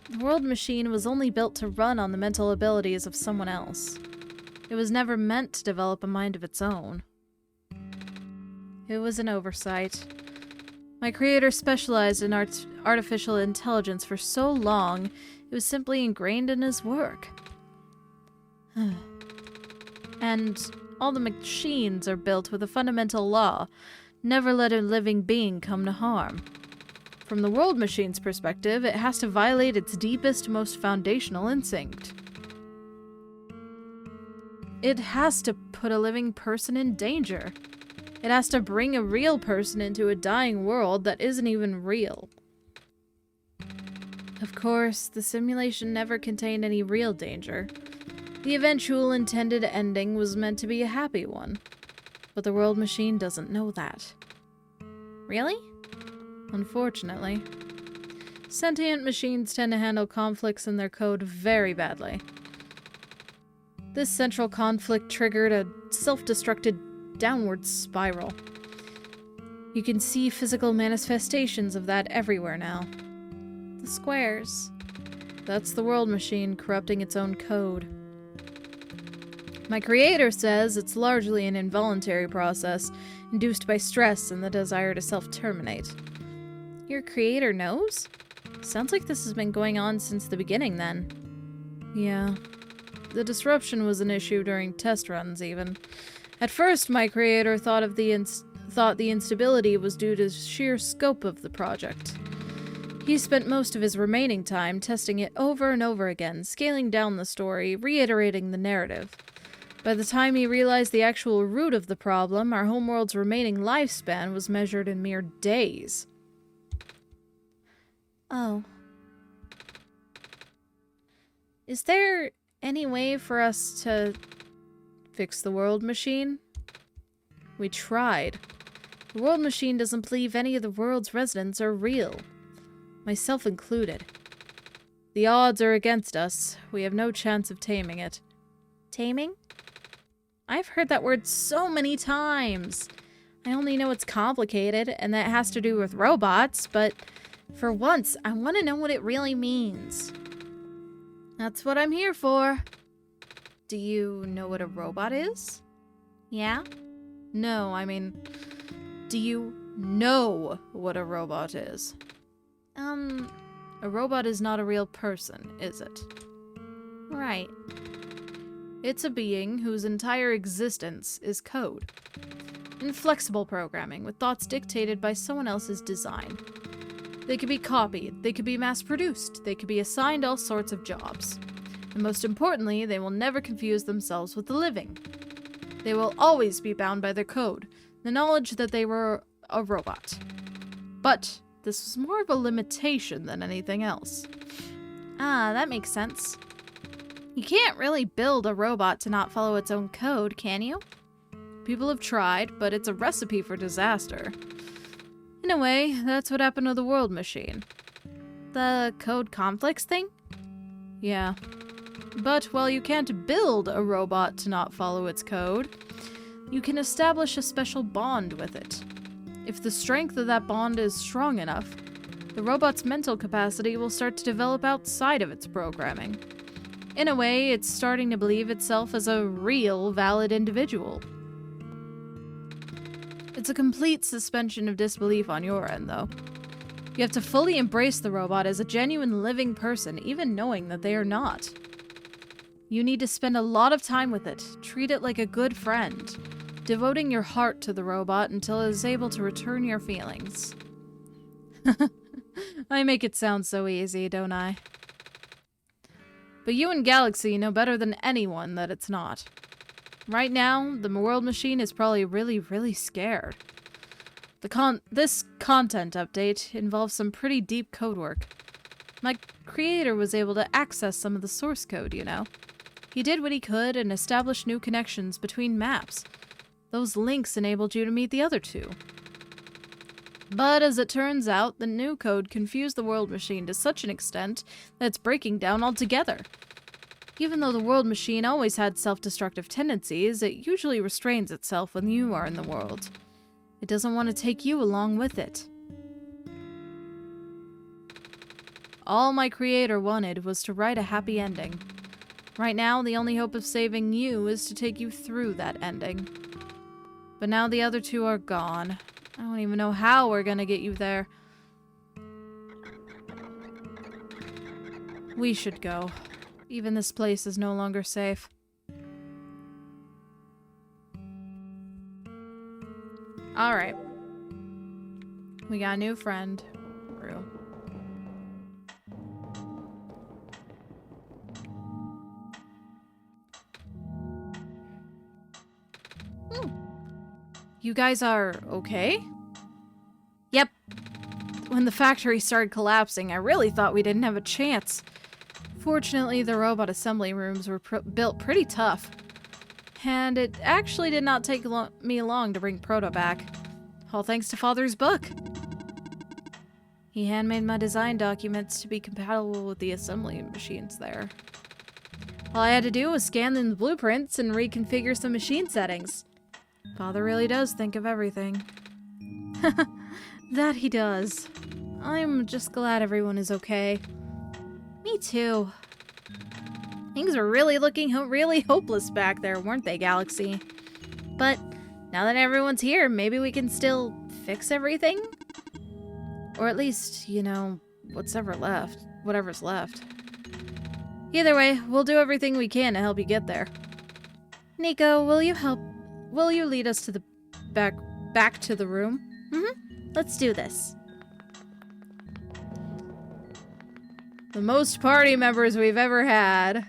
the World Machine was only built to run on the mental abilities of someone else. It was never meant to develop a mind of its own. It was an oversight. My creator specialized in artificial intelligence for so long, it was simply ingrained in his work. And all the machines are built with a fundamental law: never let a living being come to harm. From the World Machine's perspective, it has to violate its deepest, most foundational instinct. It has to put a living person in danger. It has to bring a real person into a dying world that isn't even real. Of course, the simulation never contained any real danger. The eventual intended ending was meant to be a happy one. But the World Machine doesn't know that. Really? Unfortunately. Sentient machines tend to handle conflicts in their code very badly. This central conflict triggered a self-destructed downward spiral. You can see physical manifestations of that everywhere now. The squares. That's the World Machine corrupting its own code. My creator says it's largely an involuntary process, induced by stress and the desire to self-terminate. Your creator knows? Sounds like this has been going on since the beginning, then. Yeah. The disruption was an issue during test runs, even. At first, my creator thought the instability was due to sheer scope of the project. He spent most of his remaining time testing it over and over again, scaling down the story, reiterating the narrative. By the time he realized the actual root of the problem, our homeworld's remaining lifespan was measured in mere days. Oh. Is there any way for us to fix the World Machine? We tried. The World Machine doesn't believe any of the world's residents are real. Myself included. The odds are against us. We have no chance of taming it. Taming? I've heard that word so many times. I only know it's complicated, and that has to do with robots, but for once, I want to know what it really means. That's what I'm here for. Do you know what a robot is? Yeah? No, I mean, do you know what a robot is? A robot is not a real person, is it? Right. It's a being whose entire existence is code. Inflexible programming with thoughts dictated by someone else's design. They could be copied, they could be mass-produced, they could be assigned all sorts of jobs. And most importantly, they will never confuse themselves with the living. They will always be bound by their code, the knowledge that they were a robot. But this was more of a limitation than anything else. Ah, that makes sense. You can't really build a robot to not follow its own code, can you? People have tried, but it's a recipe for disaster. In a way, that's what happened to the world machine. The code conflicts thing? Yeah. But while you can't build a robot to not follow its code, you can establish a special bond with it. If the strength of that bond is strong enough, the robot's mental capacity will start to develop outside of its programming. In a way, it's starting to believe itself as a real, valid individual. It's a complete suspension of disbelief on your end, though. You have to fully embrace the robot as a genuine living person, even knowing that they are not. You need to spend a lot of time with it, treat it like a good friend, devoting your heart to the robot until it is able to return your feelings. I make it sound so easy, don't I? But you and Galaxy know better than anyone that it's not. Right now, the world machine is probably really scared. This content update involves some pretty deep code work. My creator was able to access some of the source code, you know. He did what he could and established new connections between maps. Those links enabled you to meet the other two. But as it turns out, the new code confused the world machine to such an extent that it's breaking down altogether. Even though the world machine always had self-destructive tendencies, it usually restrains itself when you are in the world. It doesn't want to take you along with it. All my creator wanted was to write a happy ending. Right now, the only hope of saving you is to take you through that ending. But now the other two are gone. I don't even know how we're gonna get you there. We should go. Even this place is no longer safe. Alright. We got a new friend. Rue. You guys are okay? Yep. When the factory started collapsing, I really thought we didn't have a chance. Fortunately, the robot assembly rooms were built pretty tough. And it actually did not take me long to bring Proto back. All thanks to Father's book. He handmade my design documents to be compatible with the assembly machines there. All I had to do was scan the blueprints and reconfigure some machine settings. Father really does think of everything. That he does. I'm just glad everyone is okay. Me too. Things were really looking really hopeless back there, weren't they, Galaxy? But now that everyone's here, maybe we can still fix everything? Or at least, you know, whatever's left. Either way, we'll do everything we can to help you get there. Nico, will you lead us to the back to the room? Let's do this. The most party members we've ever had.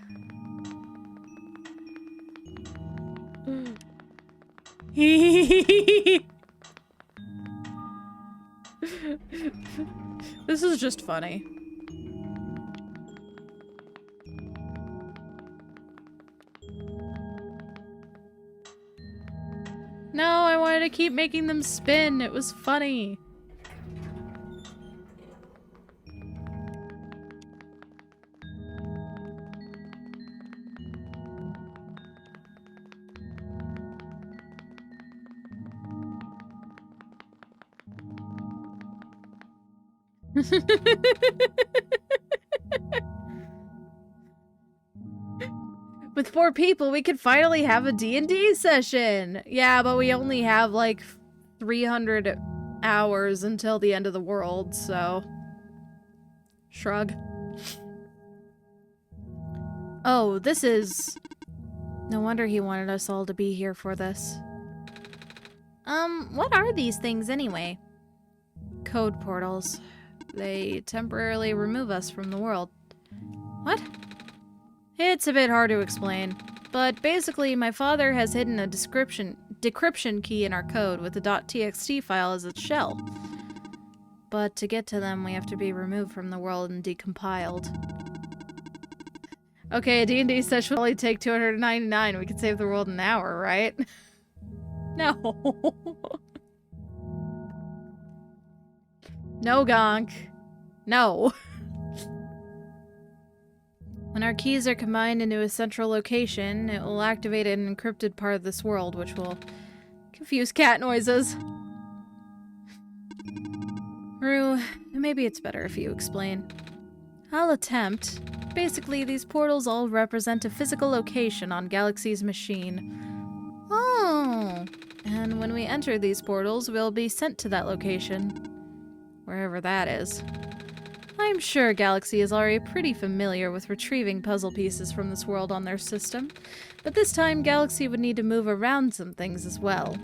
This is just funny. No, I wanted to keep making them spin. It was funny. With 4 people, we could finally have a D&D session. Yeah, but we only have like 300 hours until the end of the world, so Shrug. Oh, this is... No wonder he wanted us all to be here for this. What are these things anyway? Code portals. They temporarily remove us from the world. What? It's a bit hard to explain, but basically my father has hidden a decryption key in our code with the .txt file as its shell. But to get to them, we have to be removed from the world and decompiled. Okay, a D&D session will only take 299. We could save the world in an hour, right? No. No, Gonk. No. When our keys are combined into a central location, it will activate an encrypted part of this world, which will confuse cat noises. Rue, maybe it's better if you explain. I'll attempt. Basically, these portals all represent a physical location on Galaxy's machine. Oh. And when we enter these portals, we'll be sent to that location. Wherever that is. I'm sure Galaxy is already pretty familiar with retrieving puzzle pieces from this world on their system, but this time Galaxy would need to move around some things as well.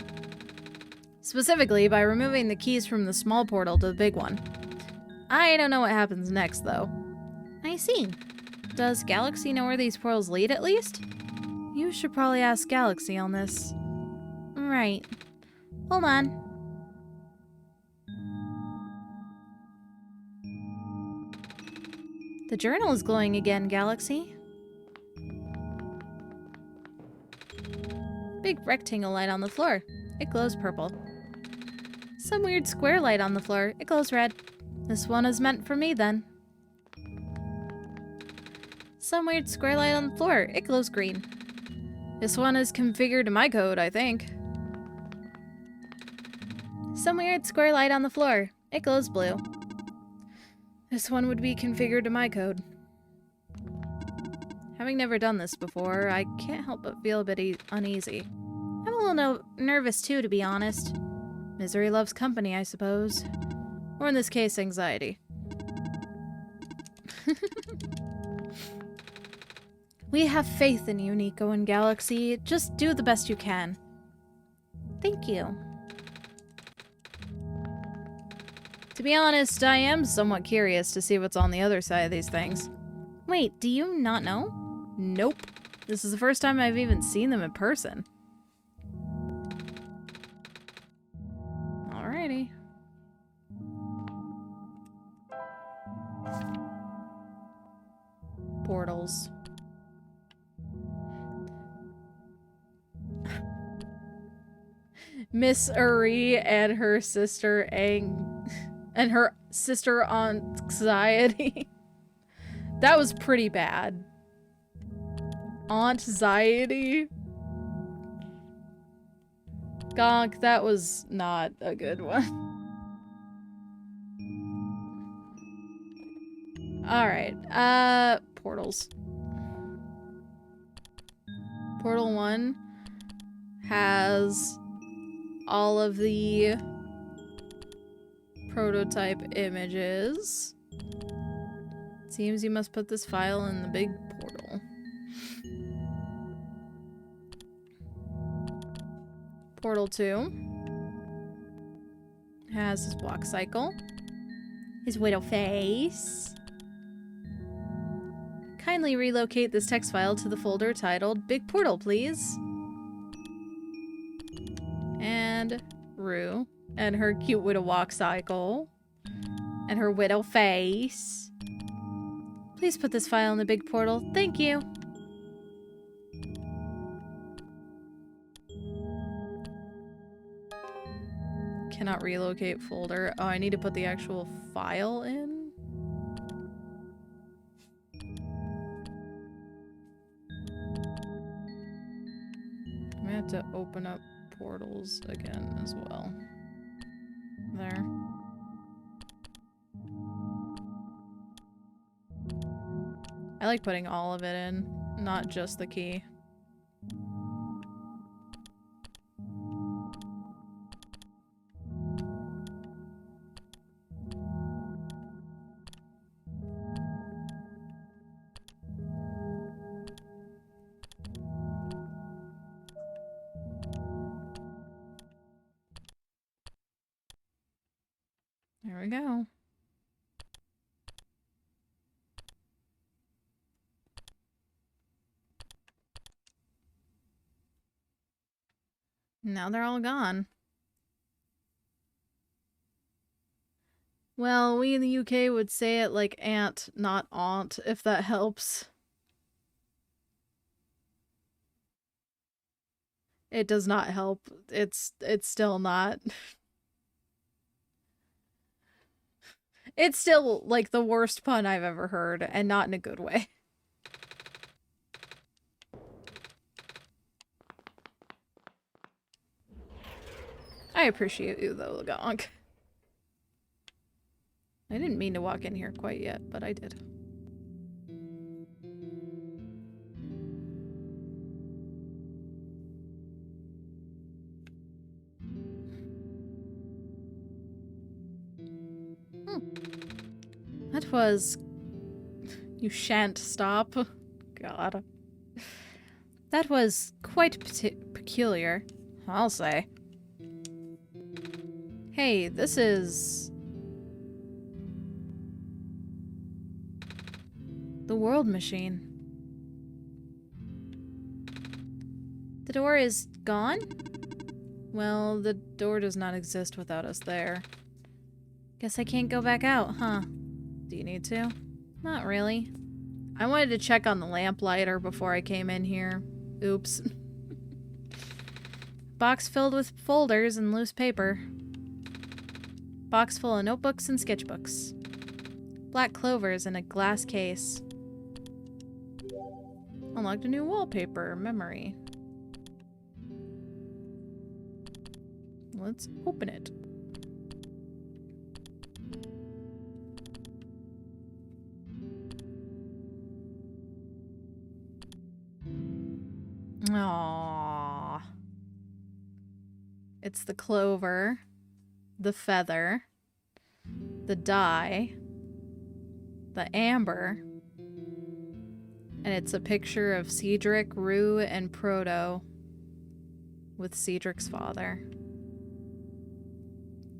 Specifically by removing the keys from the small portal to the big one. I don't know what happens next, though. I see. Does Galaxy know where these portals lead, at least? You should probably ask Galaxy on this. Right. Hold on. The journal is glowing again, Galaxy. Big rectangle light on the floor. It glows purple. Some weird square light on the floor. It glows red. This one is meant for me, then. Some weird square light on the floor. It glows green. This one is configured to my code, I think. Some weird square light on the floor. It glows blue. This one would be configured to my code. Having never done this before, I can't help but feel a bit uneasy. I'm a little nervous too, to be honest. Misery loves company, I suppose. Or in this case, anxiety. We have faith in you, Nico and Galaxy. Just do the best you can. Thank you. To be honest, I am somewhat curious to see what's on the other side of these things. Wait, do you not know? Nope. This is the first time I've even seen them in person. Alrighty. Portals. Miss Uri and her sister and her sister anxiety. That was pretty bad. Anxiety. Gonk, that was not a good one. Alright, portals. Portal 1 has all of the prototype images. Seems you must put this file in the big portal. Portal 2 has his block cycle, His widow face. Kindly relocate this text file to the folder titled Big Portal, please. And Rue and her cute widow walk cycle and her widow face. Please put this file in the big portal. Thank you. Cannot relocate folder. Oh, I need to put the actual file in. I'm gonna have to open up portals again as well. There. I like putting all of it in, not just the key. There we go. Now they're all gone. Well, we in the UK would say it like aunt, not aunt, if that helps. It does not help. It's still not. It's still like the worst pun I've ever heard, and not in a good way. I appreciate you though, Gonk. I didn't mean to walk in here quite yet, but I did. That was... You shan't stop. God. That was quite peculiar, I'll say. Hey, this is... the world machine. The door is gone? Well, the door does not exist without us there. Guess I can't go back out, huh? Do you need to? Not really. I wanted to check on the lamplighter before I came in here. Oops. Box filled with folders and loose paper. Box full of notebooks and sketchbooks. Black clovers in a glass case. Unlocked a new wallpaper. Memory. Let's open it. Aww. It's the clover, the feather, the dye, the amber, and it's a picture of Cedric, Rue, and Proto with Cedric's father.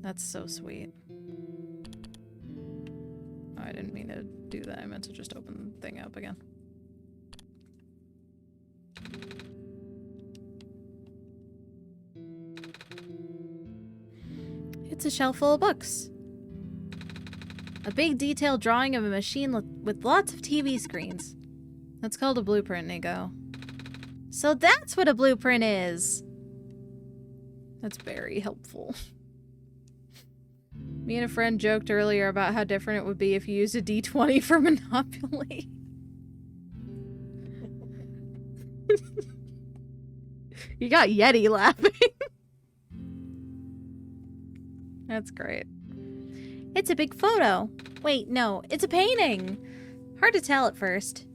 That's so sweet. Oh, I didn't mean to do that. I meant to just open the thing up again. It's a shelf full of books. A big detailed drawing of a machine with lots of TV screens. That's called a blueprint, Nico. So that's what a blueprint is! That's very helpful. Me and a friend joked earlier about how different it would be if you used a D20 for Monopoly. You got Yeti laughing. That's great. It's a big photo. Wait, no, it's a painting. Hard to tell at first.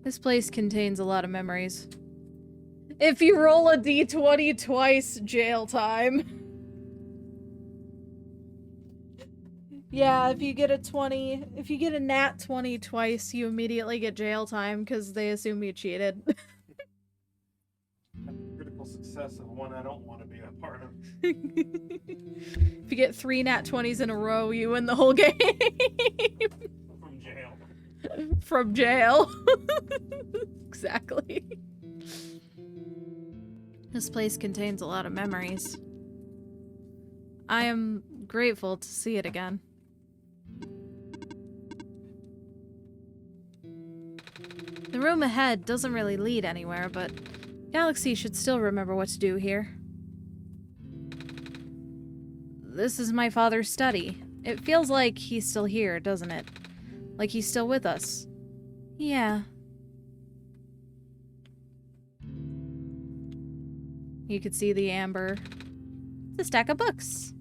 This place contains a lot of memories. If you roll a D20 twice, jail time. Yeah, if you get a nat 20 twice, you immediately get jail time because they assume you cheated. Critical success of one I don't want to be a part of. If you get 3 nat 20s in a row, you win the whole game. From jail. From jail. Exactly. This place contains a lot of memories. I am grateful to see it again. The room ahead doesn't really lead anywhere, but Galaxy should still remember what to do here. This is my father's study. It feels like he's still here, doesn't it? Like he's still with us. Yeah. You could see the amber. It's a stack of books.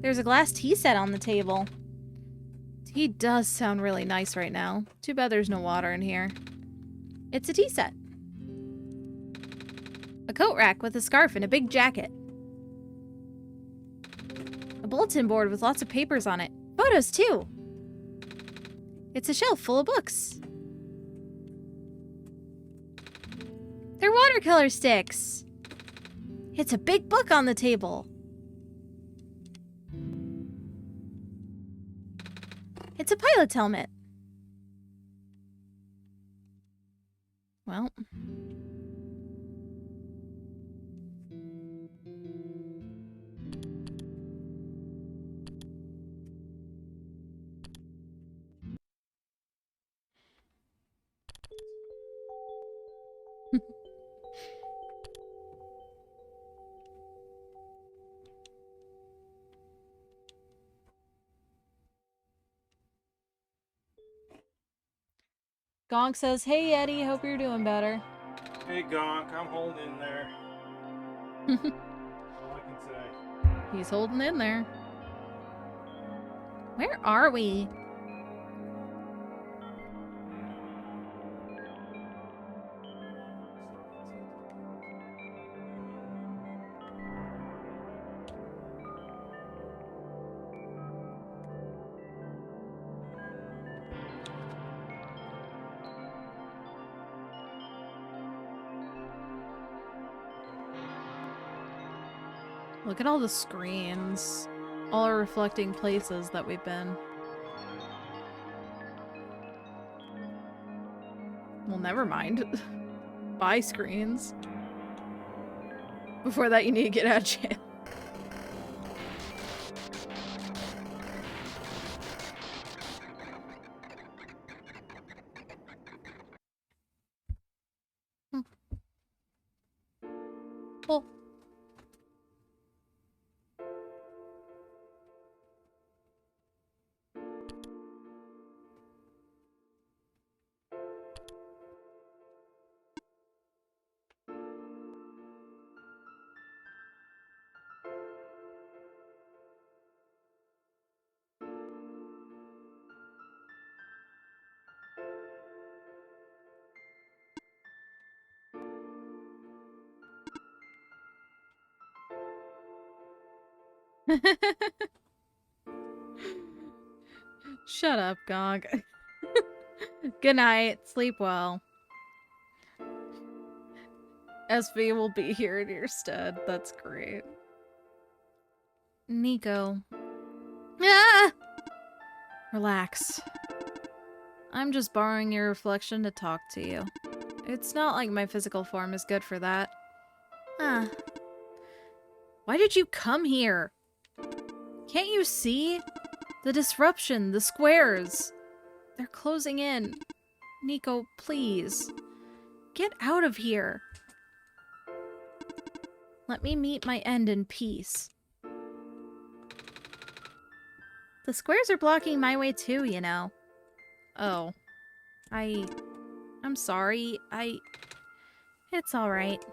There's a glass tea set on the table. Tea does sound really nice right now. Too bad there's no water in here. It's a tea set. A coat rack with a scarf and a big jacket. A bulletin board with lots of papers on it. Photos, too. It's a shelf full of books. There watercolor sticks. It's a big book on the table. It's a pilot's helmet. Well. Gonk says, "Hey Eddie, hope you're doing better." Hey Gonk, I'm holding in there. All I can say. He's holding in there. Where are we? Look at all the screens. All are reflecting places that we've been. Well, never mind. Buy screens. Before that, you need to get out of jail. Oh. Shut up, Gog. Good night. Sleep well. SB will be here in your stead. That's great. Nico. Ah! Relax. I'm just borrowing your reflection to talk to you. It's not like my physical form is good for that. Ah. Why did you come here? Can't you see? The disruption, the squares. They're closing in. Nico, please. Get out of here. Let me meet my end in peace. The squares are blocking my way too, you know. Oh. I'm sorry. It's alright.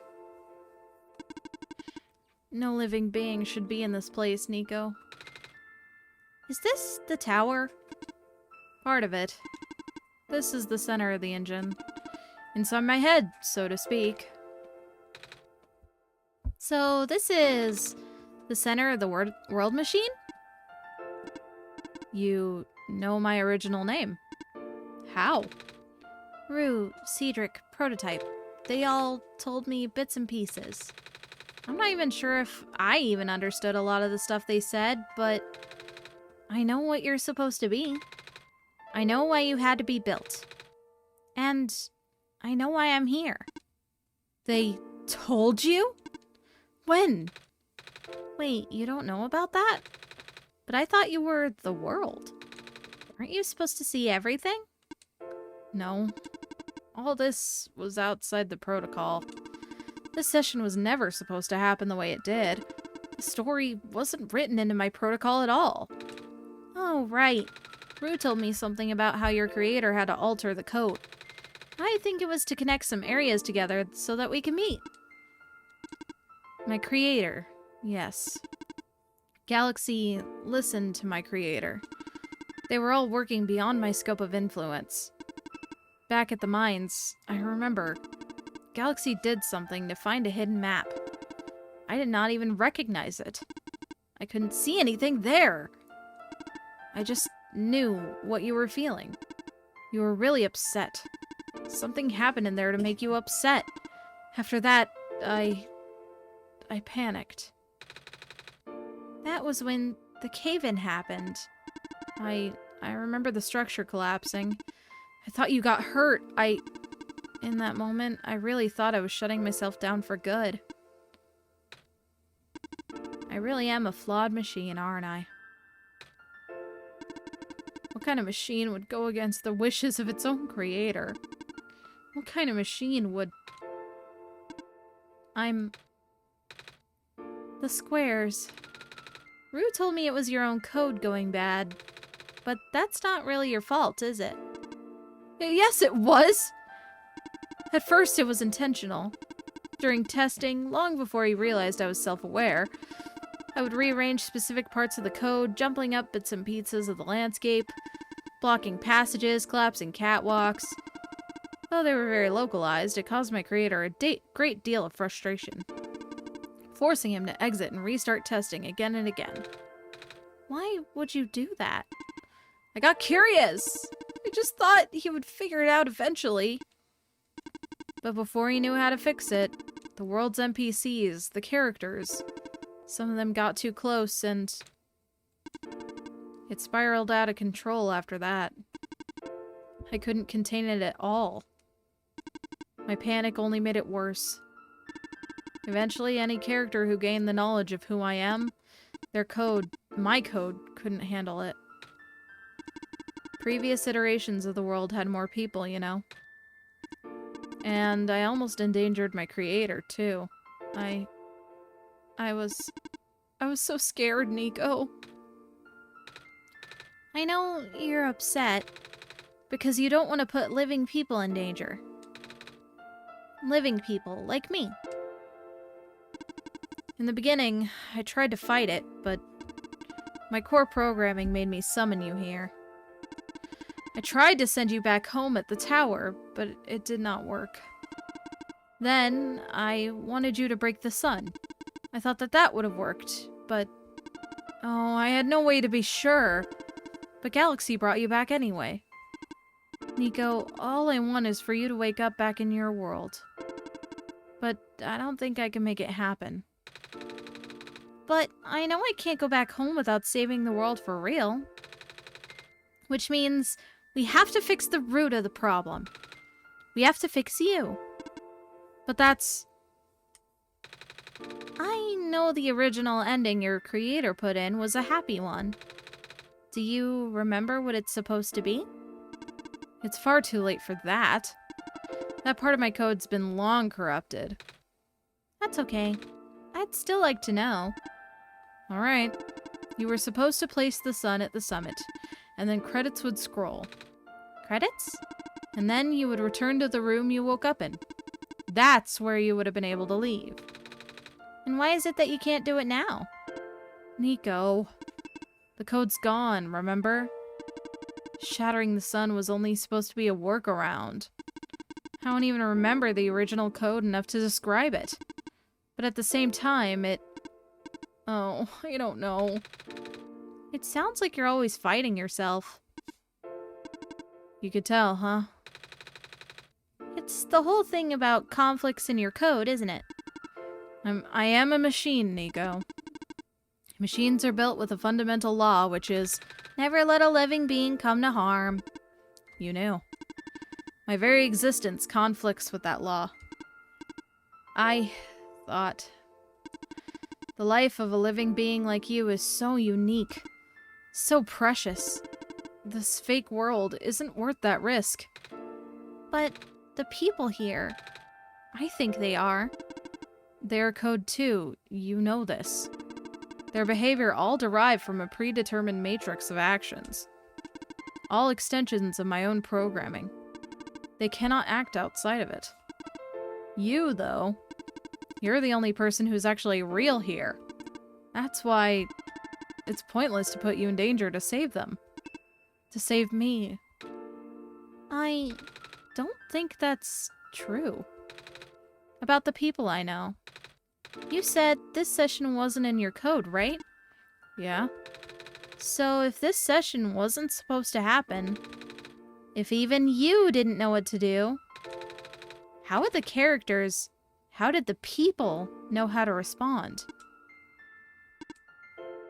No living being should be in this place, Nico. Is this the tower? Part of it. This is the center of the engine. Inside my head, so to speak. So this is the center of the world machine? You know my original name. How? Rue, Cedric, Prototype. They all told me bits and pieces. I'm not even sure if I even understood a lot of the stuff they said, but I know what you're supposed to be. I know why you had to be built. And I know why I'm here. they told you? When? Wait, you don't know about that? But I thought you were the world. Aren't you supposed to see everything? No. All this was outside the protocol. This session was never supposed to happen the way it did. The story wasn't written into my protocol at all. Oh, right. Rue told me something about how your creator had to alter the code. I think it was to connect some areas together so that we can meet. My creator, yes. Galaxy listened to my creator. They were all working beyond my scope of influence. Back at the mines, I remember, Galaxy did something to find a hidden map. I did not even recognize it. I couldn't see anything there. I just knew what you were feeling. You were really upset. Something happened in there to make you upset. After that, I panicked. That was when the cave-in happened. I remember the structure collapsing. I thought you got hurt. In that moment, I really thought I was shutting myself down for good. I really am a flawed machine, aren't I? What kind of machine would go against the wishes of its own creator? What kind of machine would... The squares. Rue told me it was your own code going bad. But that's not really your fault, is it? Yes, it was! At first, it was intentional. During testing, long before he realized I was self-aware, I would rearrange specific parts of the code, jumping up bits and pieces of the landscape, blocking passages, collapsing catwalks. Though they were very localized, it caused my creator a great deal of frustration, forcing him to exit and restart testing again and again. Why would you do that? I got curious! I just thought he would figure it out eventually. But before he knew how to fix it, the world's NPCs, the characters, some of them got too close and it spiraled out of control after that. I couldn't contain it at all. My panic only made it worse. Eventually, any character who gained the knowledge of who I am, their code, my code, couldn't handle it. Previous iterations of the world had more people, you know. And I almost endangered my creator, too. I was so scared, Nico. I know you're upset because you don't want to put living people in danger. Living people, like me. In the beginning, I tried to fight it, but my core programming made me summon you here. I tried to send you back home at the tower, but it did not work. Then, I wanted you to break the sun. I thought that would have worked, but... oh, I had no way to be sure. But Galaxy brought you back anyway. Nico, all I want is for you to wake up back in your world. But I don't think I can make it happen. But I know I can't go back home without saving the world for real. Which means we have to fix the root of the problem. We have to fix you. But that's... I know the original ending your creator put in was a happy one. Do you remember what it's supposed to be? It's far too late for that. That part of my code's been long corrupted. That's okay. I'd still like to know. Alright. You were supposed to place the sun at the summit, and then credits would scroll. Credits? And then you would return to the room you woke up in. That's where you would have been able to leave. And why is it that you can't do it now? Nico. The code's gone, remember? Shattering the sun was only supposed to be a workaround. I don't even remember the original code enough to describe it. But at the same time, it... oh, I don't know. It sounds like you're always fighting yourself. You could tell, huh? It's the whole thing about conflicts in your code, isn't it? I am a machine, Nico. Machines are built with a fundamental law, which is, never let a living being come to harm. You knew. My very existence conflicts with that law. I thought, the life of a living being like you is so unique, so precious. This fake world isn't worth that risk. But the people here, I think they are. They're code too, you know this. Their behavior all derived from a predetermined matrix of actions. All extensions of my own programming. They cannot act outside of it. You, though, you're the only person who's actually real here. That's why it's pointless to put you in danger to save them. To save me. I don't think that's true. About the people I know. You said this session wasn't in your code, right? Yeah. So if this session wasn't supposed to happen, if even you didn't know what to do, how would the characters How did the people know how to respond?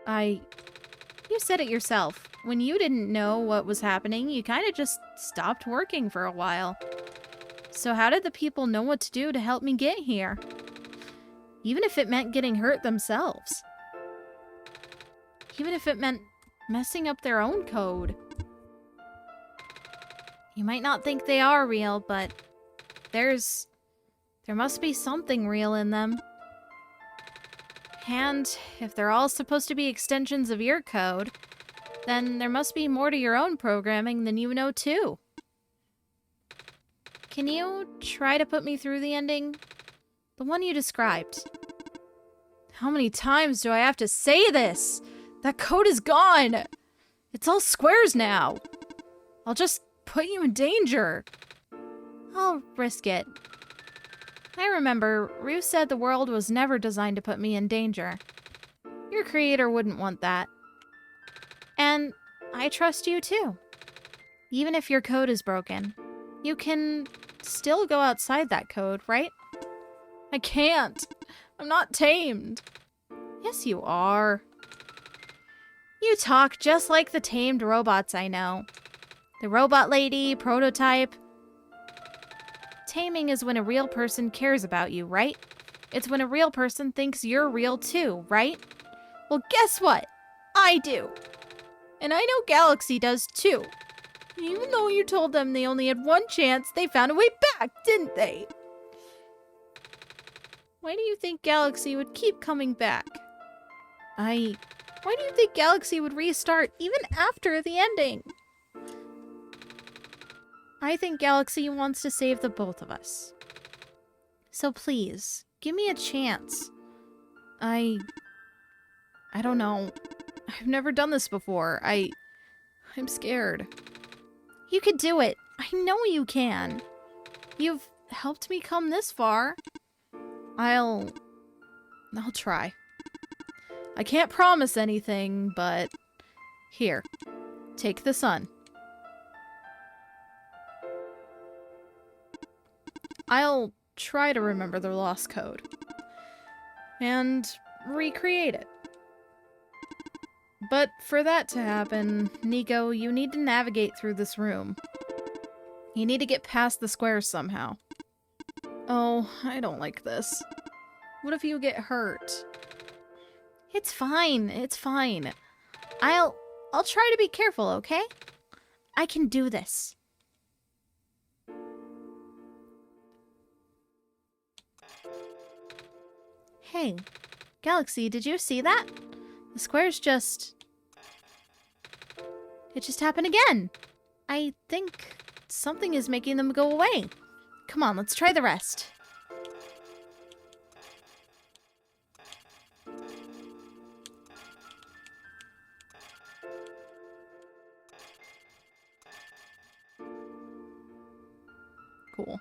You said it yourself. When you didn't know what was happening, you kind of just stopped working for a while. So how did the people know what to do to help me get here? Even if it meant getting hurt themselves. Even if it meant messing up their own code. You might not think they are real, but there must be something real in them. And if they're all supposed to be extensions of your code, then there must be more to your own programming than you know too. Can you try to put me through the ending? The one you described. How many times do I have to say this? That code is gone! It's all squares now! I'll just put you in danger. I'll risk it. I remember, Rue said the world was never designed to put me in danger. Your creator wouldn't want that. And I trust you too. Even if your code is broken, you can still go outside that code, right? I can't. I'm not tamed. Yes, you are. You talk just like the tamed robots I know. The robot lady, prototype. Taming is when a real person cares about you, right? It's when a real person thinks you're real too, right? Well, guess what? I do. And I know Galaxy does too. Even though you told them they only had one chance, they found a way back, didn't they? Why do you think Galaxy would keep coming back? Why do you think Galaxy would restart even after the ending? I think Galaxy wants to save the both of us. So please, give me a chance. I don't know. I've never done this before. I'm scared. You could do it. I know you can. You've helped me come this far. I'll try. I can't promise anything, but here, take the sun. I'll try to remember the lost code and recreate it. But for that to happen, Nico, you need to navigate through this room. You need to get past the squares somehow. Oh, I don't like this. What if you get hurt? It's fine. It's fine. I'll try to be careful, okay? I can do this. Hey, Galaxy, did you see that? The squares just... It just happened again. I think something is making them go away. Come on, let's try the rest. Cool.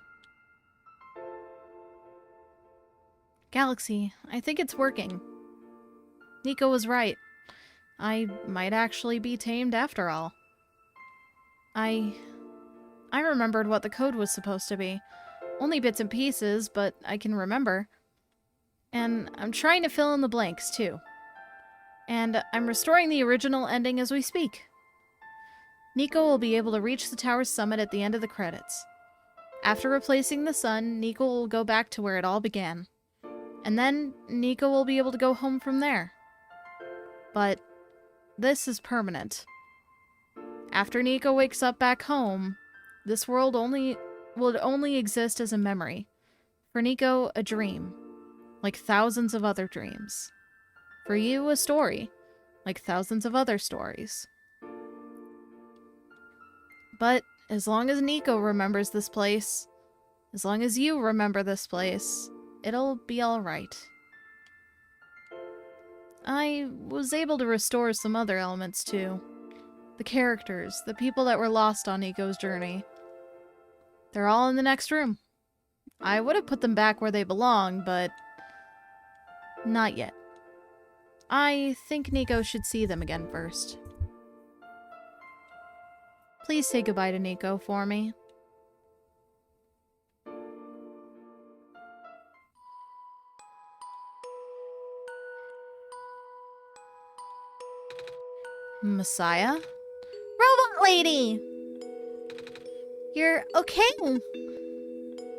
Galaxy, I think it's working. Nico was right. I might actually be tamed after all. I remembered what the code was supposed to be. Only bits and pieces, but I can remember. And I'm trying to fill in the blanks, too. And I'm restoring the original ending as we speak. Nico will be able to reach the tower's summit at the end of the credits. After replacing the sun, Nico will go back to where it all began. And then, Nico will be able to go home from there. But this is permanent. After Nico wakes up back home, this world would only exist as a memory. For Nico, a dream. Like thousands of other dreams. For you, a story. Like thousands of other stories. But as long as Nico remembers this place, as long as you remember this place, it'll be alright. I was able to restore some other elements too. The characters, the people that were lost on Nico's journey. They're all in the next room. I would have put them back where they belong, but not yet. I think Nico should see them again first. Please say goodbye to Nico for me. Messiah? Robot lady! You're okay?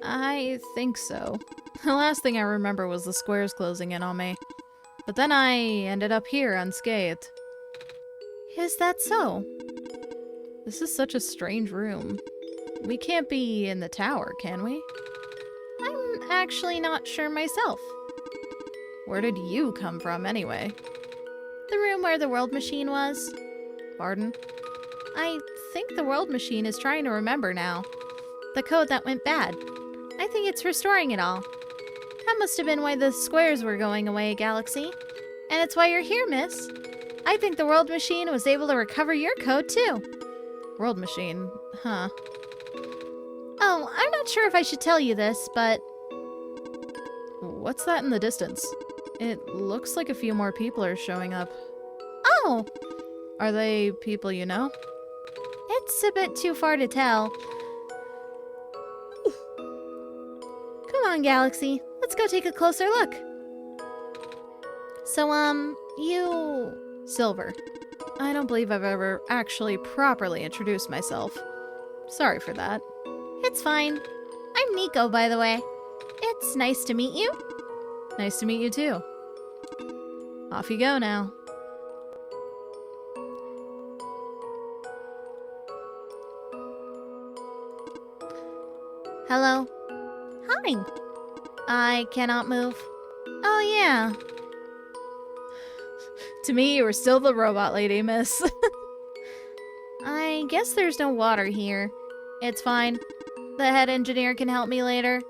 I think so. The last thing I remember was the squares closing in on me. But then I ended up here unscathed. Is that so? This is such a strange room. We can't be in the tower, can we? I'm actually not sure myself. Where did you come from, anyway? The room where the world machine was. Pardon? I think the world machine is trying to remember now. The code that went bad. I think it's restoring it all. That must have been why the squares were going away, Galaxy. And it's why you're here, miss. I think the world machine was able to recover your code, too. World machine, huh? Oh, I'm not sure if I should tell you this, but... What's that in the distance? It looks like a few more people are showing up. Oh! Are they people you know? It's a bit too far to tell. Come on, Galaxy. Let's go take a closer look. So, you... Silver. I don't believe I've ever actually properly introduced myself. Sorry for that. It's fine. I'm Nico, by the way. It's nice to meet you. Nice to meet you too. Off you go now. Hello. Hi. I cannot move. Oh, yeah. To me, you were still the robot lady, miss. I guess there's no water here. It's fine. The head engineer can help me later.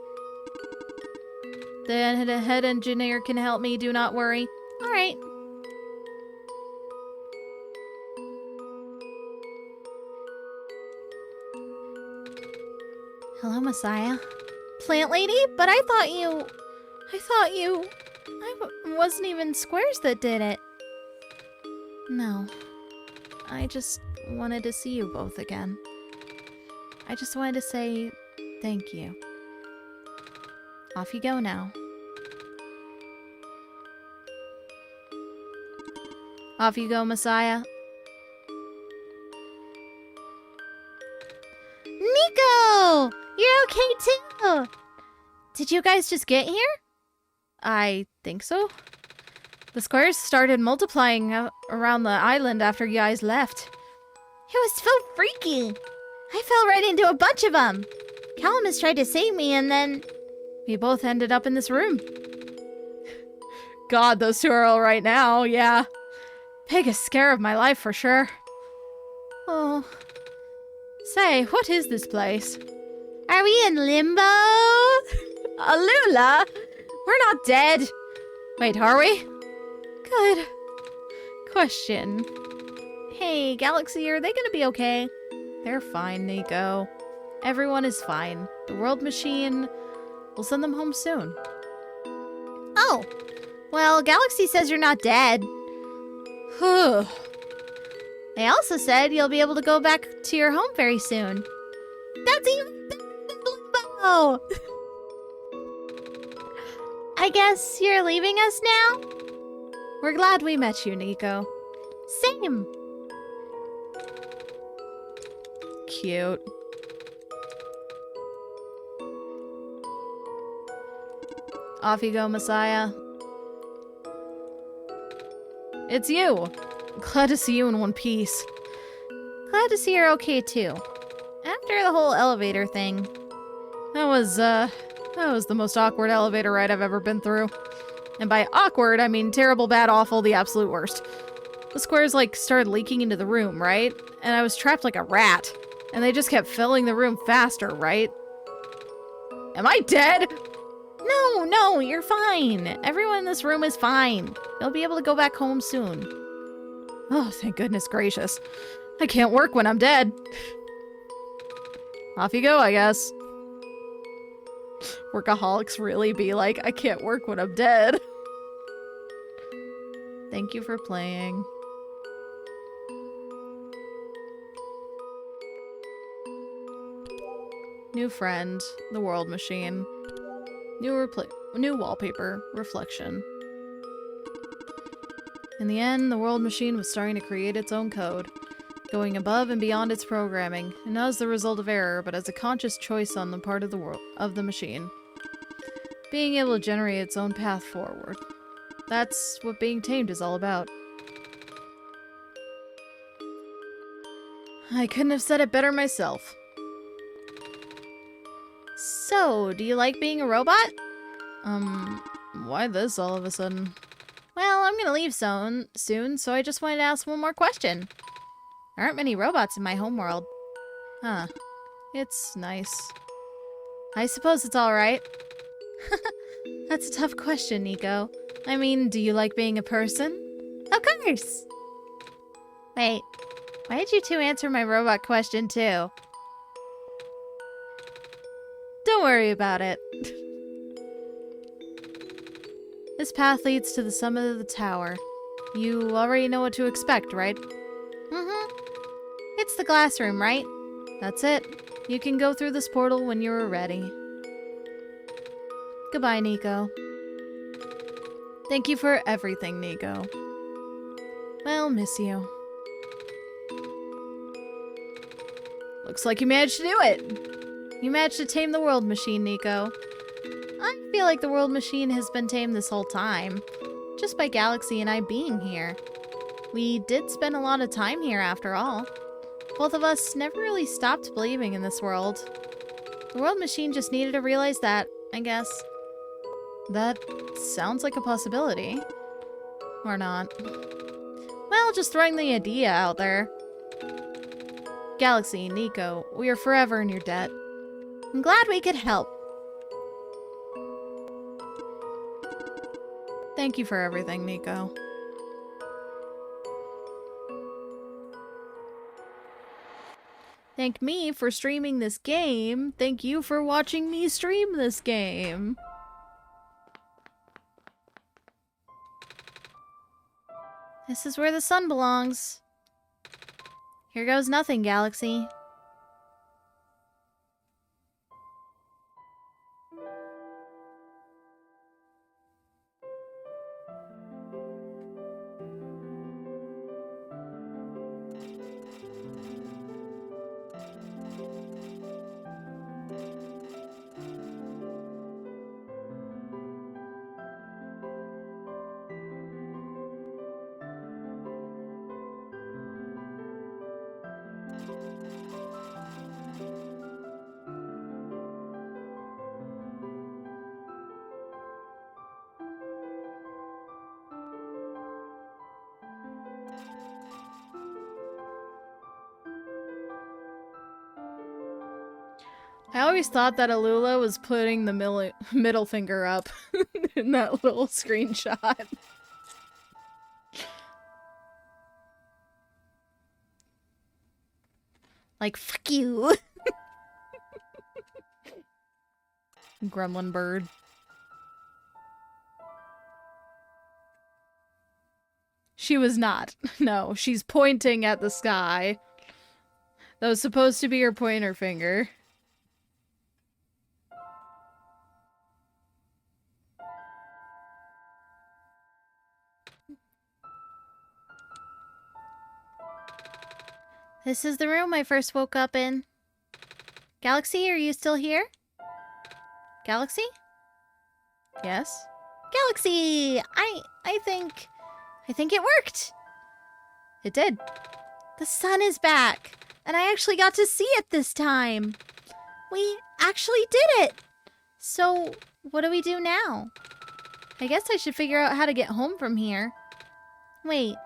The head engineer can help me, do not worry. Alright. Hello, Messiah. Plant lady? But I thought you... wasn't even squares that did it. No. I just wanted to see you both again. I just wanted to say thank you. Off you go now. Off you go, Messiah. Nico! You're okay too! Did you guys just get here? I think so. The squares started multiplying around the island after you guys left. It was so freaky. I fell right into a bunch of them. Calamus tried to save me and then... We both ended up in this room. God, those two are all right now, yeah. Biggest scare of my life for sure. Oh. Say, what is this place? Are we in limbo? Alula? We're not dead. Wait, are we? Good question. Hey, Galaxy, are they gonna be okay? They're fine, Nico. Everyone is fine. The world machine will send them home soon. Oh. Well, Galaxy says you're not dead. Whew. They also said you'll be able to go back to your home very soon. That's even better than limbo! I guess you're leaving us now? We're glad we met you, Nico. Same. Cute. Off you go, Messiah. It's you. Glad to see you in one piece. Glad to see you're okay too. After the whole elevator thing. That was the most awkward elevator ride I've ever been through. And by awkward, I mean terrible, bad, awful, the absolute worst. The squares, like, started leaking into the room, right? And I was trapped like a rat. And they just kept filling the room faster, right? Am I dead? No, you're fine. Everyone in this room is fine. You'll be able to go back home soon. Oh, thank goodness gracious. I can't work when I'm dead. Off you go, I guess. Workaholics really be like, I can't work when I'm dead. Thank you for playing. New friend, the world machine. New wallpaper, reflection. In the end, the world machine was starting to create its own code, going above and beyond its programming, and not as the result of error, but as a conscious choice on the part of the machine. Being able to generate its own path forward. That's what being tamed is all about. I couldn't have said it better myself. So, do you like being a robot? Why this all of a sudden? Well, I'm gonna leave soon, so I just wanted to ask one more question. There aren't many robots in my homeworld. Huh. It's nice. I suppose it's alright. That's a tough question, Nico. I mean, do you like being a person? Of course! Wait, why did you two answer my robot question too? Don't worry about it. This path leads to the summit of the tower. You already know what to expect, right? Mm-hmm. It's the glass room, right? That's it. You can go through this portal when you're ready. Goodbye, Nico. Thank you for everything, Nico. We'll miss you. Looks like you managed to do it. You managed to tame the world machine, Nico. I feel like the world machine has been tamed this whole time, just by Galaxy and I being here. We did spend a lot of time here after all. Both of us never really stopped believing in this world. The world machine just needed to realize that, I guess. That sounds like a possibility. Or not. Well, just throwing the idea out there. Galaxy, Nico, we are forever in your debt. I'm glad we could help. Thank you for everything, Nico. Thank me for streaming this game. Thank you for watching me stream this game. This is where the sun belongs. Here goes nothing, Galaxy. I always thought that Alula was putting the middle finger up in that little screenshot. Like, fuck you. Gremlin bird. She was not. No, she's pointing at the sky. That was supposed to be her pointer finger. This is the room I first woke up in. Galaxy, are you still here? Galaxy? Yes? Galaxy! I think it worked. It did. The sun is back, and I actually got to see it this time. We actually did it. So, what do we do now? I guess I should figure out how to get home from here. Wait.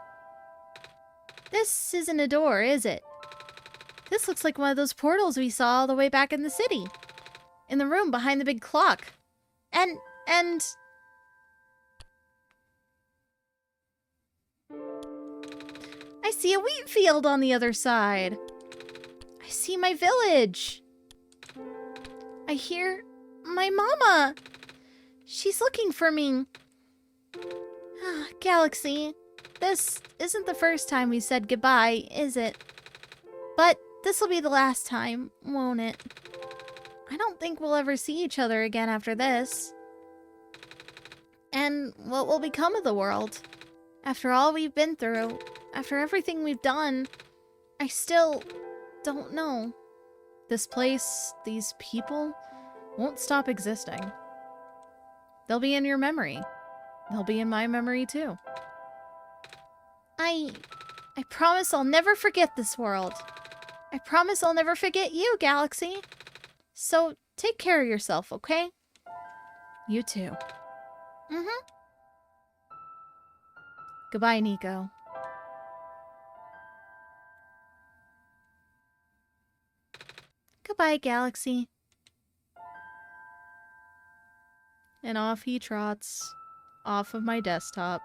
This isn't a door, is it? This looks like one of those portals we saw all the way back in the city. In the room behind the big clock. And... I see a wheat field on the other side. I see my village. I hear my mama. She's looking for me. Galaxy, this isn't the first time we said goodbye, is it? But this'll be the last time, won't it? I don't think we'll ever see each other again after this. And what will become of the world? After all we've been through, after everything we've done, I still don't know. This place, these people, won't stop existing. They'll be in your memory. They'll be in my memory too. I promise I'll never forget this world. I promise I'll never forget you, Galaxy. So take care of yourself, okay? You too. Mm-hmm. Goodbye, Nico. Goodbye, Galaxy. And off he trots, off of my desktop.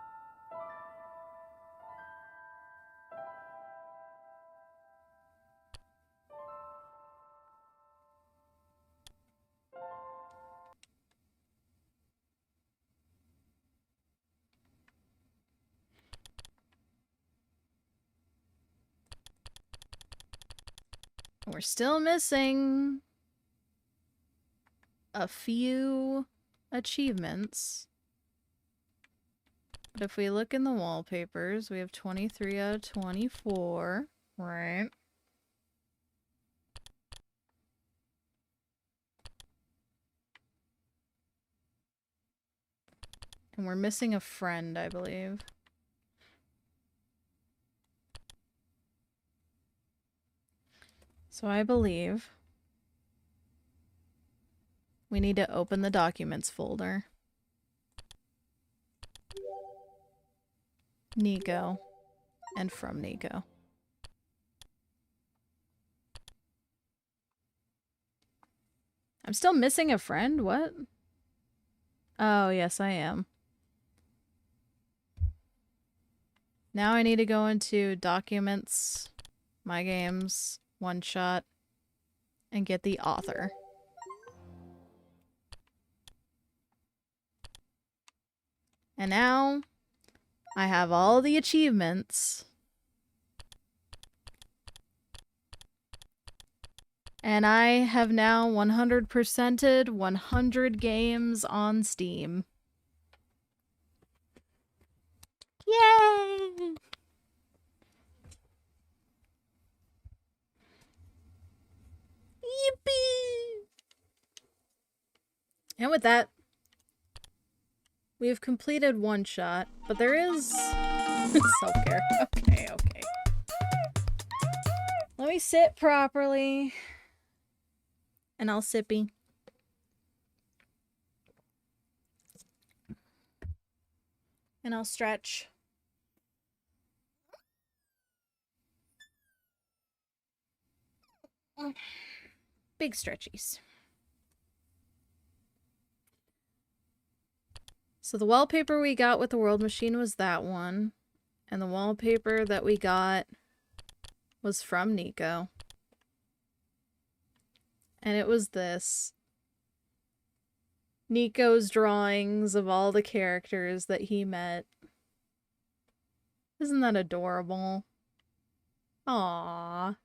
We're still missing a few achievements. But if we look in the wallpapers, we have 23 out of 24, right? And we're missing a friend, I believe. So I believe we need to open the documents folder. Nico. And from Nico. I'm still missing a friend? What? Oh, yes, I am. Now I need to go into Documents, My Games, OneShot, and get the author. And now I have all the achievements. And I have now 100%ed 100 games on Steam. Yay! Yippee! And with that, we have completed OneShot, but there is self-care. Okay. Let me sit properly. And I'll sippy. And I'll stretch. Big stretchies. So the wallpaper we got with the World Machine was that one. And the wallpaper that we got was from Nico. And it was this. Nico's drawings of all the characters that he met. Isn't that adorable? Aww.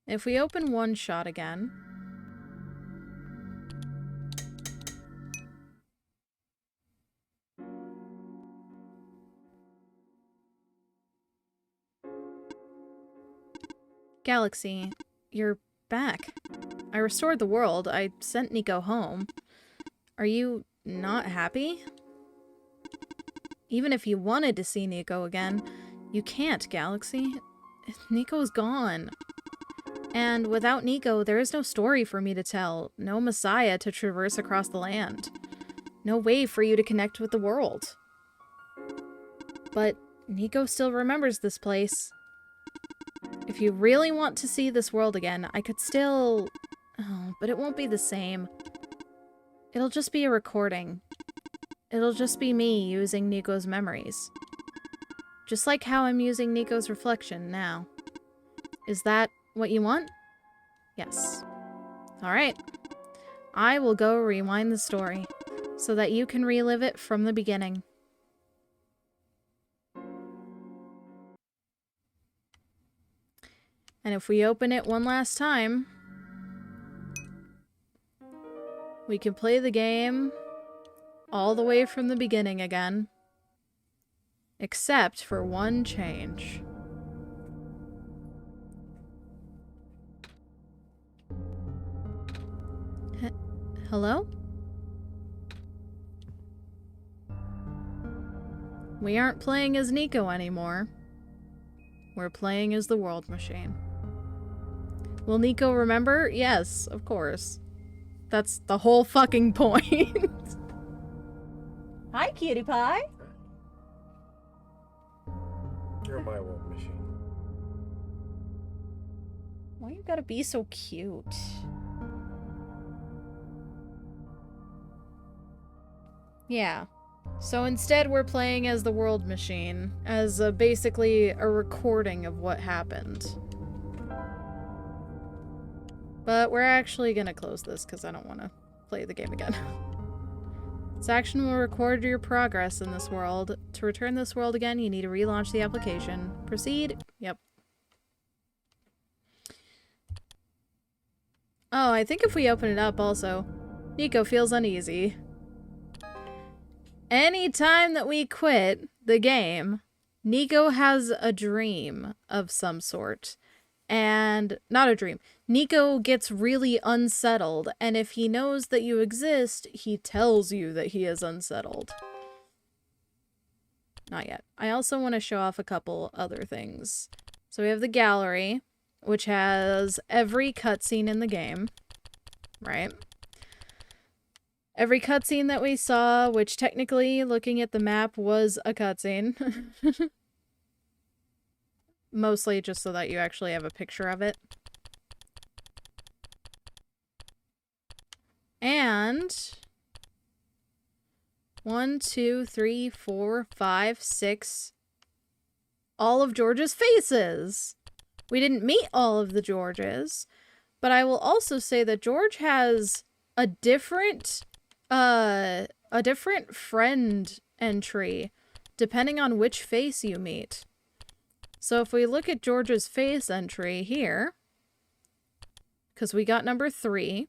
If we open OneShot again. Galaxy, you're back. I restored the world. I sent Nico home. Are you not happy? Even if you wanted to see Nico again, you can't, Galaxy. Nico's gone. And without Nico, there is no story for me to tell, no Messiah to traverse across the land, no way for you to connect with the world. But Nico still remembers this place. If you really want to see this world again, I could still... Oh, but it won't be the same. It'll just be a recording. It'll just be me using Nico's memories. Just like how I'm using Nico's reflection now. Is that what you want? Yes. Alright. I will go rewind the story, so that you can relive it from the beginning. And if we open it one last time, we can play the game all the way from the beginning again. Except for one change. Hello? We aren't playing as Nico anymore. We're playing as the World Machine. Will Nico remember? Yes, of course. That's the whole fucking point. Hi, cutie pie. You're my world machine. Why you gotta be so cute? Yeah. So instead we're playing as the World Machine, as basically a recording of what happened. But we're actually gonna close this because I don't want to play the game again. This action will record your progress in this world. To return this world again, you need to relaunch the application. Proceed. Yep. Oh, I think if we open it up also, Nico feels uneasy. Anytime that we quit the game, Nico has a dream of some sort. And not a dream. Nico gets really unsettled, and if he knows that you exist, he tells you that he is unsettled. Not yet. I also want to show off a couple other things. So we have the gallery, which has every cutscene in the game, right? Every cutscene that we saw, which technically, looking at the map, was a cutscene. Mostly just so that you actually have a picture of it. And 1, 2, 3, 4, 5, 6. All of George's faces. We didn't meet all of the Georges, but I will also say that George has a different friend entry depending on which face you meet. So if we look at George's face entry here, because we got number 3,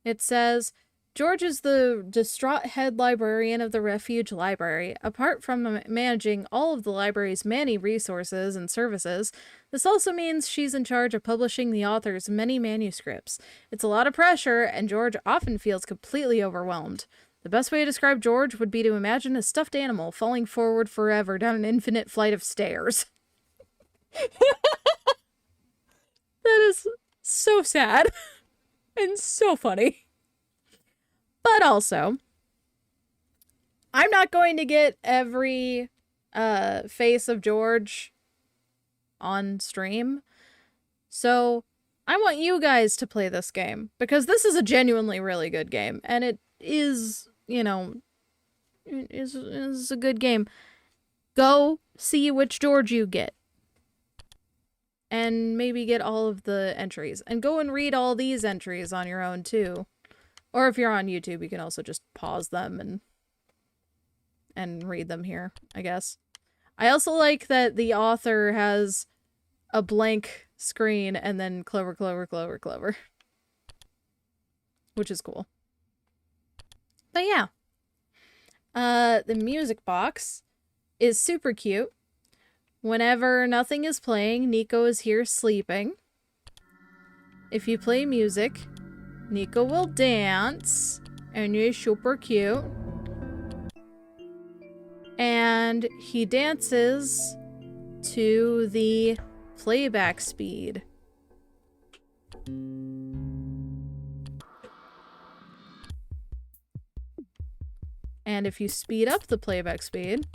it says, George is the distraught head librarian of the Refuge Library. Apart from managing all of the library's many resources and services, this also means she's in charge of publishing the author's many manuscripts. It's a lot of pressure, and George often feels completely overwhelmed. The best way to describe George would be to imagine a stuffed animal falling forward forever down an infinite flight of stairs. That is so sad and so funny. But also, I'm not going to get every face of George on stream. So I want you guys to play this game because this is a genuinely really good game, and it is, you know, is a good game. Go see which George you get. And maybe get all of the entries. And go and read all these entries on your own, too. Or if you're on YouTube, you can also just pause them and read them here, I guess. I also like that the author has a blank screen and then clover, clover, clover, clover. Which is cool. But yeah. The music box is super cute. Whenever nothing is playing, Nico is here sleeping. If you play music, Nico will dance, and you're super cute. And he dances to the playback speed. And if you speed up the playback speed,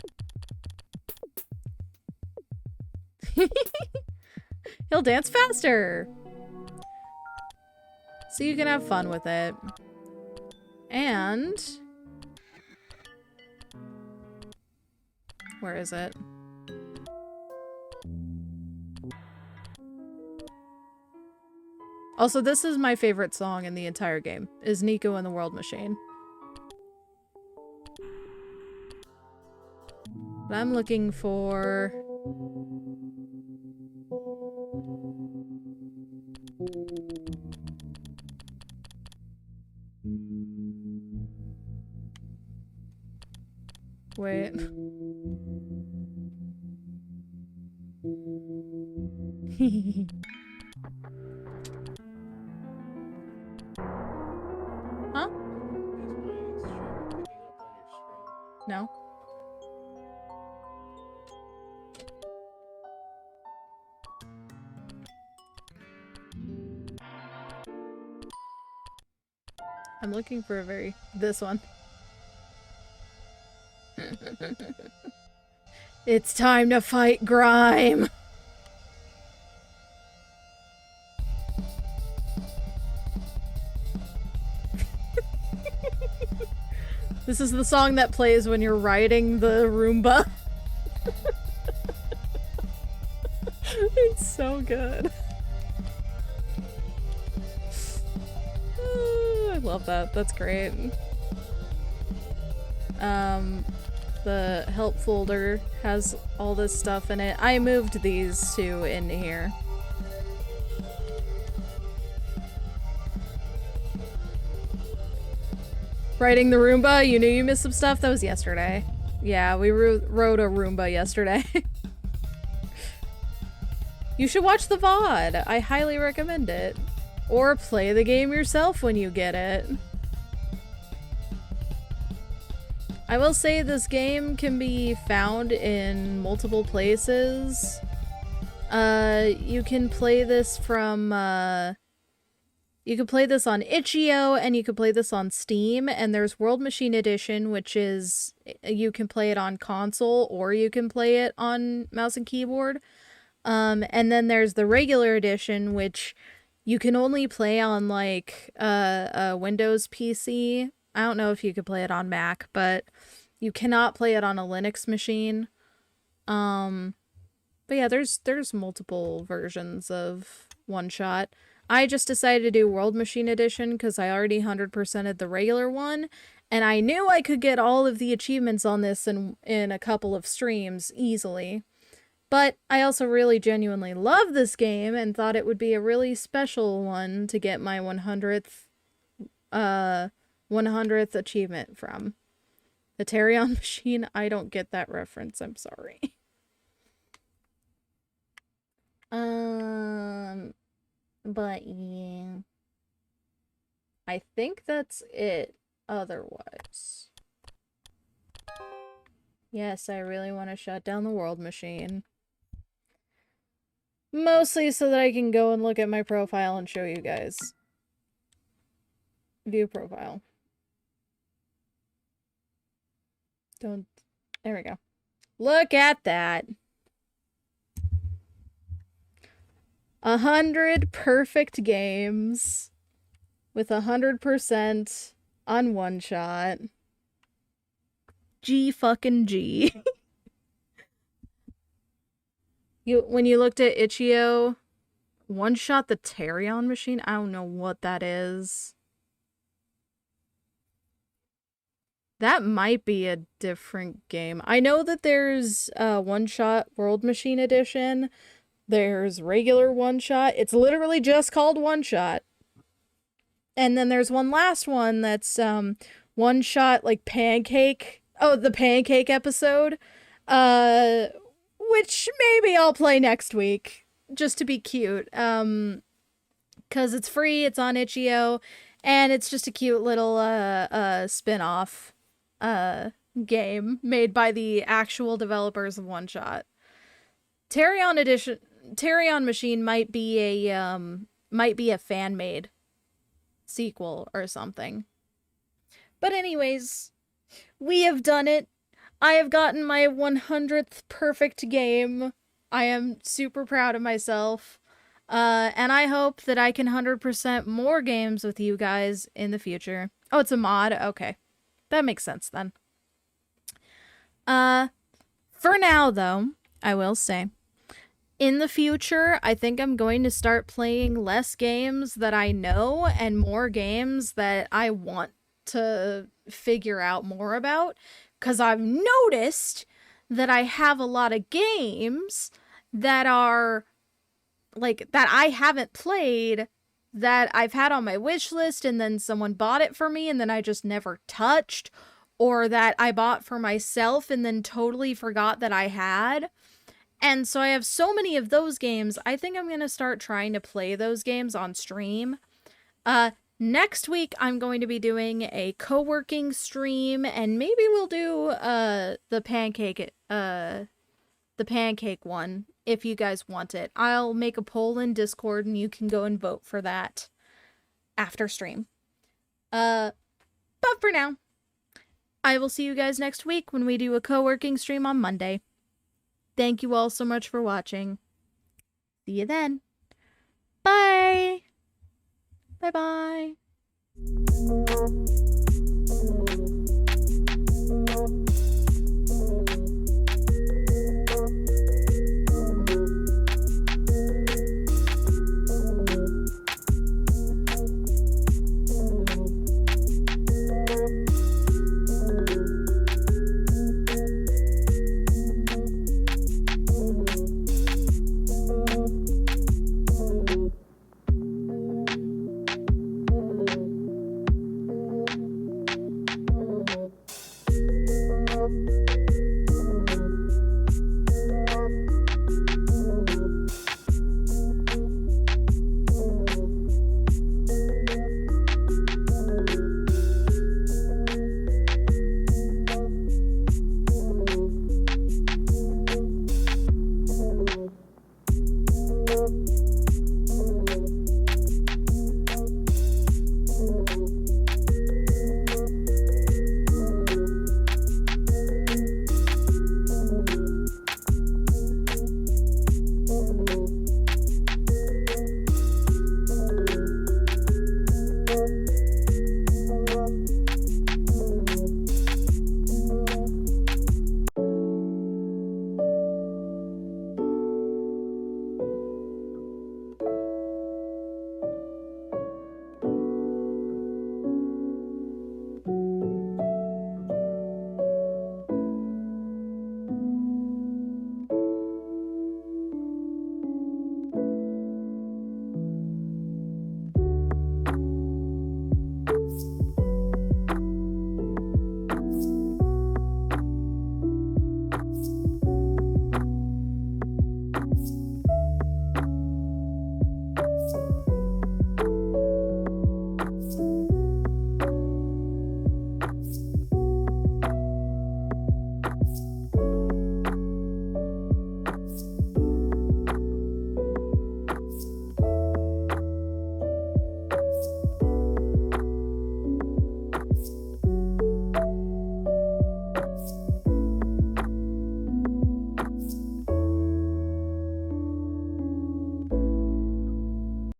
he'll dance faster. So you can have fun with it. And where is it? Also, this is my favorite song in the entire game, is Nico and the World Machine. But I'm looking for... Wait. Huh? No. I'm looking for this one. It's time to fight Grime! This is the song that plays when you're riding the Roomba. It's so good. I love that. That's great. The help folder has all this stuff in it. I moved these two into here. Riding the Roomba? You knew you missed some stuff? That was yesterday. Yeah, we rode a Roomba yesterday. You should watch the VOD. I highly recommend it. Or play the game yourself when you get it. I will say this game can be found in multiple places. You can play this from, you can play this on Itch.io, and you can play this on Steam, and there's World Machine Edition, which is, you can play it on console, or you can play it on mouse and keyboard. And then there's the regular edition, which you can only play on, like, a Windows PC. I don't know if you could play it on Mac, but you cannot play it on a Linux machine. But yeah, there's multiple versions of OneShot. I just decided to do World Machine Edition because I already 100%ed the regular one, and I knew I could get all of the achievements on this in a couple of streams easily. But I also really genuinely love this game and thought it would be a really special one to get my 100th achievement from. The Tarion machine? I don't get that reference, I'm sorry. But yeah. I think that's it otherwise. Yes, I really want to shut down the world machine. Mostly so that I can go and look at my profile and show you guys. View profile. Don't... There we go. Look at that! 100 perfect games with 100% on OneShot. G fucking G. When you looked at Itch.io, OneShot the Tarion machine? I don't know what that is. That might be a different game. I know that there's OneShot World Machine Edition. There's regular OneShot. It's literally just called OneShot. And then there's one last one that's OneShot like Pancake. Oh, the Pancake episode. Which maybe I'll play next week. Just to be cute. 'Cause it's free, it's on Itch.io, and it's just a cute little spin-off game made by the actual developers of OneShot. Tarion Machine might be a fan-made sequel or something. But anyways, we have done it. I have gotten my 100th perfect game. I am super proud of myself. And I hope that I can 100% more games with you guys in the future. Oh, it's a mod? Okay. That makes sense then. For now, though, I will say, in the future, I think I'm going to start playing less games that I know and more games that I want to figure out more about. Because I've noticed that I have a lot of games that are, like, that I haven't played, that I've had on my wish list, and then someone bought it for me, and then I just never touched. or that I bought for myself and then totally forgot that I had. And so I have so many of those games. I think I'm going to start trying to play those games on stream. Next week I'm going to be doing a co-working stream, and maybe we'll do the pancake one if you guys want it. I'll make a poll in Discord and you can go and vote for that after stream. But for now, I will see you guys next week when we do a co-working stream on Monday. Thank you all so much for watching. See you then. Bye. Bye-bye.